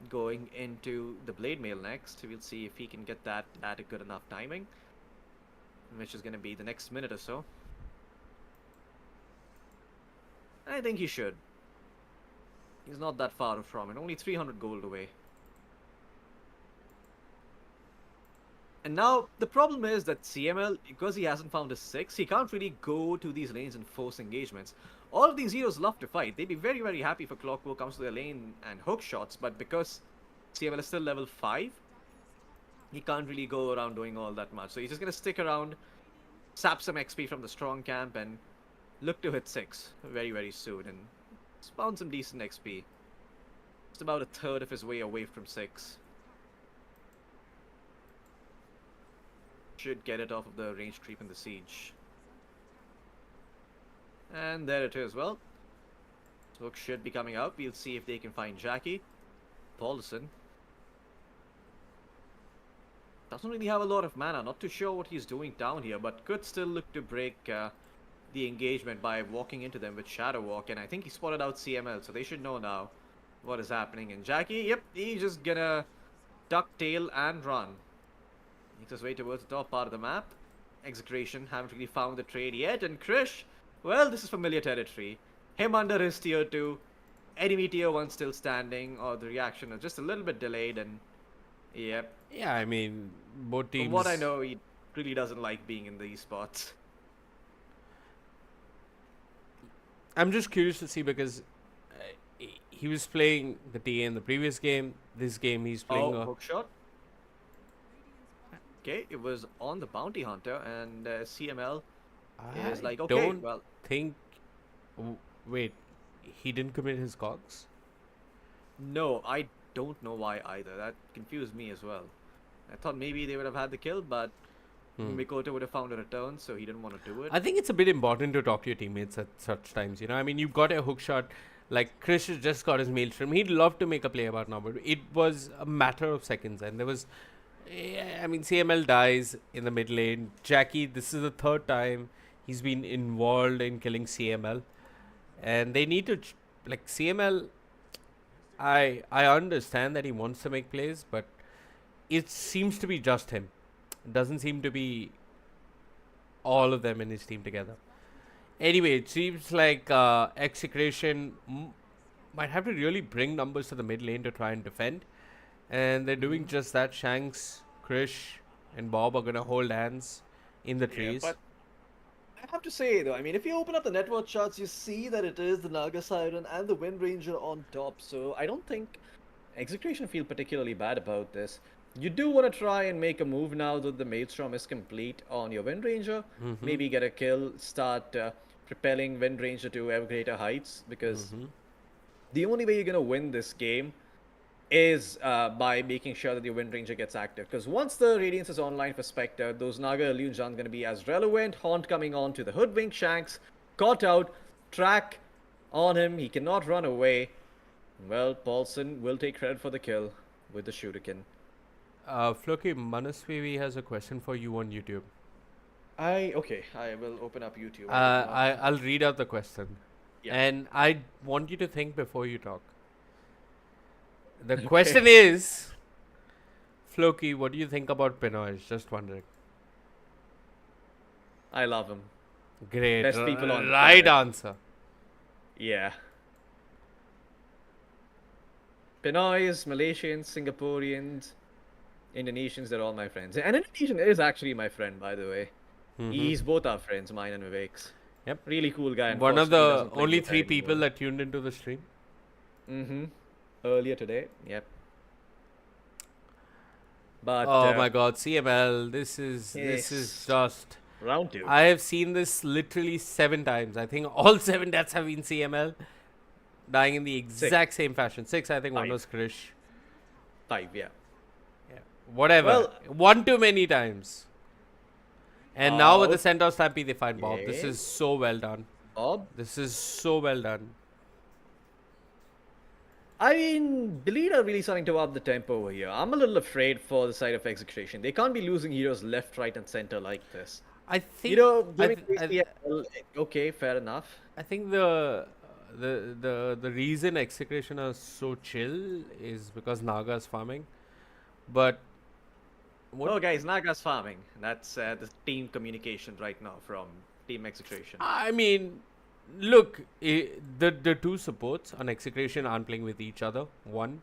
Speaker 2: Going into the Blade Mail next, we'll see if he can get that at a good enough timing, which is going to be the next minute or so. I think he should. He's not that far from it, only 300 gold away. And now, the problem is that CML, because he hasn't found a 6, he can't really go to these lanes and force engagements. All of these heroes love to fight. They'd be very, very happy for Clockwork comes to their lane and hook shots, but because CML is still level 5, he can't really go around doing all that much. So he's just gonna stick around, sap some XP from the strong camp, and look to hit 6 very, very soon, and spawn some decent XP. Just about a third of his way away from 6. Should get it off of the range creep in the siege. And there it is. Well, smoke should be coming out. We'll see if they can find Jackie. Paulson doesn't really have a lot of mana. Not too sure what he's doing down here, but could still look to break the engagement by walking into them with Shadow Walk. And I think he spotted out CML, so they should know now what is happening. And Jackie, yep, he's just gonna duck tail and run. Makes his way towards the top part of the map. Execration haven't really found the trade yet. And Krish, well, this is familiar territory. Him under his tier 2. Enemy tier 1 still standing, or the reaction is just a little bit delayed. And yep,
Speaker 1: Yeah, I mean, both teams.
Speaker 2: from what I know, he really doesn't like being in these spots.
Speaker 1: I'm just curious to see because he was playing the TA in the previous game. This game he's playing
Speaker 2: Oh,
Speaker 1: a
Speaker 2: hook shot. Okay, it was on the bounty hunter, and CML is like, okay,
Speaker 1: don't
Speaker 2: well,
Speaker 1: think. Wait, he didn't commit his cogs?
Speaker 2: no, I don't know why either. That confused me as well. I thought maybe they would have had the kill, but Mikoto would have found a return, so he didn't want to do it.
Speaker 1: I think it's a bit important to talk to your teammates at such times. You know, I mean, you've got a hook shot. Like Krish has just got his maelstrom. He'd love to make a play about now, but it was a matter of seconds, and there was. Yeah, I mean, CML dies in the mid lane. Jackie, this is the third time he's been involved in killing CML, and they need to like CML. I understand that he wants to make plays, but it seems to be just him. It doesn't seem to be all of them in his team together. Anyway, it seems like Execration might have to really bring numbers to the mid lane to try and defend. And they're doing just that. Shanks, Krish, and Bob are going to hold hands in the trees.
Speaker 2: But I have to say though, I mean, if you open up the network charts, you see that it is the Naga Siren and the Wind Ranger on top. So I don't think
Speaker 3: Execration feel particularly bad about this. You do want to try and make a move now that the Maelstrom is complete on your Wind Ranger. Maybe get a kill, start propelling Wind Ranger to ever greater heights, because the only way you're going to win this game is by making sure that your Wind Ranger gets active. Because once the Radiance is online for Spectre, those Naga Illusions aren't going to be as relevant. Haunt coming on to the Hoodwink Shanks, caught out, track on him, he cannot run away. Well, Paulson will take credit for the kill with the Shuriken.
Speaker 1: Floki, Manaswevi has a question for you on YouTube.
Speaker 2: Okay, I will open up YouTube.
Speaker 1: I'll read out the question.
Speaker 2: Yeah.
Speaker 1: And I want you to think before you talk. The question is, Floki, what do you think about Pinoy? Just wondering.
Speaker 3: I love him.
Speaker 1: Great.
Speaker 3: Best people on the
Speaker 1: right
Speaker 3: planet.
Speaker 1: answer.
Speaker 3: Yeah. Pinoys, Malaysians, Singaporeans, Indonesians, they're all my friends. And Indonesian is actually my friend, by the way. He's both our friends, mine and Vivek's.
Speaker 1: Yep.
Speaker 3: Really cool guy.
Speaker 1: One of
Speaker 3: Unfortunately,
Speaker 1: the
Speaker 3: doesn't play
Speaker 1: only
Speaker 3: guitar
Speaker 1: 3 people
Speaker 3: anymore.
Speaker 1: that tuned into the stream.
Speaker 3: Earlier today, yep. But
Speaker 1: Oh my god, CML, this is
Speaker 3: yes.
Speaker 1: just
Speaker 3: round 2.
Speaker 1: I have seen this literally 7 times. I think all 7 deaths have been CML dying in the exact same fashion. 6, I think one
Speaker 3: 5.
Speaker 1: was Krish.
Speaker 3: 5, yeah.
Speaker 1: Yeah. Whatever.
Speaker 3: Well-
Speaker 1: One too many times. And now with the
Speaker 3: Oh.
Speaker 1: Centaur Stampede, they find Bob. This
Speaker 3: Yeah.
Speaker 1: is so well done.
Speaker 3: Bob?
Speaker 1: This is so well done.
Speaker 3: I mean, Delete are really starting to up the tempo over here. I'm a little afraid for the side of Execration. They can't be losing heroes left, right, and center like this.
Speaker 1: I think
Speaker 3: You know,
Speaker 1: I
Speaker 3: giving
Speaker 1: th- I-
Speaker 3: ESL, okay, fair enough.
Speaker 1: I think the reason Execration are so chill is because Naga's farming. But what
Speaker 2: Oh, guys, Naga's farming. That's the team communication right now from Team Execration.
Speaker 1: I mean, look, the 2 supports on Execration aren't playing with each other. One,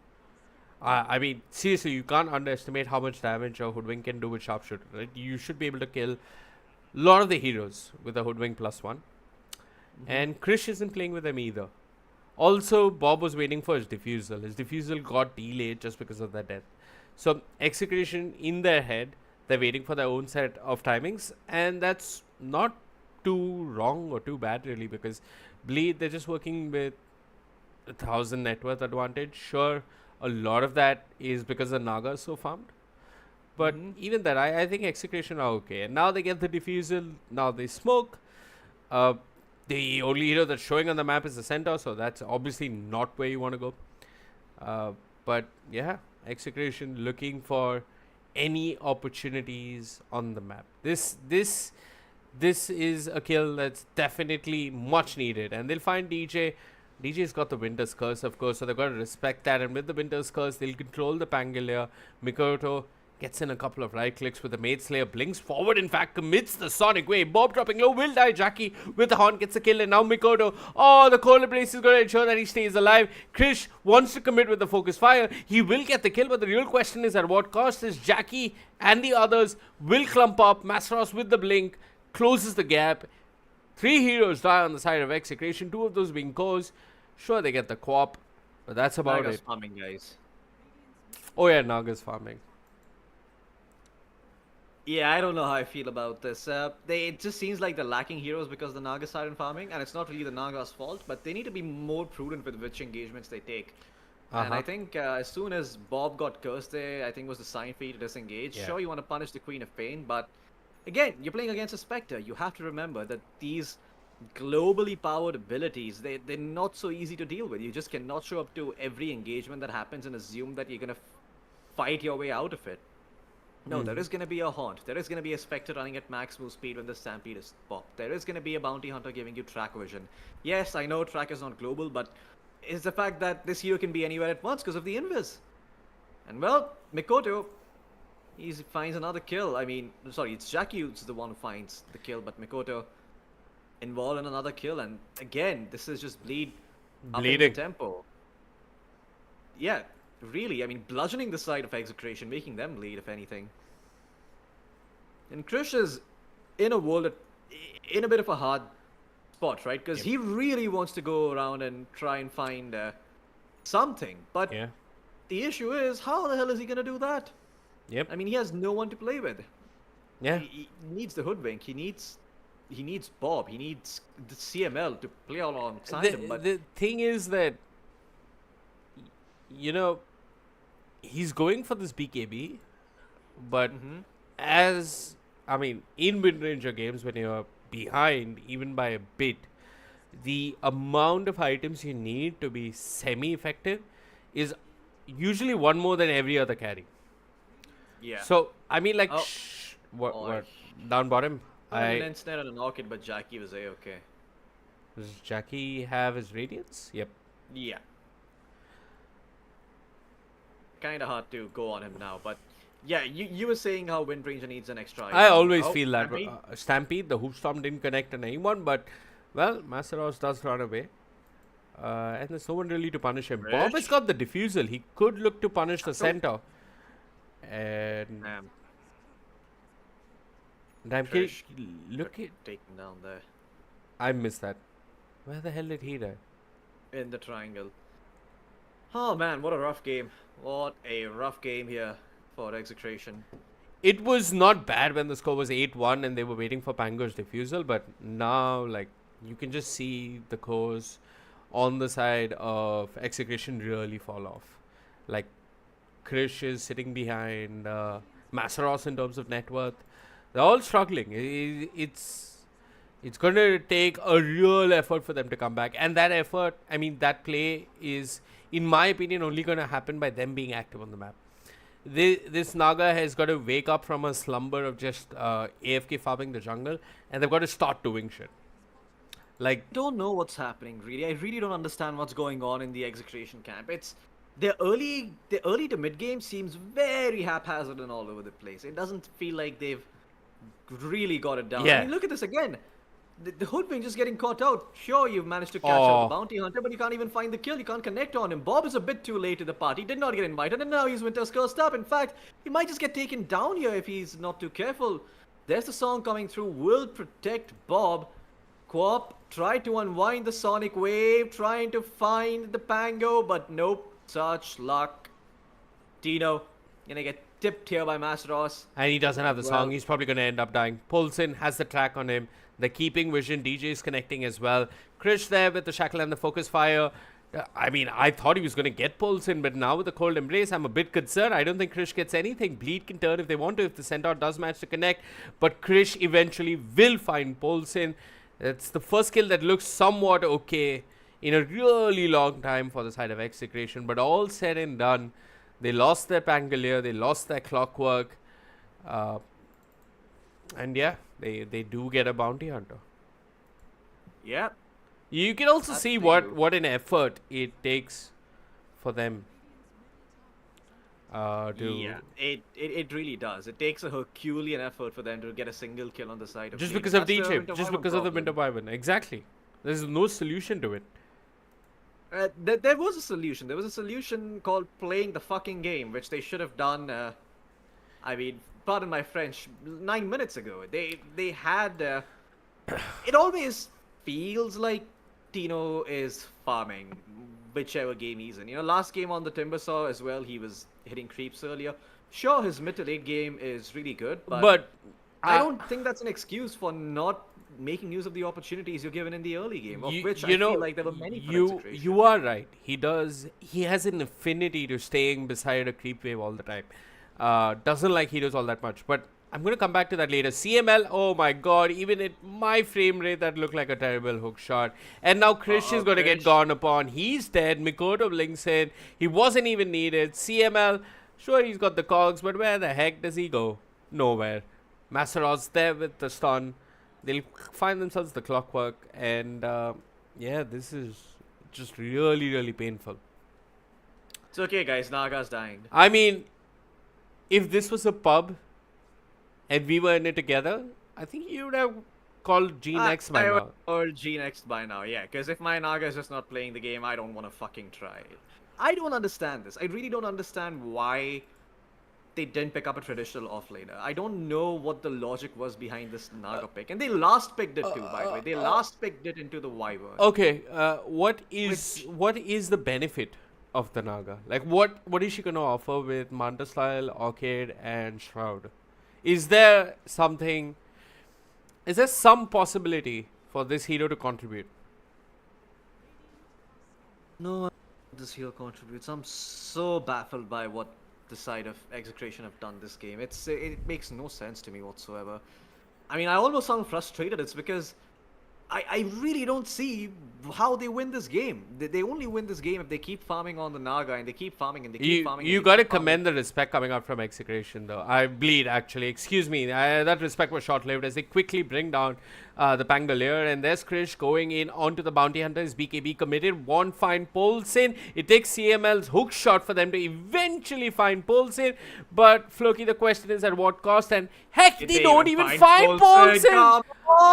Speaker 1: I mean, seriously, you can't underestimate how much damage a Hoodwink can do with Sharpshooter. Right? You should be able to kill a lot of the heroes with a Hoodwink +1. And Krish isn't playing with them either. Also, Bob was waiting for his defusal. His defusal got delayed just because of that death. So Execration in their head, they're waiting for their own set of timings, and that's not too wrong or too bad really, because Bleed, they're just working with 1,000 net worth advantage. Sure, a lot of that is because the Naga is so farmed. But even that, I think Execration are okay. And now they get the defusal, now they smoke. Uh, the only hero that's showing on the map is the Centaur, so that's obviously not where you want to go. But yeah, Execration looking for any opportunities on the map. This is a kill that's definitely much needed, and they'll find DJ. DJ's got the Winter's Curse, of course, so they've got to respect that. And with the Winter's Curse, they'll control the Pangalia. Mikoto gets in a couple of right clicks with the Maid Slayer, blinks forward, in fact, commits the Sonic Wave. Bob dropping low, will die. Jackie with the Horn gets a kill, and now Mikoto. Oh, the Cold Embrace is going to ensure that he stays alive. Krish wants to commit with the Focus Fire. He will get the kill, but the real question is at what cost? Is Jackie and the others will clump up. Masros with the blink closes the gap. 3 heroes die on the side of Execration, 2 of those being Cores. Sure, they get the co-op, but that's about
Speaker 2: Naga's
Speaker 1: it.
Speaker 2: farming, guys.
Speaker 1: Oh yeah, Naga's farming.
Speaker 2: Yeah, I don't know how I feel about this. It just seems like they're lacking heroes because the Nagas are in farming, and it's not really the Naga's fault, but they need to be more prudent with which engagements they take. And I think as soon as Bob got cursed there, I think was the sign for you to disengage.
Speaker 1: Yeah.
Speaker 2: Sure, you want to punish the Queen of Pain, but again, you're playing against a Spectre. You have to remember that these globally powered abilities, they're not so easy to deal with. You just cannot show up to every engagement that happens and assume that you're going to fight your way out of it. No, there is going to be a Haunt. There is going to be a Spectre running at max move speed when the Stampede is popped. There is going to be a Bounty Hunter giving you track vision. Yes, I know track is not global, but it's the fact that this hero can be anywhere at once because of the invis. And well, Mikoto, he finds another kill. I mean, sorry, it's Jackie who's the one who finds the kill, but Mikoto involved in another kill, and again, this is just bleeding
Speaker 1: Bleeding.
Speaker 2: up the tempo. Yeah, really, I mean, bludgeoning the side of Execration, making them bleed, if anything. And Krish is in a world, in a bit of a hard spot, right? Because he really wants to go around and try and find something, but
Speaker 1: Yeah.
Speaker 2: the issue is, how the hell is he going to do that?
Speaker 1: Yep.
Speaker 2: I mean, he has no one to play with.
Speaker 1: Yeah.
Speaker 2: He needs the Hoodwink. He needs Bob. He needs the CML to play alongside him. But
Speaker 1: The thing is that, you know, he's going for this BKB, but in mid-ranger games, when you're behind, even by a bit, the amount of items you need to be semi-effective is usually one more than every other carry.
Speaker 2: yeah,
Speaker 1: So, I mean, like,
Speaker 2: Oh.
Speaker 1: what? Down bottom?
Speaker 2: an instant and an orchid, but Jackie was okay.
Speaker 1: Does Jackie have his radiance? Yep.
Speaker 2: Yeah, kind of hard to go on him now, but yeah, you were saying how Wind Ranger needs an extra
Speaker 1: I
Speaker 2: item.
Speaker 1: always
Speaker 2: Oh,
Speaker 1: feel that.
Speaker 2: Stampede?
Speaker 1: Stampede, the Hoopstorm didn't connect on anyone, but, well, Masaros does run away. And there's no one really to punish him. Bob has
Speaker 2: Rish?
Speaker 1: got the defusal. He could look to punish the
Speaker 2: So-
Speaker 1: center. And
Speaker 2: Damn,
Speaker 1: damn,
Speaker 2: Trish
Speaker 1: look at.
Speaker 2: taken down there
Speaker 1: I missed that. Where the hell did he die?
Speaker 2: in the triangle. Oh man, what a rough game. What a rough game here for Execration.
Speaker 1: It was not bad when the score was 8-1 and they were waiting for Pango's defusal, but now, like, you can just see the cores on the side of Execration really fall off. Like, Krish is sitting behind, Masaros in terms of net worth. They're all struggling. It's going to take a real effort for them to come back. And that effort, I mean, that play is, in my opinion, only going to happen by them being active on the map. This Naga has got to wake up from a slumber of just AFK farming the jungle, and they've got to start doing shit. Like,
Speaker 2: Don't know what's happening really. I really don't understand what's going on in the Execration camp. It's the early to mid game seems very haphazard and all over the place. It doesn't feel like they've really got it down.
Speaker 1: Yeah.
Speaker 2: I mean, look at this again. The Hoodwink just getting caught out. Sure, you've managed to catch
Speaker 1: Oh.
Speaker 2: out the Bounty Hunter, but you can't even find the kill. You can't connect on him. Bob is a bit too late to the party. Did not get invited, and now he's Winter's cursed up. In fact, he might just get taken down here if he's not too careful. There's the song coming through. Will protect Bob. Quap tried to unwind the Sonic Wave, trying to find the Pango, but nope. Such luck. Dino, Gonna get tipped here by Masteros.
Speaker 1: And he doesn't have the
Speaker 2: Well-
Speaker 1: song. He's probably going to end up dying. Polson has the track on him. The keeping vision. DJ is connecting as well. Krish there with the shackle and the focus fire. I mean, I thought he was going to get Polson, but now with the cold embrace, I'm a bit concerned. I don't think Krish gets anything. Bleed can turn if they want to, if the Centaur does manage to connect. But Krish eventually will find Polson. It's the first kill that looks somewhat okay in a really long time for the side of Execration. But all said and done, they lost their Pangolier, they lost their Clockwork. And yeah, they do get a bounty hunter.
Speaker 2: Yeah.
Speaker 1: You can also
Speaker 2: That's
Speaker 1: see
Speaker 2: the
Speaker 1: what an effort it takes for them to
Speaker 2: Yeah, it really does. It takes a Herculean effort for them to get a single kill on the side of
Speaker 1: just
Speaker 2: Blade.
Speaker 1: because of
Speaker 2: That's the
Speaker 1: DJ,
Speaker 2: Winter
Speaker 1: just
Speaker 2: Wyvern
Speaker 1: because of the
Speaker 2: problem.
Speaker 1: Winter Wyvern. Exactly. There's no solution to it.
Speaker 2: There was a solution. There was a solution called playing the fucking game, which they should have done. I mean, pardon my French, 9 minutes ago. They had. It always feels like Tino is farming, whichever game he's in. You know, last game on the Timbersaw as well, he was hitting creeps earlier. Sure, his mid to late game is really good,
Speaker 1: But
Speaker 2: I don't think that's an excuse for not making use of the opportunities you're given in the early game, of which I feel like there were many for Execration.
Speaker 1: you are right. He has an affinity to staying beside a creep wave all the time. Doesn't like heroes all that much. But I'm going to come back to that later. CML, oh my god, even at my frame rate, that looked like a terrible hook shot. And now Krish is going to get
Speaker 2: Krish.
Speaker 1: gone upon. He's dead. Mikoto blinks in. He wasn't even needed. CML, sure, he's got the cogs, but where the heck does he go? Nowhere. Masteros there with the stun. They'll find themselves the Clockwork. And yeah, this is just really, really painful.
Speaker 2: It's okay, guys. Naga's dying.
Speaker 1: I mean, if this was a pub and we were in it together, I think you would have called G next by
Speaker 2: I
Speaker 1: now.
Speaker 2: would call G next by now, yeah. Because if my Naga is just not playing the game, I don't want to fucking try. I don't understand this. I really don't understand why they didn't pick up a traditional offlaner. I don't know what the logic was behind this Naga pick. And they last picked it too, by the way. They last picked it into the Wyvern.
Speaker 1: Okay, what is the benefit of the Naga? Like, what is she gonna offer with Manta Style, Orchid, and Shroud? Is there something? Is there some possibility for this hero to contribute?
Speaker 2: No, this hero contributes. I'm so baffled by what the side of Execration have done this game. It makes no sense to me whatsoever. I mean, I almost sound frustrated. It's because I really don't see how they win this game. They only win this game if they keep farming on the Naga and they keep farming and they keep farming.
Speaker 1: You got to commend the respect coming out from Execration, though. I bleed, actually. Excuse me. That respect was short-lived as they quickly bring down the Pangolier. And there's Krish going in onto the Bounty Hunters. BKB committed. Won't find Polson. It takes CML's hook shot for them to eventually find Polson. But, Floki, the question is at what cost? And heck,
Speaker 2: Did
Speaker 1: they
Speaker 2: they
Speaker 1: don't
Speaker 2: even
Speaker 1: even
Speaker 2: find
Speaker 1: find
Speaker 2: Polson?
Speaker 1: Polson!
Speaker 2: Come on!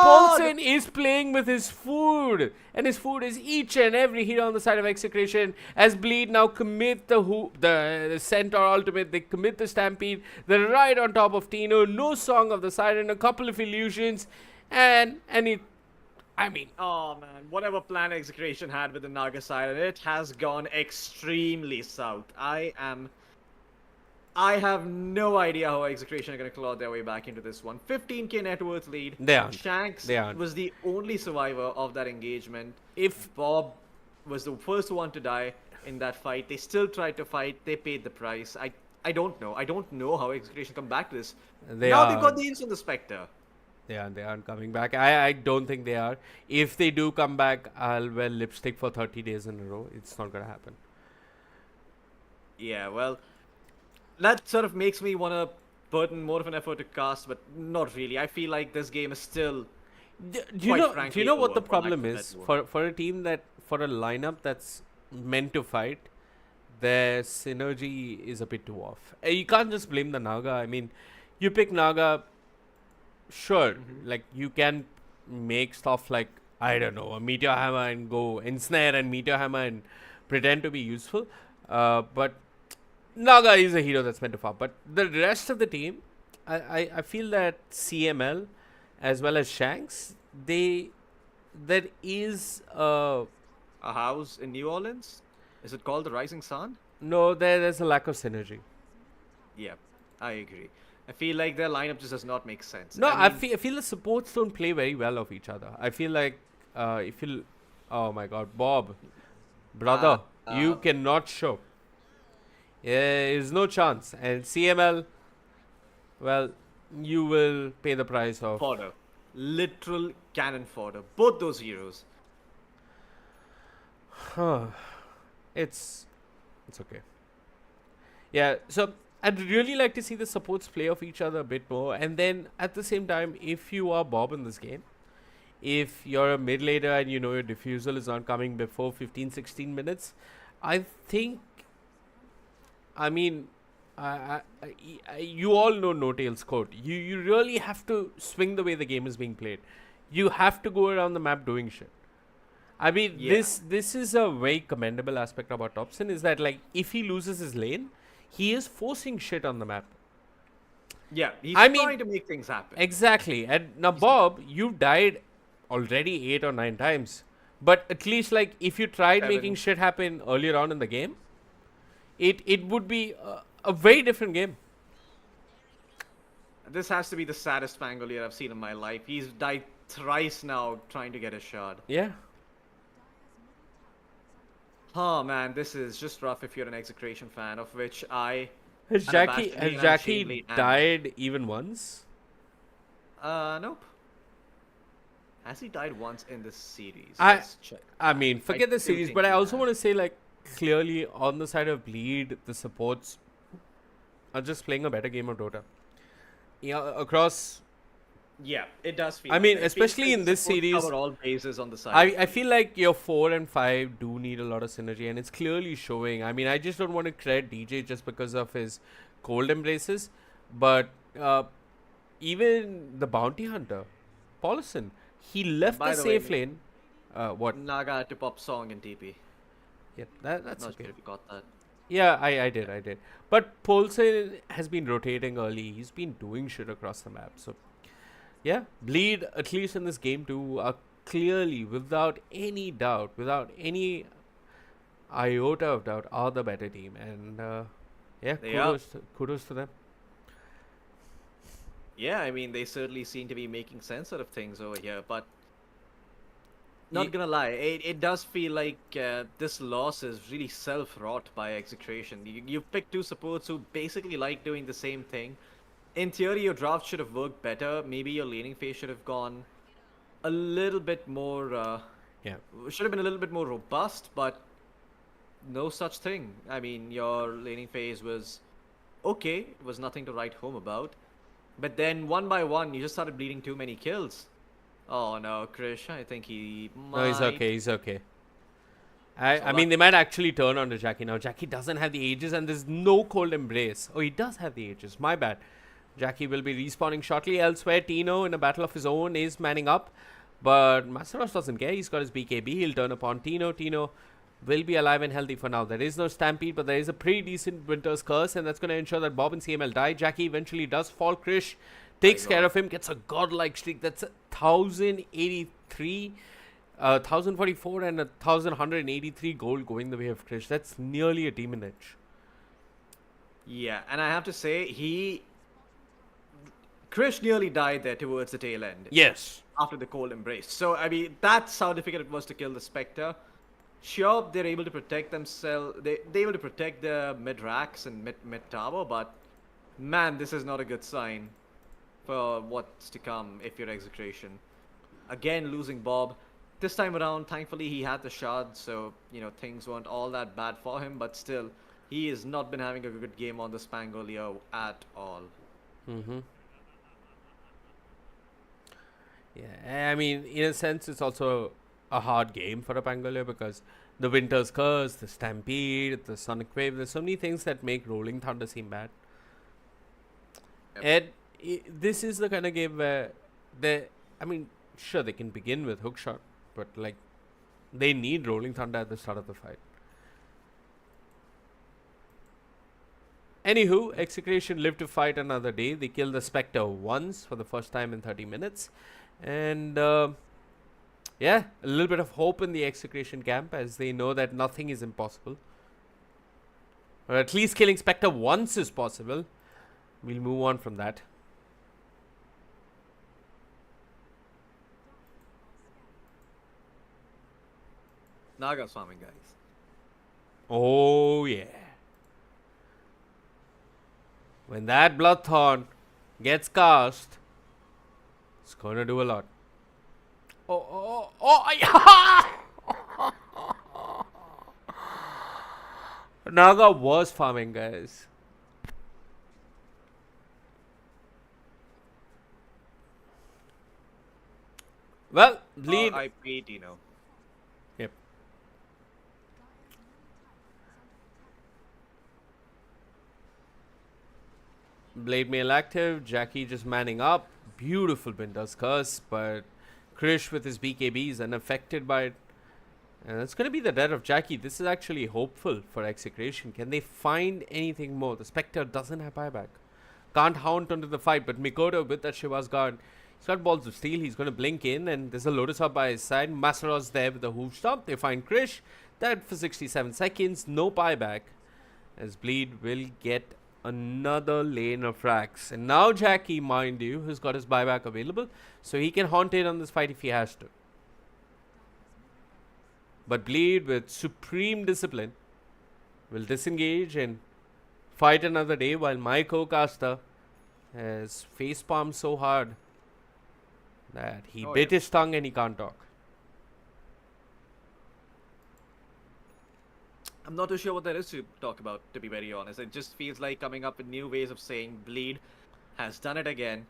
Speaker 1: Polson is playing with his food, and his food is each and every hero on the side of Execration. As Bleed now commit the Centaur ultimate, they commit the Stampede. They're right on top of Tino. No Song of the Siren, a couple of illusions, and it. I mean,
Speaker 2: Oh man, whatever plan Execration had with the Naga side, it has gone extremely south. I have no idea how Execration are going to claw their way back into this one. 15k net worth lead.
Speaker 1: They aren't.
Speaker 2: Shanks
Speaker 1: They aren't.
Speaker 2: was the only survivor of that engagement.
Speaker 1: if
Speaker 2: Bob was the first one to die in that fight. They still tried to fight. They paid the price. I don't know. I don't know how Execration come back to this.
Speaker 1: They
Speaker 2: now
Speaker 1: are.
Speaker 2: they've got the Instant the Spectre.
Speaker 1: they aren't coming back. I don't think they are. If they do come back, I'll wear lipstick for 30 days in a row. It's not gonna happen.
Speaker 2: Yeah, well, that sort of makes me want to put in more of an effort to cast, but not really. I feel like this game is still.
Speaker 1: Do
Speaker 2: Quite
Speaker 1: you
Speaker 2: frankly,
Speaker 1: know what
Speaker 2: over,
Speaker 1: the
Speaker 2: for lack
Speaker 1: problem
Speaker 2: of a
Speaker 1: is
Speaker 2: better
Speaker 1: for a team for a lineup that's meant to fight? Their synergy is a bit too off. You can't just blame the Naga. I mean, you pick Naga, sure, like you can make stuff like, I don't know, a Meteor Hammer and go ensnare and Meteor Hammer and pretend to be useful. But Naga is a hero that's meant to farm. But the rest of the team, I feel that CML as well as Shanks, there is
Speaker 2: A house in New Orleans? Is it called the Rising Sun?
Speaker 1: no, there's a lack of synergy.
Speaker 2: Yeah, I agree. I feel like their lineup just does not make sense.
Speaker 1: No,
Speaker 2: I mean,
Speaker 1: I feel the supports don't play very well of each other. I feel like if you, oh my God, Bob,
Speaker 2: uh,
Speaker 1: brother, you
Speaker 2: uh,
Speaker 1: cannot show. There is no chance. And CML, well, you will pay the price of.
Speaker 2: fodder, literal cannon fodder. Both those heroes.
Speaker 1: It's it's okay. Yeah, so I'd really like to see the supports play off each other a bit more. And then at the same time, if you are Bob in this game, if you're a mid laner and you know your diffusal is not coming before 15, 16 minutes, I think, I mean, you all know No Tail's quote. You really have to swing the way the game is being played. You have to go around the map doing shit. I mean,
Speaker 2: Yeah.
Speaker 1: this is a very commendable aspect about Topson is that like if he loses his lane, he is forcing shit on the map.
Speaker 2: Yeah, he's
Speaker 1: I mean-
Speaker 2: trying to make things happen.
Speaker 1: Exactly. And now, Bob, you died already 8 or 9 times. But at least, like, if you tried
Speaker 2: 7.
Speaker 1: making shit happen earlier on in the game, it would be a very different game.
Speaker 2: This has to be the saddest Pangolier I've seen in my life. He's died thrice now trying to get a shard.
Speaker 1: Yeah.
Speaker 2: Oh man, this is just rough if you're an Execration fan, of which I.
Speaker 1: Has
Speaker 2: Unabashedly
Speaker 1: Jackie
Speaker 2: and unashamedly am.
Speaker 1: died even once?
Speaker 2: Nope. Has he died once in this series?
Speaker 1: I-
Speaker 2: Let's check.
Speaker 1: I mean, forget the
Speaker 2: still
Speaker 1: series,
Speaker 2: think
Speaker 1: but I
Speaker 2: he
Speaker 1: also
Speaker 2: has.
Speaker 1: want to say, like, clearly on the side of Bleed, the supports are just playing a better game of Dota. Yeah, across.
Speaker 2: Yeah, it does feel.
Speaker 1: I
Speaker 2: like
Speaker 1: mean,
Speaker 2: that. It
Speaker 1: especially
Speaker 2: feels
Speaker 1: in
Speaker 2: like
Speaker 1: this
Speaker 2: supports
Speaker 1: series,
Speaker 2: cover all bases on the side.
Speaker 1: I feel like your 4 and 5 do need a lot of synergy, and it's clearly showing. I mean, I just don't want to credit DJ just because of his cold embraces, but even the bounty hunter, Paulison, he left
Speaker 2: by
Speaker 1: the
Speaker 2: the way,
Speaker 1: safe lane. What?
Speaker 2: Naga had to pop song in TP.
Speaker 1: Yeah, that's
Speaker 2: Not
Speaker 1: okay.
Speaker 2: sure if you got that.
Speaker 1: Yeah, I did. But Paulson has been rotating early. He's been doing shit across the map. So, yeah, Bleed, at least in this game too, are clearly, without any doubt, without any iota of doubt, are the better team. And, yeah,
Speaker 2: They are.
Speaker 1: kudos to them.
Speaker 2: Yeah, I mean, they certainly seem to be making sense out of things over here, but not
Speaker 1: Ye-
Speaker 2: gonna lie, it does feel like this loss is really self-wrought by Execration. You picked two supports who basically like doing the same thing. In theory, your draft should have worked better. Maybe your laning phase should have gone a little bit more,
Speaker 1: Yeah.
Speaker 2: should have been a little bit more robust, but no such thing. I mean, your laning phase was okay, it was nothing to write home about. But then one by one, you just started bleeding too many kills. Oh no, Krish, I think he might.
Speaker 1: No, he's okay. He's okay.
Speaker 2: So
Speaker 1: I mean, they might actually turn on to Jackie now. Jackie doesn't have the ages, and there's no cold embrace. Oh, he does have the ages. My bad. Jackie will be respawning shortly. Elsewhere, Tino, in a battle of his own, is manning up. But Masteros doesn't care. He's got his BKB. He'll turn upon Tino. Tino will be alive and healthy for now. There is no Stampede, but there is a pretty decent Winter's Curse, and that's going to ensure that Bob and CML die. Jackie eventually does fall. Krish takes care of him, gets a godlike streak. That's 1,083, 1,044, and 1,183 gold going the way of Krish. That's nearly a demon edge.
Speaker 2: Yeah, and I have to say, Krish nearly died there towards the tail end.
Speaker 1: Yes.
Speaker 2: After the cold embrace. So, I mean, that's how difficult it was to kill the Spectre. Sure, they're able to protect themselves. They're able to protect the mid racks and mid tower, but man, this is not a good sign for what's to come if you're Execration. Again, losing Bob. This time around, thankfully, he had the shard, so, you know, things weren't all that bad for him, but still, he has not been having a good game on the Spangolia at all.
Speaker 1: Mm-hmm. Yeah, I mean, in a sense, it's also a hard game for a Pangolier because the Winter's Curse, the Stampede, the Sonic Wave, there's so many things that make Rolling Thunder seem bad.
Speaker 2: Yep.
Speaker 1: And this is the kind of game where I mean, sure, they can begin with Hookshot, but like, they need Rolling Thunder at the start of the fight. Anywho, Execration lived to fight another day. They killed the Spectre once for the first time in 30 minutes. And yeah, a little bit of hope in the Execration camp as they know that nothing is impossible. Or at least killing Spectre once is possible. We'll move on from that.
Speaker 2: Naga's farming, guys.
Speaker 1: Oh yeah. When that Bloodthorn gets cast, it's gonna do a lot. Yeah! Naga was farming, guys. Well, bleed.
Speaker 2: R.I.P. Dino.
Speaker 1: Yep. Blade Mail active, Jackie just manning up. Beautiful Binda's curse, but Krish with his BKB is unaffected by it. And it's going to be the death of Jackie. This is actually hopeful for Execration. Can they find anything more? The Spectre doesn't have buyback. Can't haunt onto the fight, but Mikoto with that Shiva's guard. He's got balls of steel. He's going to blink in, and there's a Lotus up by his side. Masaros there with the hoof stomp. They find Krish. Dead for 67 seconds. No buyback. As Bleed will get another lane of racks. And now Jackie, mind you, has got his buyback available. So he can haunt in on this fight if he has to. But Bleed, with supreme discipline, will disengage and fight another day, while my co-caster has facepalmed so hard that he bit his tongue and he can't talk.
Speaker 2: I'm not too sure what there is to talk about, to be very honest. It just feels like coming up with new ways of saying Bleed has done it again,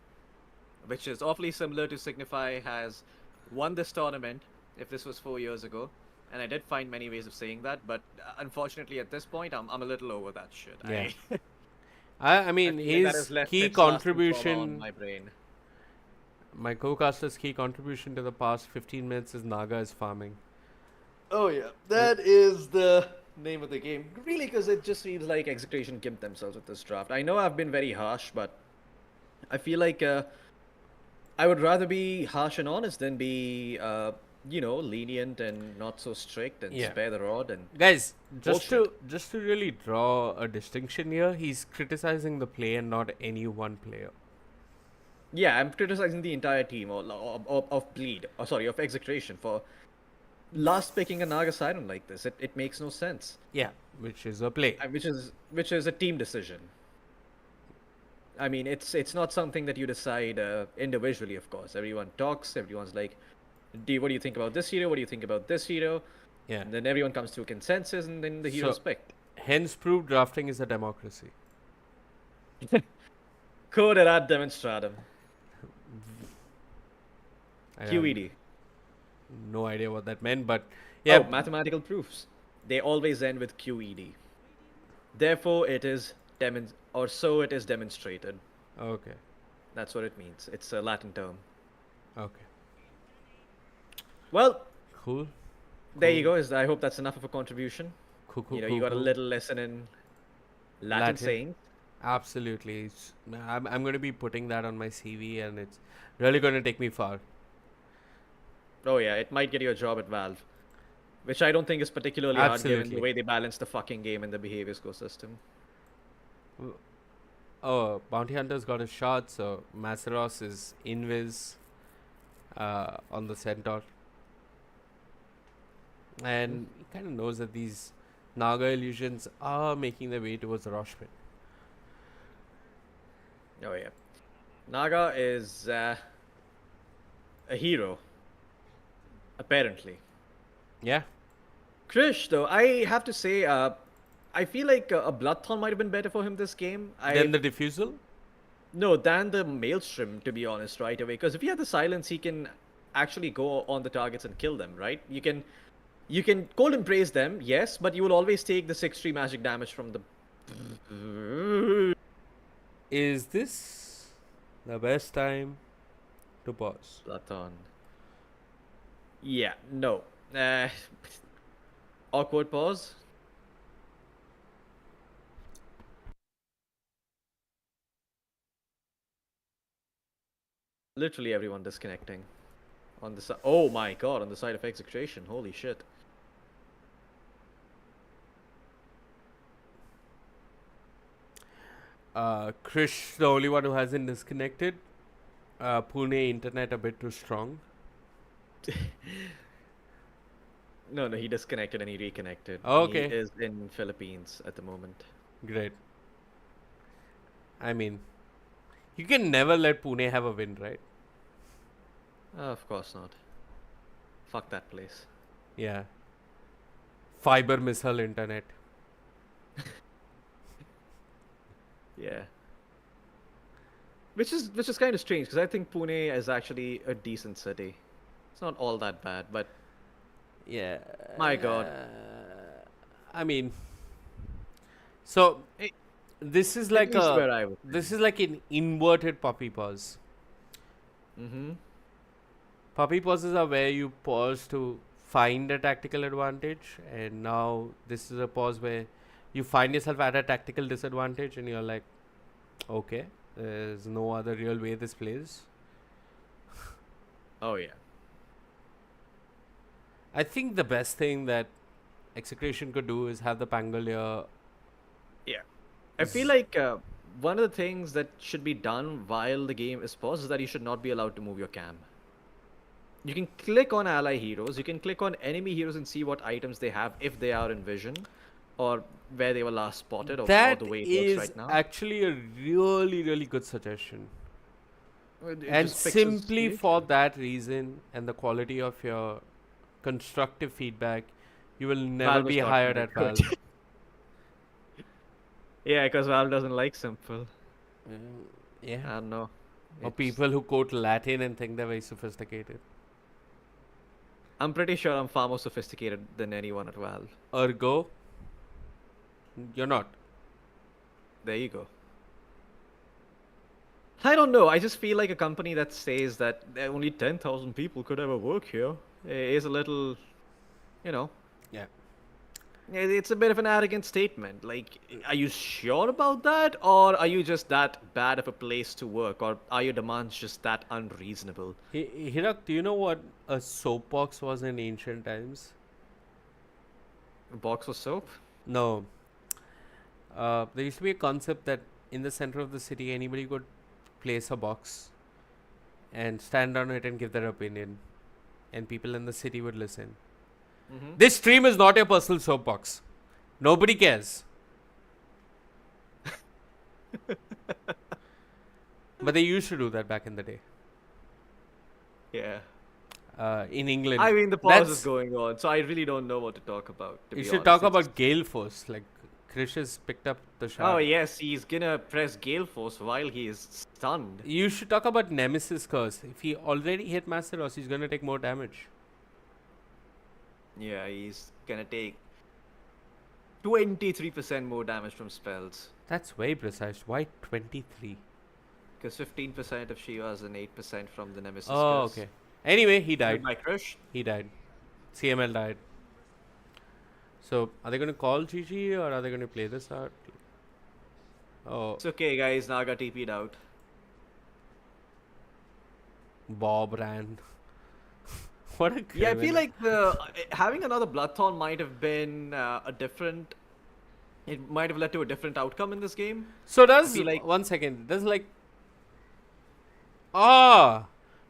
Speaker 2: which is awfully similar to Signify has won this tournament, if this was 4 years ago. And I did find many ways of saying that, but unfortunately at this point, I'm a little over that shit.
Speaker 1: Yeah. I mean, his key contribution,
Speaker 2: my brain.
Speaker 1: my co-caster's key contribution to the past 15 minutes is Naga is farming.
Speaker 3: Oh yeah, that is the name of the game. Really, because it just feels like Execration gimped themselves with this draft. I know I've been very harsh, but I feel like I would rather be harsh and honest than be, lenient and not so strict and spare the rod and.
Speaker 1: Guys, just to really draw a distinction here, he's criticizing the play and not any one player.
Speaker 3: Yeah, I'm criticizing the entire team of Bleed, of Execration for last picking a Naga Siren like this. It makes no sense.
Speaker 1: Yeah, which is a play.
Speaker 3: Which is a team decision. I mean, it's not something that you decide individually, of course. Everyone talks, everyone's like, what do you think about this hero? What do you think about this hero?
Speaker 1: Yeah.
Speaker 3: And then everyone comes to a consensus and then the hero's picked.
Speaker 1: Hence proof drafting is a democracy.
Speaker 3: Code ad demonstratum.
Speaker 1: I have
Speaker 3: QED.
Speaker 1: no idea what that meant, but yeah.
Speaker 3: Oh, mathematical proofs. They always end with QED. Therefore, it is it is demonstrated.
Speaker 1: Okay.
Speaker 3: That's what it means. It's a Latin term.
Speaker 1: Okay.
Speaker 3: Well,
Speaker 1: Cool.
Speaker 3: there you go. I hope that's enough of a contribution.
Speaker 1: Cool.
Speaker 3: You got a little lesson in Latin saying.
Speaker 1: Absolutely. I'm going to be putting that on my CV, and it's really going to take me far.
Speaker 3: Oh yeah, it might get you a job at Valve, which I don't think is particularly hard given
Speaker 1: Absolutely.
Speaker 3: the way they balance the fucking game and the behaviors ecosystem.
Speaker 1: Oh, Bounty Hunter's got a shot, so Masaros is invis on the Centaur. And he kind of knows that these Naga illusions are making their way towards the Rosh Pit.
Speaker 3: Oh yeah, Naga is a hero, apparently.
Speaker 1: Yeah.
Speaker 3: Krish, though, I have to say, I feel like a Bloodthorn might have been better for him this game.
Speaker 1: Then the Diffusal?
Speaker 3: No, than the Maelstrom, to be honest, right away. Because if he had the Silence, he can actually go on the targets and kill them, right? You can Cold Embrace them, yes, but you will always take the 6-3 magic damage from the...
Speaker 1: Is this the best time to pause?
Speaker 3: Bloodthorn. Yeah, no. Awkward pause. Literally everyone disconnecting. On the side. Oh my god, on the side of Execration. Holy shit.
Speaker 1: Krish, the only one who hasn't disconnected. Pune internet a bit too strong.
Speaker 3: No, he disconnected and he reconnected.
Speaker 1: Okay.
Speaker 3: He is in Philippines at the moment.
Speaker 1: Great. I mean, you can never let Pune have a win, right?
Speaker 3: Of course not. Fuck that place.
Speaker 1: Yeah. Fiber missile internet.
Speaker 3: Yeah. Which is kind of strange because I think Pune is actually a decent city. It's not all that bad, but
Speaker 1: Yeah.
Speaker 3: My God.
Speaker 1: I mean, so
Speaker 3: Hey,
Speaker 1: this is
Speaker 3: at
Speaker 1: like
Speaker 3: least where
Speaker 1: a
Speaker 3: I was.
Speaker 1: this is like an inverted puppy pause.
Speaker 3: Mm-hmm.
Speaker 1: Puppy pauses are where you pause to find a tactical advantage, and now this is a pause where you find yourself at a tactical disadvantage, and you're like, okay, there's no other real way this plays.
Speaker 3: Oh yeah.
Speaker 1: I think the best thing that Execration could do is have the Pangolier.
Speaker 3: Yeah. I feel like one of the things that should be done while the game is paused is that you should not be allowed to move your cam. You can click on ally heroes, you can click on enemy heroes and see what items they have if they are in vision or where they were last spotted or
Speaker 1: That
Speaker 3: the way it
Speaker 1: is
Speaker 3: works right now.
Speaker 1: actually a really, really good suggestion.
Speaker 3: It
Speaker 1: And
Speaker 3: just fixes
Speaker 1: simply
Speaker 3: the
Speaker 1: for
Speaker 3: issue.
Speaker 1: that reason and the quality of your constructive feedback, you will never
Speaker 3: Valve is
Speaker 1: be
Speaker 3: not
Speaker 1: hired
Speaker 3: very
Speaker 1: at
Speaker 3: good.
Speaker 1: Valve.
Speaker 3: Yeah, because Valve doesn't like simple.
Speaker 1: Yeah.
Speaker 3: I don't know.
Speaker 1: Or
Speaker 3: It's-
Speaker 1: people who quote Latin and think they're very sophisticated.
Speaker 3: I'm pretty sure I'm far more sophisticated than anyone at Valve.
Speaker 1: Ergo, you're not.
Speaker 3: There you go. I don't know. I just feel like a company that says that only 10,000 people could ever work here is a little, you know,
Speaker 1: Yeah.
Speaker 3: it's a bit of an arrogant statement. Like, are you sure about that? Or are you just that bad of a place to work? Or are your demands just that unreasonable?
Speaker 1: Hirak, do you know what a soapbox was in ancient times?
Speaker 3: A box of soap?
Speaker 1: No. There used to be a concept that in the center of the city, anybody could place a box and stand on it and give their opinion, and people in the city would listen.
Speaker 3: Mm-hmm.
Speaker 1: This stream is not your personal soapbox. Nobody cares. But they used to do that back in the day.
Speaker 3: Yeah.
Speaker 1: In England.
Speaker 3: I mean, the pause
Speaker 1: That's-
Speaker 3: is going on, so I really don't know what to talk about. To
Speaker 1: You
Speaker 3: be
Speaker 1: should
Speaker 3: honest.
Speaker 1: talk
Speaker 3: It's-
Speaker 1: about Gale Force. Like, Krish has picked up the shot.
Speaker 3: Oh, yes, he's gonna press Gale Force while he is stunned.
Speaker 1: You should talk about Nemesis Curse. If he already hit Master Ross, he's gonna take more damage.
Speaker 3: Yeah, he's gonna take 23% more damage from spells.
Speaker 1: That's very precise. Why 23?
Speaker 3: Because 15% of Shivas and 8% from the Nemesis
Speaker 1: Oh,
Speaker 3: curse.
Speaker 1: okay. Anyway, he
Speaker 3: Killed
Speaker 1: died.
Speaker 3: by Krish.
Speaker 1: He died. CML died. So, are they going to call GG or are they going to play this out? Oh,
Speaker 3: It's okay, guys. Naga TP'd out.
Speaker 1: Bob ran. What a
Speaker 3: Yeah, I feel
Speaker 1: criminal.
Speaker 3: like the having another Bloodthorn might have been a different. It might have led to a different outcome in this game.
Speaker 1: So does
Speaker 3: feel like-
Speaker 1: 1 second. Does like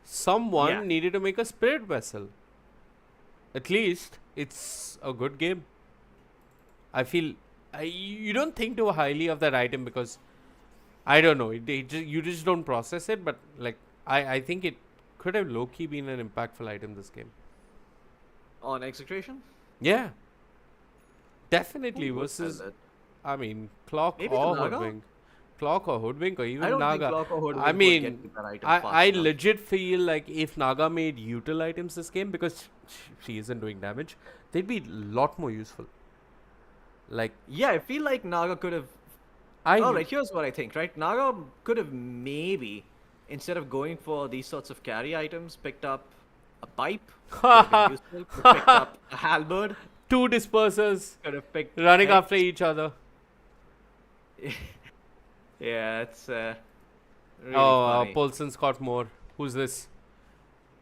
Speaker 1: someone
Speaker 3: Yeah.
Speaker 1: needed to make a spirit vessel. At least it's a good game. I feel you don't think too highly of that item because I don't know. You just don't process it. But like I think it could have low key been an impactful item this game.
Speaker 3: On Execration?
Speaker 1: Yeah, definitely
Speaker 3: Who would sell
Speaker 1: versus.
Speaker 3: it?
Speaker 1: I mean, Clock
Speaker 3: Maybe the
Speaker 1: or
Speaker 3: Naga?
Speaker 1: Hoodwink. Clock or Hoodwink or even
Speaker 3: I don't
Speaker 1: Naga.
Speaker 3: think Clock or Hoodwink
Speaker 1: I
Speaker 3: would
Speaker 1: mean,
Speaker 3: get to that item
Speaker 1: I
Speaker 3: fast enough.
Speaker 1: legit feel like if Naga made util items this game, because she isn't doing damage, they'd be a lot more useful. Like,
Speaker 3: Yeah, I feel like Naga could have. Alright, here's what I think, right? Naga could have maybe, instead of going for these sorts of carry items, picked up a pipe. Could have been useful. Could have picked up a halberd.
Speaker 1: two dispersers
Speaker 3: Could have picked.
Speaker 1: running
Speaker 3: Hex.
Speaker 1: after each other.
Speaker 3: Yeah, it's really funny.
Speaker 1: Paulson's got more. Who's this?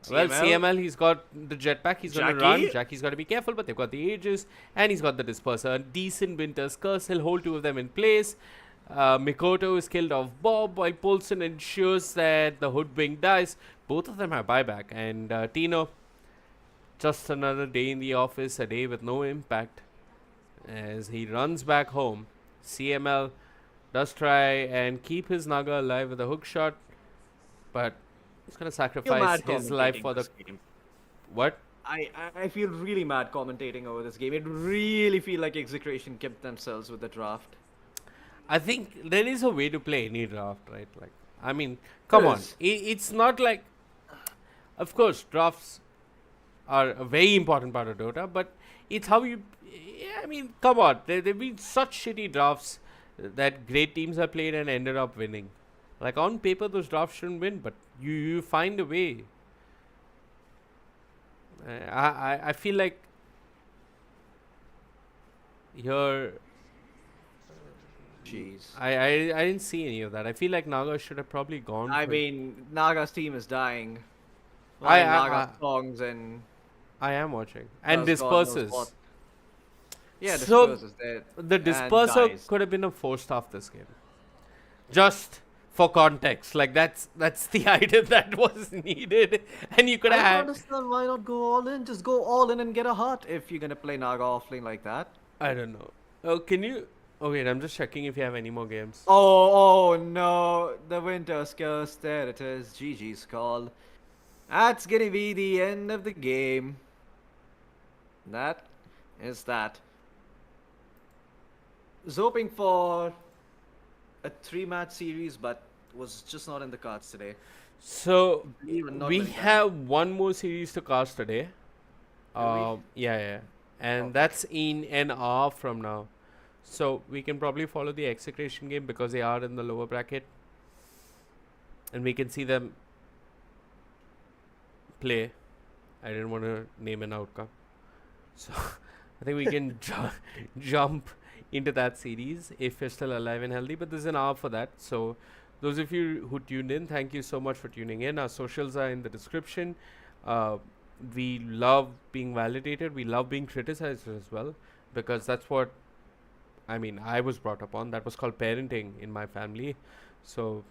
Speaker 1: Well,
Speaker 3: CML?
Speaker 1: CML, he's got the jetpack, he's going to run.
Speaker 3: Jackie?
Speaker 1: Jackie's got to be careful, but they've got the Aegis, and he's got the Disperser. A decent Winter's Curse, he'll hold two of them in place. Mikoto is killed off Bob, while Polson ensures that the hoodwink dies. Both of them have buyback. And Tino, just another day in the office, a day with no impact. As he runs back home, CML does try and keep his Naga alive with a hook shot, but he's gonna
Speaker 2: I feel
Speaker 1: sacrifice
Speaker 2: mad
Speaker 1: his life
Speaker 2: commentating
Speaker 1: for the
Speaker 2: this game.
Speaker 1: what?
Speaker 2: I feel really mad commentating over this game. It really feel like Execration kept themselves with the draft.
Speaker 1: I think there is a way to play any draft, right? Like, I mean, come on,
Speaker 2: is.
Speaker 1: it's not like, of course, drafts are a very important part of Dota, but it's how you. Yeah, I mean, come on, there've been such shitty drafts that great teams have played and ended up winning. Like on paper, those drafts shouldn't win, but you find a way. I feel like here
Speaker 2: Jeez.
Speaker 1: I didn't see any of that. I feel like Naga should have probably gone.
Speaker 2: I
Speaker 1: for-
Speaker 2: mean, Naga's team is dying.
Speaker 1: I-
Speaker 2: Playing
Speaker 1: I-
Speaker 2: Naga songs and
Speaker 1: I am watching and
Speaker 2: does God knows
Speaker 1: disperses.
Speaker 2: what. Yeah,
Speaker 1: So,
Speaker 2: disperses there.
Speaker 1: The
Speaker 2: and
Speaker 1: disperser
Speaker 2: dies.
Speaker 1: could have been a forced off this game. Just for context, like that's the item that was needed, and you could
Speaker 2: I don't
Speaker 1: have.
Speaker 2: understand why not go all in. Just go all in and get a heart if you're gonna play Naga offlane like that.
Speaker 1: I don't know. Oh, can you? Oh wait, I'm just checking if you have any more games.
Speaker 2: Oh no, the Winter's Curse. There it is. GG's call. That's gonna be the end of the game. That is that. Was hoping for a 3-match series, but was just not in the cards today.
Speaker 1: So
Speaker 2: Even not
Speaker 1: we
Speaker 2: like that.
Speaker 1: have one more series to cast today.
Speaker 2: we?
Speaker 1: Yeah, and
Speaker 2: Okay.
Speaker 1: that's in an hour from now. So we can probably follow the Execration game because they are in the lower bracket, and we can see them play. I didn't want to name an outcome, so I think we can jump into that series if we're still alive and healthy. But there's an hour for that. So those of you who tuned in, thank you so much for tuning in. Our socials are in the description. We love being validated. We love being criticized as well, because that's what I was brought up on. That was called parenting in my family. So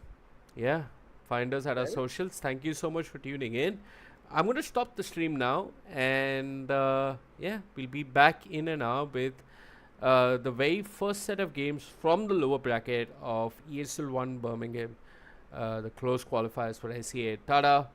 Speaker 1: yeah, find us at our
Speaker 2: Right.
Speaker 1: socials. Thank you so much for tuning in. I'm going to stop the stream now, and yeah, we'll be back in an hour with the very first set of games from the lower bracket of ESL 1 Birmingham, the close qualifiers for SCA. Tada!